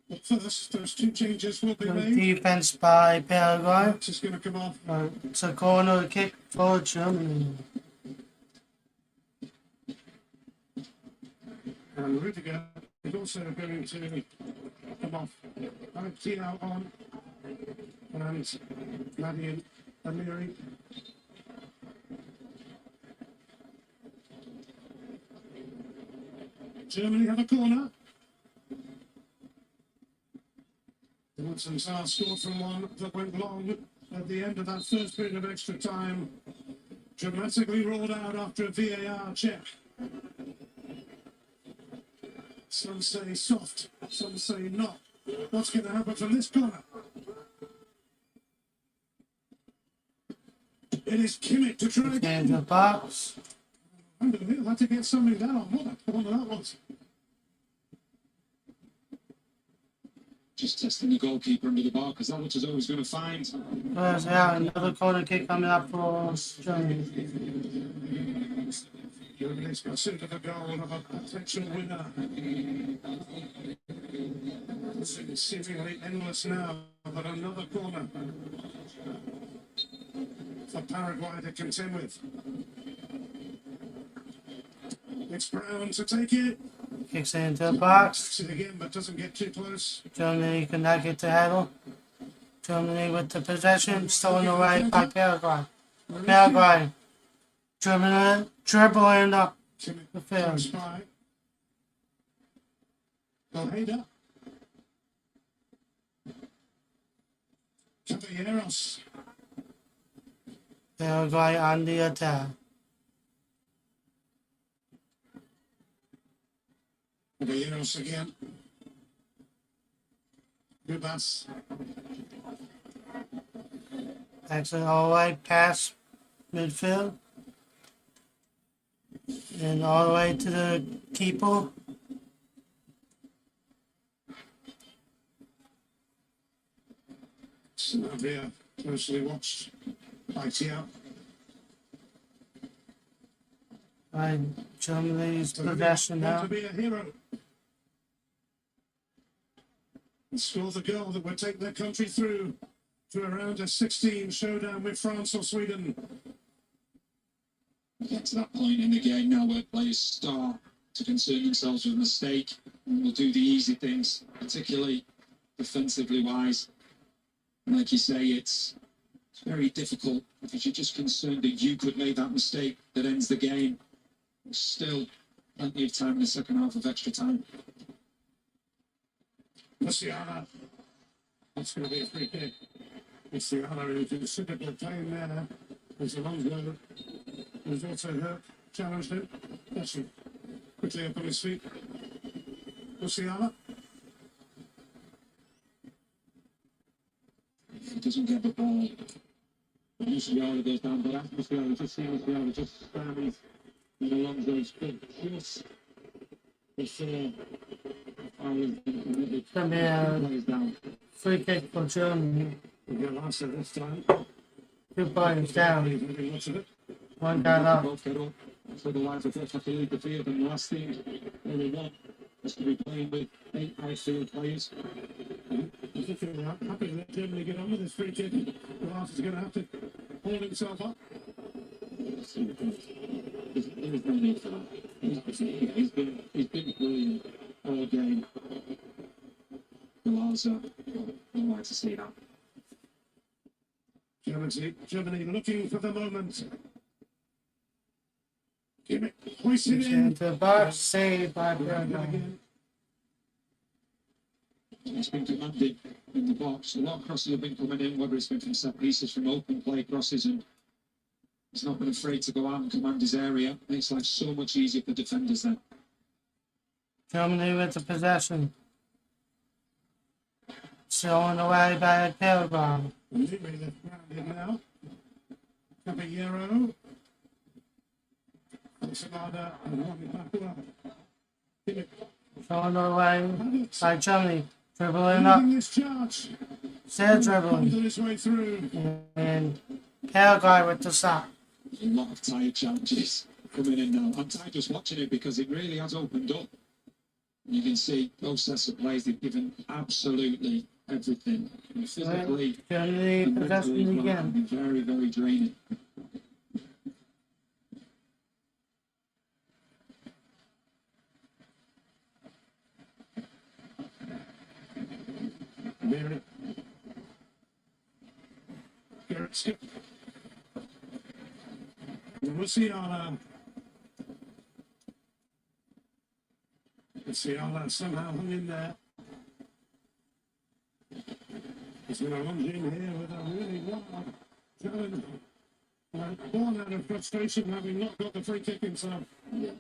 But first, those two changes will be Good made. defense by Paraguay. That's just going to come off. It's a corner kick for Germany. And Rudiger is also going to come off. Tiao on. And Madian Amiri. Germany have a corner. Woodson Saar scored from one that went long at the end of that first period of extra time. Dramatically rolled out after a VAR check. Some say soft, some say not. What's going to happen from this corner? It is Kimmich to try In again. the box. He'll have to get something down. What a corner that was. Just testing the goalkeeper under the bar because that's what he's always going to find. There's another corner kick coming up for Germany. Germany's considered the goal of a potential winner. It's seemingly endless now, but another corner for Paraguay to contend with. It's Brown to take it. Kicks it into the box. Takes it again, but doesn't get too close. Germany cannot get the handle. Germany with the possession. Stolen away by Paraguay. Paraguay. Germany dribbling up the field. Spy. Ojeda. Caballeros. Paraguay on the attack. Caballeros again. Kubas. Exit all the way past midfield. And all the way to the keeper. Sanabria closely watched by Tiao. By Germany's To be- possession want now. to be a hero. And score the goal that would take their country through to a round of 16 showdown with France or Sweden. We get to that point in the game now where players start to concern themselves with a mistake and will do the easy things, particularly defensively wise. And like you say, it's very difficult because you're just concerned that you could make that mistake that ends the game. There's still plenty of time in the second half of extra time. Luciana That's going to be a free kick. It's the other who considerable pain there. As Alonso has also hurt, challenged him. That's quickly up on his feet. Musiala. He doesn't get the ball. Musiala goes down, but after Musiala, just see Musiala just stands in Alonso's foot. Just before foul has been committed. Come here. Plays down. Free kick for Germany. We get Larsa this time. 2 points down. He's moving lots of it. 1 down up. Both get up. So the lines of first have to leave the field, and the last thing they will want is to be playing with 8 outfield players. He's looking happy to let Germany get on with this free kick. Larsa's going to have to hold himself up. There is no need for that. He's been brilliant all game. Larsa, I'd like to see that. Germany looking for the moment. Kimmich hoisted in. Into the box, saved by Paraguay. It's been commanded in the box. A lot of crosses have been coming in, whether it's been from set pieces, from open play crosses, and he's not been afraid to go out and command his area. Makes life so much easier for defenders then. Germany with the possession. Showing away by Paraguay. Completely left-grounded now. Caballero. Ensenada and Rami Papua. Kimmich Showing away by Germany. Dribbling up. leading this charge. Still dribbling. Bundled his way through. And Paraguay with the sack. A lot of tired challenges coming in now. I'm tired just watching it because it really has opened up. You can see both sets of players, they've given absolutely everything. Physically, Germany and mentally possession as well. again. It's been very, very draining. Mary. Garrett skip. Musiala. Musiala somehow hung in there. He's going to lunge in here with a really wild challenge. Born out of frustration, having not got the free kick himself. Yeah.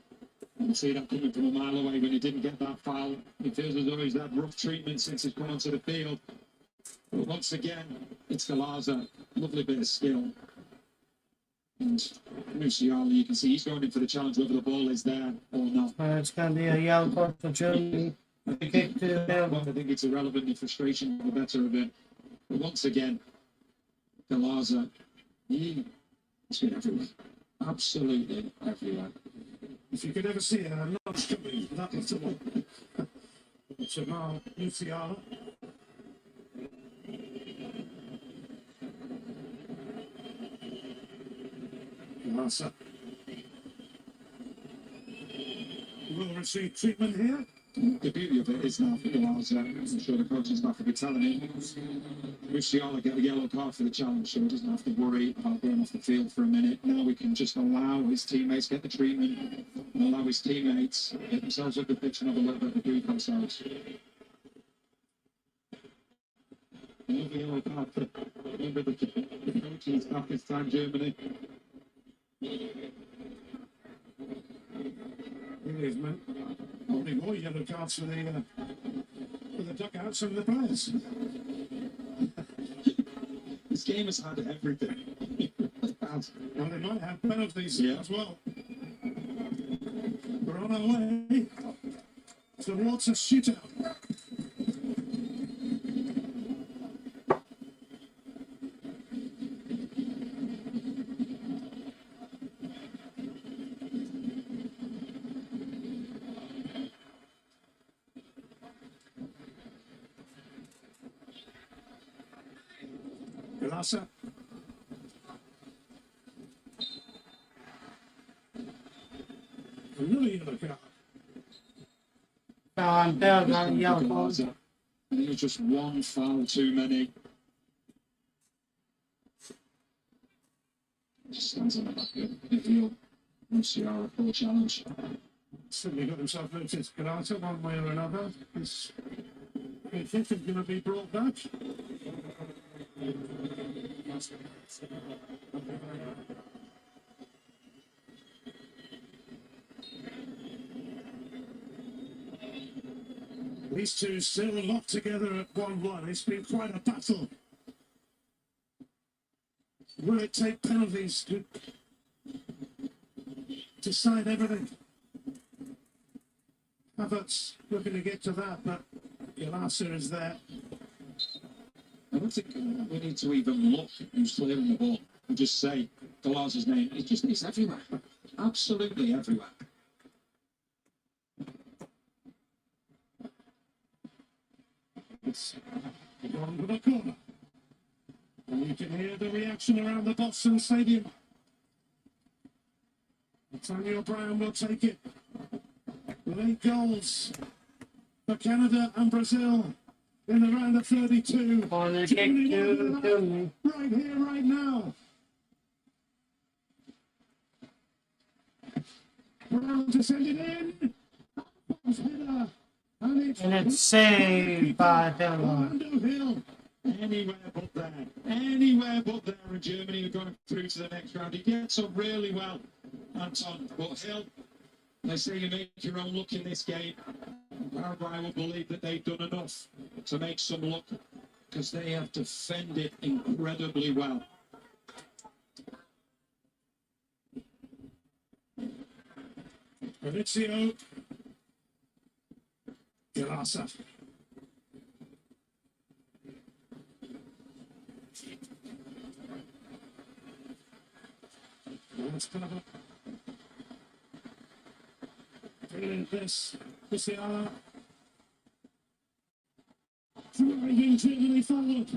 You can see that coming from a mile away when he didn't get that foul. He feels as though he's had rough treatment since he's come onto the field. But once again, it's Galaza. Lovely bit of skill. And Musiala, you can see he's going in for the challenge whether the ball is there or not. It's going to be a yellow card for Germany. Free kick to Well, Paraguay. I think it's irrelevant. The frustration got the better of it. But once again, Galaza, he's been everywhere. Absolutely everywhere. If you could ever see it, I'm not struggling that little. Jamal Musiala. Larsa will receive treatment here. The beauty of it is now for Galaza, I'm sure the coaching staff will be telling him, Musiala get a yellow card for the challenge, so he doesn't have to worry about going off the field for a minute. Now we can just allow his teammates get the treatment and allow his teammates get themselves up the pitch and have a little bit of a breathe themselves. Another yellow card for remember the coaching staff this time, Germany. Here is man. Only more yellow cards for the duckouts and the players. This game has had everything. Well, they might have penalties as well. We're on our way towards a shootout. Larsa. Another yellow card. Paraguay, yellow card. Galaza. And it was just one foul too many. Just stands on the back of the field. Musiala, full challenge. Certainly got himself noticed. Galata, one way or another. He's If this is going to be brought back. These two still locked together at 1-1. It's been quite a battle. Will it take penalties to decide everything? Havertz looking to get to that, but Yalasa is there. I don't think we need to even look who's clearing the ball and just say Galarza's name. It's everywhere. Absolutely everywhere. It's gone to the corner. And you can hear the reaction around the Boston Stadium. Antonio Brown will take it. With 8 goals for Canada and Brazil in the round of 32. Corner kick Germany to Germany. right here, right now. Brown to send it in. Header. And it's saved by Denmark. Orlando Hill. Anywhere but there. Anywhere but there. And Germany are going through to the next round. He gets up really well, Anton. But Hill, they say you make your own luck in this game. Paraguay will believe that they've done enough to make some luck because they have defended incredibly well. Maurizio Yalasa. That's kind of a brilliant this Musiala. Driving Germany forward.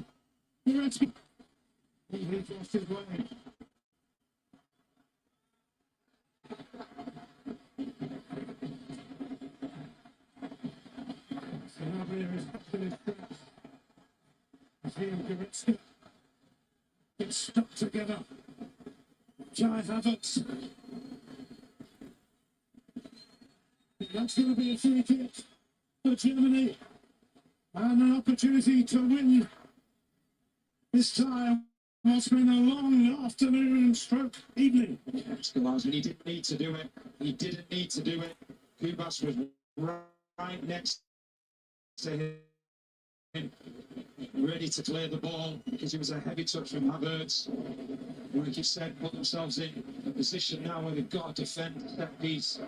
Goretzka. He lost his way. Sanabria is back in his tracks. As he and Goretzka get stuck together. Kai Havertz. That's going to be a free kick for Germany. And an opportunity to win this time. It's been a long afternoon stroke evening. Yes, Galarza, he didn't need to do it. He didn't need to do it. Kubas was right next to him, ready to clear the ball because it was a heavy touch from Havertz. Like you said, put themselves in a position now where they've got to defend the set piece.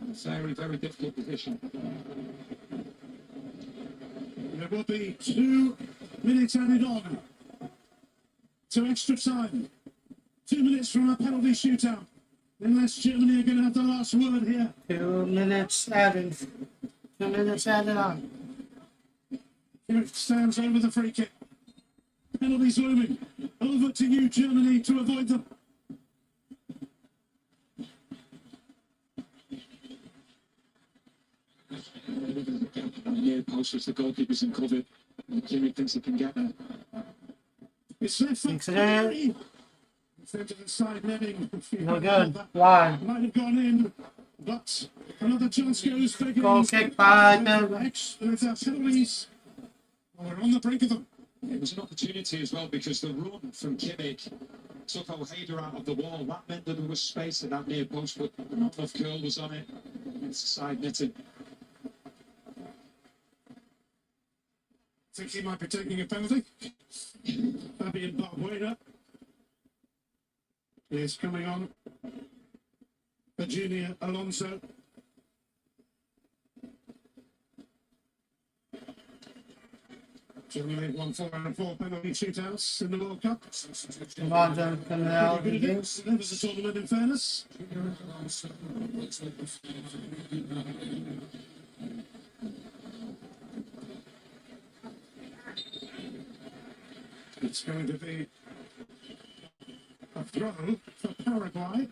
Very, very difficult position. There will be 2 minutes added on to extra time. 2 minutes from a penalty shootout. Unless Germany are going to have the last word here. 2 minutes added. 2 minutes added on. Here it stands over the free kick. Penalties looming. Over to you, Germany, to avoid them. Near post which the goalkeeper's uncovered. Jimmy thinks he can get there. It's left foot. Thinks it is. It's into the side netting. No good. Line. Might have gone in, but another chance goes for Goal kick by Denmark. There's our penalties. We're on the brink of them. It was an opportunity as well because the run from Kimmich took Ojeda out of the wall. That meant that there was space at that near post, but not enough curl was on it. It's side netting. Think he might be taking a penalty. Fabian Barbueda is coming on. For Junior Alonso. Germany won 4 out of 4 penalty shootouts in the World Cup. Roger coming out. Pretty good against the members of the tournament, in fairness. It's going to be a throw for Paraguay.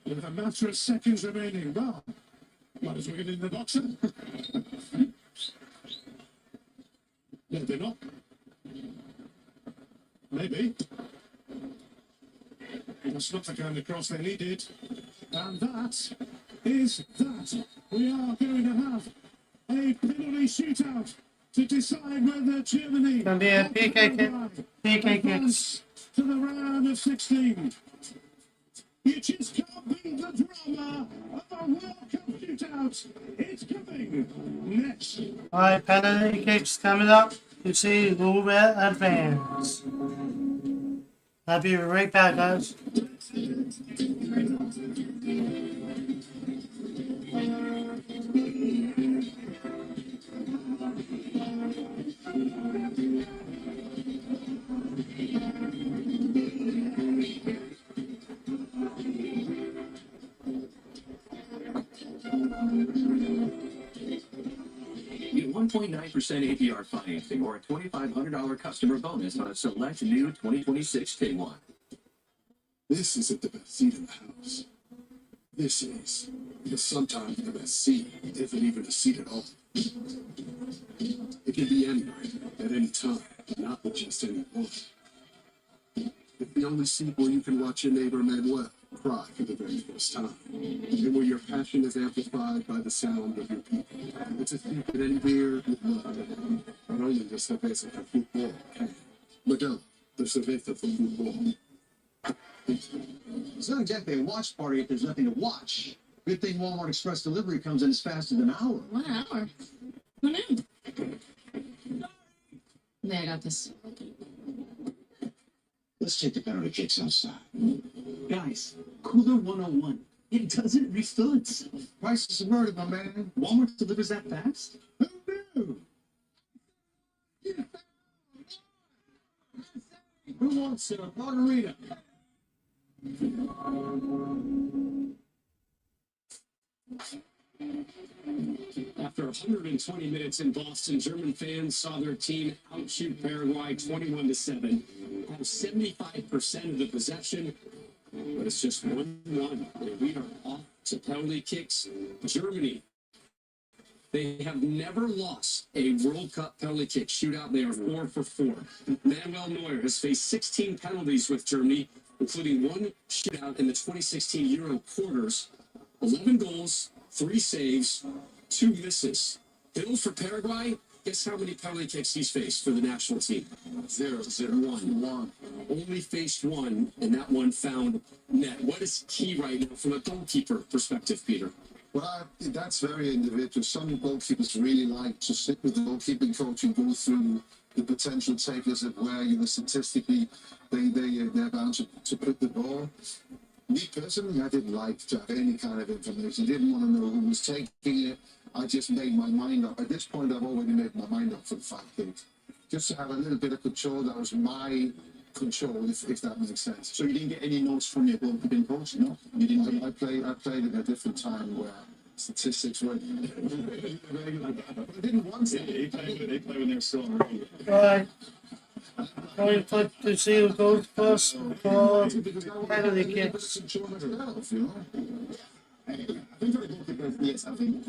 With a matter of seconds remaining. Well, might as well get in the boxer. No, they're not. Maybe. That's not the kind of cross they needed. And that is that. We are going to have a penalty shootout to decide whether Germany Gonna be a or PK kick. Paraguay PK kicks. advance to the round of 16. You just can't beat the drama of a World Cup shootout. It's coming next. Alright, penalty kicks coming up to see who will advance. I'll be right back, guys. Get 1.9% APR financing or a $2,500 customer bonus on a select new 2026 K1. This isn't the best seat in the house. This is. Because sometimes the best seat isn't even a seat at all. It can be anywhere, at any time, not with just anyone. It's the only seat where you can watch your neighbor Manuel cry for the very first time. And where your passion is amplified by the sound of your people. It's a seat that any beer with love. Not only the cerveza for football, Modelo, the cerveza for football. It's not exactly a watch party if there's nothing to watch. Good thing Walmart Express delivery comes in as fast as an hour. 1 hour. Who knew? Yeah, I got this. Let's take the penalty kicks outside. Guys, Cooler 101. It doesn't refill itself. Prices are murdered, my man. Walmart delivers that fast? Who knew? Who wants a margarita? After 120 minutes in Boston, German fans saw their team outshoot Paraguay 21-7, have 75% of the possession, but it's just 1-1. And we are off to penalty kicks. Germany, they have never lost a World Cup penalty kick shootout. They are 4 for 4. Manuel Neuer has faced 16 penalties with Germany, including one shootout in the 2016 Euro quarters. 11 goals, 3 saves, 2 misses. Bill for Paraguay, guess how many penalty kicks he's faced for the national team? 0. 1. Only faced 1, and that one found net. What is key right now from a goalkeeper perspective, Peter? Well, that's very individual. Some goalkeepers really like to sit with the goalkeeping coach and go through the potential takers of where, statistically, they're bound to put the ball. Me personally, I didn't like to have any kind of information. Didn't want to know who was taking it. I just made my mind up. At this point, I've already made my mind up for the 5 kicks. Just to have a little bit of control. That was my control, if that makes sense. So you didn't get any notes from your goalkeeping coach, no? You didn't. I played at a different time where statistics were. I didn't want to. They play when they're still on radio. Alright. Going to see who goes first for penalty kicks. Yes, I think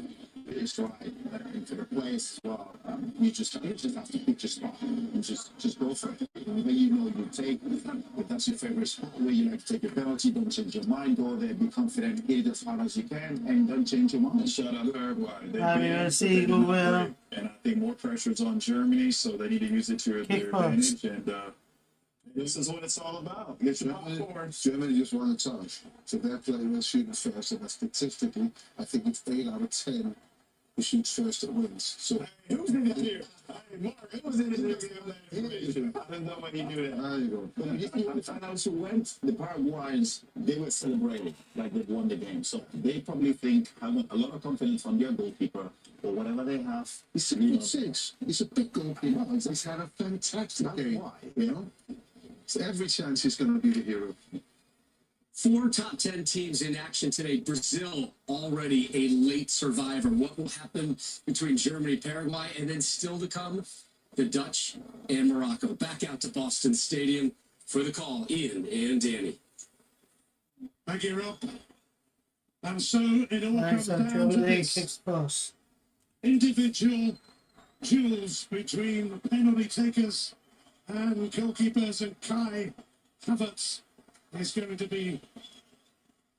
it's right. And for the players as well, you just have to pick your spot and just go for it. Where you know you take, if that's your favorite spot, where you like to take a penalty, don't change your mind, go there, be confident, hit it as hard as you can, and don't change your mind. Shout out Paraguay. I'm gonna see who will. And I think more pressure is on Germany, so they need to use it to their advantage. And this is what it's all about. Get your popcorn. Germany just won a touch. So their player was shooting first, and statistically, I think it's 8 out of 10 who shoots first that wins. So Who's in it here? Hey, Mark, who was in it here? I don't know when he knew that. there you go. But if you want to find out who went, the Paraguayans, they were celebrating like they won the game. So they probably have a lot of confidence on their goalkeeper or whatever they have. He's 6'6". He's a big goalkeeper. He's had a fantastic game. So every chance he's going to be the hero. 4 top 10 teams in action today. Brazil already a late survivor. What will happen between Germany, Paraguay, and then still to come, the Dutch and Morocco. Back out to Boston Stadium for the call, Ian and Danny. Thank you, Rob. And so it all comes Nice on down to Germany this kicks first. individual duels between penalty takers and goalkeepers, and Kai Havertz is going to be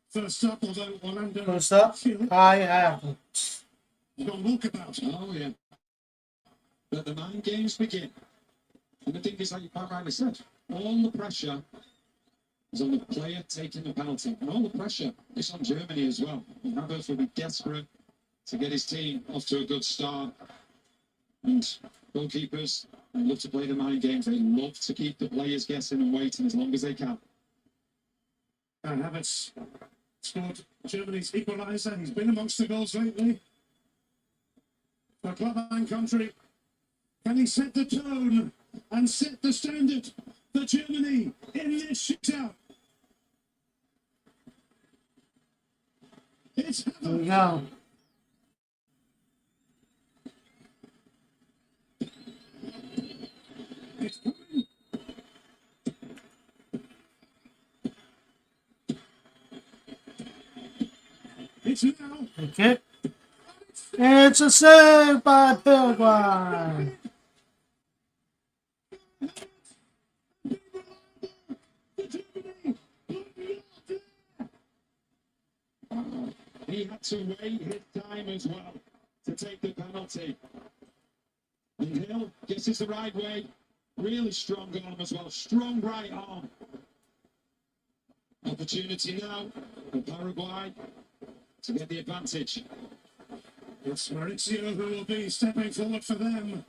first up, although Orlando First up, Kai Havertz. gone walkabout. Oh, yeah. But the mind games begin. And the thing is, like you quite rightly said, all the pressure is on the player taking the penalty. And all the pressure is on Germany as well. Havertz will be desperate to get his team off to a good start. And goalkeepers, they love to play the mind games. They love to keep the players guessing and waiting as long as they can. And Havertz scored Germany's equaliser. He's been amongst the goals lately. For club and country, can he set the tone and set the standard for Germany in this shootout? It's Here Havertz. we go. It's coming. It's now. Okay. It's a save by Paraguay. He had to wait his time as well to take the penalty. And Hill guesses the right way. Really strong arm as well. Strong right arm. Opportunity now for Paraguay to get the advantage. It's Maurizio who will be stepping forward for them.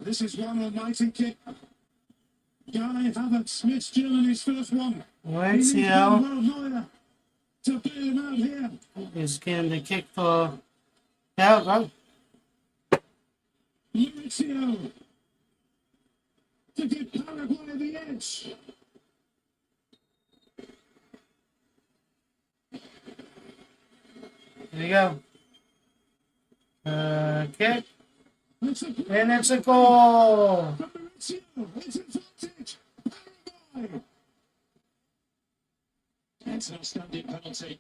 This is one almighty kick. Guy Havertz missed Germany's first one. Maurizio Neuer to bail him out here. is getting the kick for Paraguay. Maurizio to give Paraguay the edge. Here we go. Okay. It's a And it's a goal. from Maurizio. It's advantage. Paraguay. It's an outstanding penalty.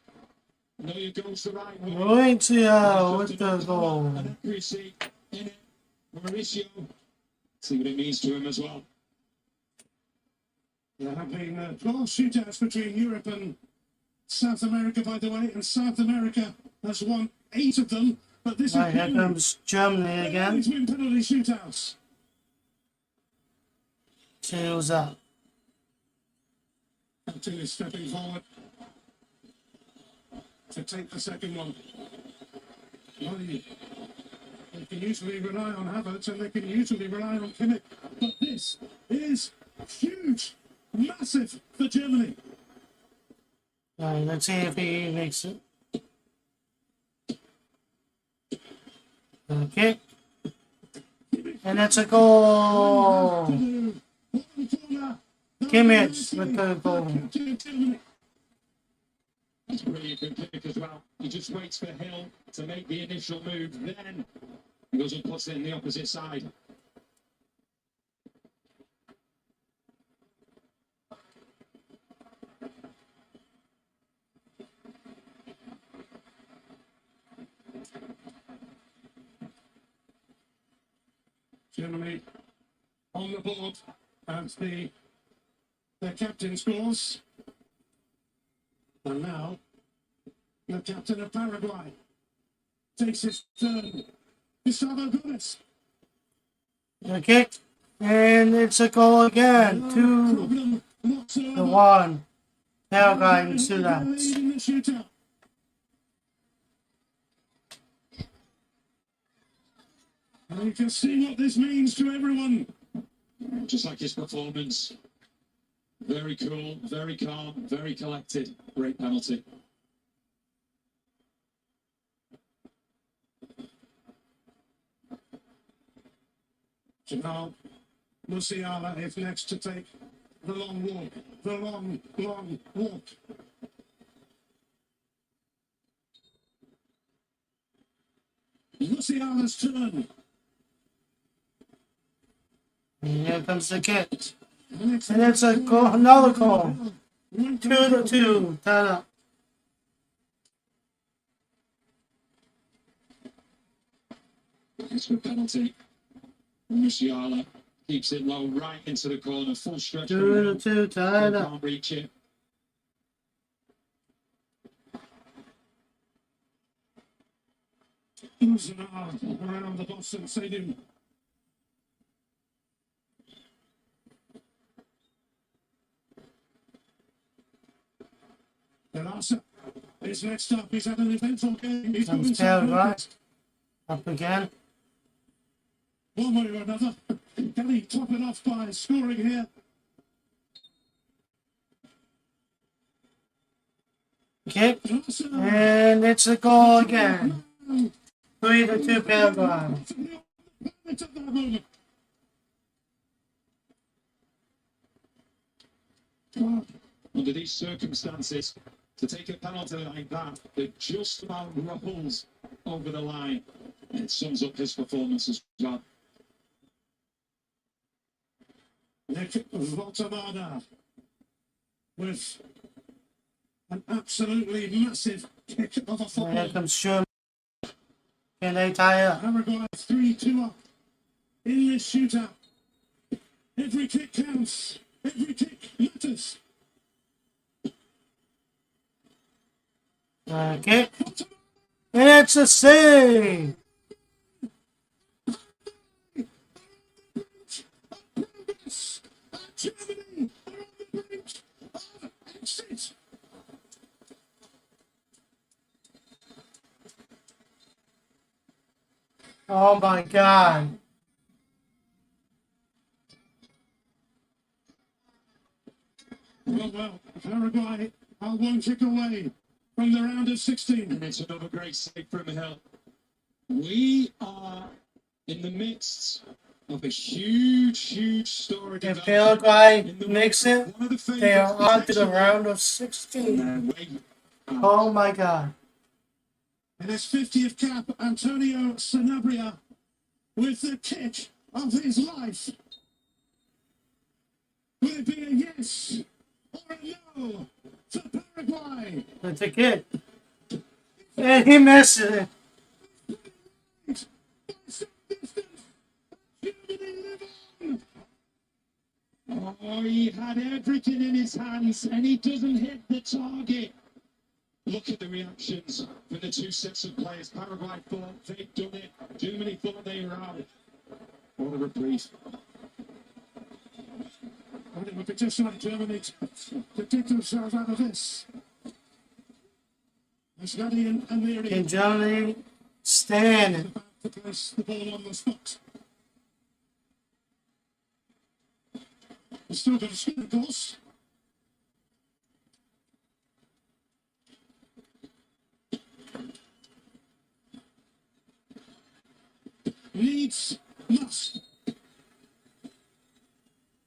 Neuer goes the right way. Maurizio with the goal. An accuracy in it. Mauricio. See what it means to him as well. There have been 12 shootouts between Europe and South America, by the way, and South America has won 8 of them. But this Right, is here comes Germany They again. always win penalty shootouts. 2's up. Captain is stepping forward to take the second one. Well, they can usually rely on Havertz and they can usually rely on Kimmich. But this is huge, massive for Germany. Right, let's see if he makes it. Okay. And it's a goal. Kimmich with the goal. It's a really good kick as well. He just waits for Hill to make the initial move. Then he goes and puts it in the opposite side. Germany on the board as the captain scores. And now the captain of Paraguay takes his turn. Gustavo Gomez. Okay. And it's a goal again. 2-1. Paraguay in shootouts. In the shootout. And you can see what this means to everyone. Just like his performance. Very cool, very calm, very collected. Great penalty. Jamal Musiala is next to take the long walk. The long walk. Musiala's turn. And here comes the kick. And it's a goal, another goal. 2-2. Tied up. It's a good penalty. Musiala keeps it low, right into the corner, full stretch. 2-2. Tied up. Can't reach it. around the Boston Stadium. Elasa is next up. He's had an eventful game. He's got himself right. Up again. one way or another. Can he top it off by scoring here? Kick. And it's a goal again. 3-2 Paraguay. Under these circumstances, to take a penalty like that just about ruffles over the line, it sums up his performance as well. Nick Voltamada with an absolutely massive kick of a football. Here comes Sherman. Can they tie up? Paraguay 3-2 up in this shootout. Every kick counts. Every kick matters. Kick. And it's a save. Germany are on the brink of exit. Oh my God. Well, Paraguay are one kick away from the round of 16. And it's another great save from Hill. We are in the midst of a huge story. If Paraguay makes it, they are on to the round of 16. Oh my God. In his 50th cap, Antonio Sanabria with the kick of his life. Will it be a yes or a no for Paraguay? It's a kick. And he misses it. Oh, he had everything in his hands and he doesn't hit the target. Look at the reactions from the two sets of players. Paraguay thought they'd done it. Germany thought they were out. What a reprieve. And it would be just like Germany to dig themselves out of this. As Gadi and Amiri Can Germany stand it? about to place the ball on the spot. He's still got a spin, of course. Needs, must.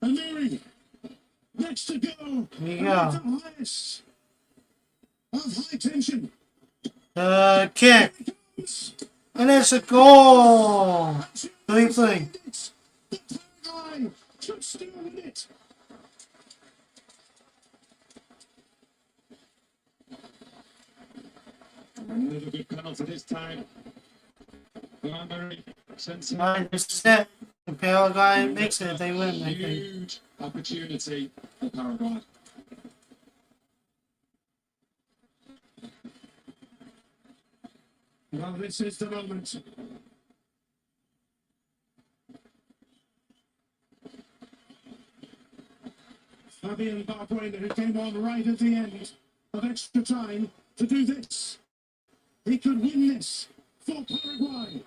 Amiri, next to go. Here you At go. the highest of high tension. Kick. And it's a goal. 3-3. The Paraguay should still win it. Another good penalty this time. Primary sense Alright, this is it. If Paraguay makes it, they win, I think. huge opportunity for Paraguay. Well, this is the moment. Fabian Barbuena, who came on right at the end of extra time to do this. He could win this for Paraguay.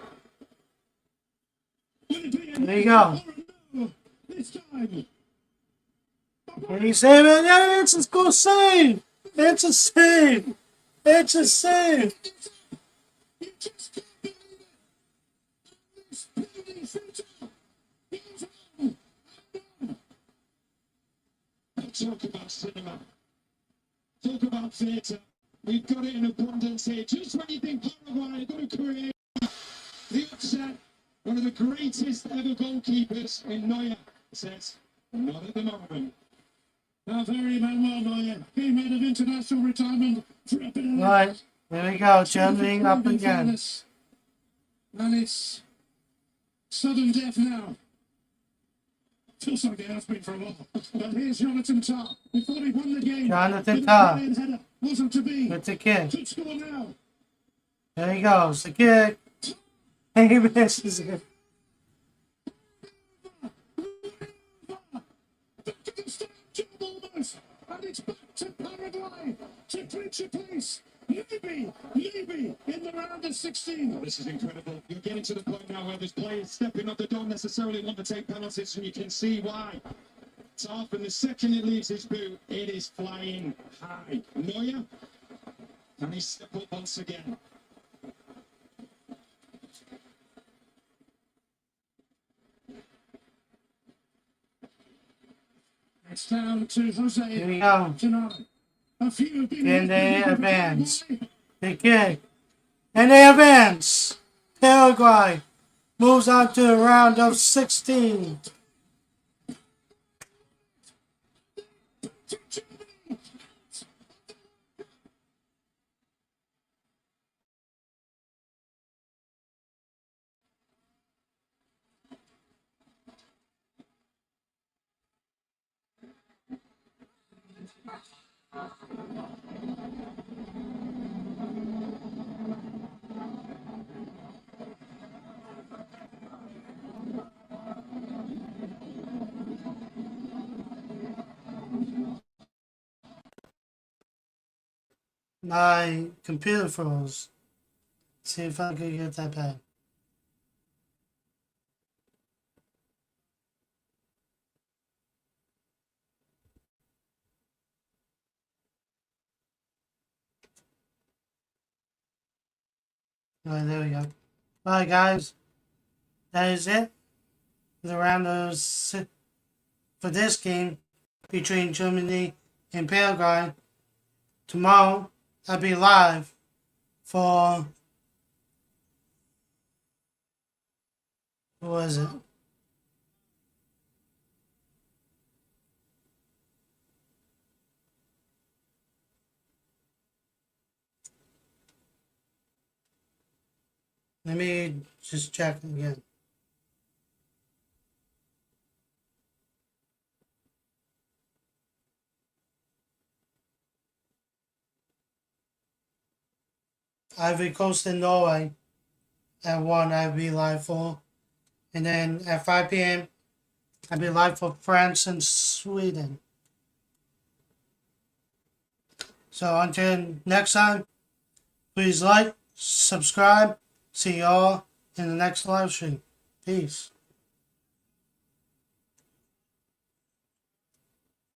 Will it be a There you go. no this time? Can he save it? Yeah, it's a goal save. It's a save. It's a save. You just can't believe it. This penalty shooter goes on and on. Talk about cinema. Talk about theatre. We've got it in abundance here. Just when you think Paraguay are going to create the upset, one of the greatest ever goalkeepers in Neuer says, not at the moment. Now, very Manuel Neuer came out of international retirement for a bit of Right, there we go. Germany up again. And it's sudden death now. Feels like it has been for a while. But here's Jonathan Tah. We thought he won the game. Jonathan but the Tah. brilliant header wasn't to be. It's a kick. Could score now. There he goes. The kick. He misses it. And it's back to Paraguay to clinch a place. Maybe in the round of 16. This is incredible. You're getting to the point now where there's players stepping up that don't necessarily want to take penalties, and you can see why. It's off, and the second it leaves his boot, it is flying high. Neuer, can he step up once again? It's down to Jose. Here we go. Tonight. A few have been And they advance. They kick. And they advance. Paraguay moves on to the round of 16. My computer froze. See if I can get that back. Alright, there we go. Alright, guys. That is it. The round of for this game between Germany and Paraguay. Tomorrow, I'll be live for, what was it? Let me just check again. Ivory Coast and Norway at 1 I'll be live for. And then at 5 p.m. I'll be live for France and Sweden. So until next time, please like, subscribe. See y'all in the next live stream. Peace.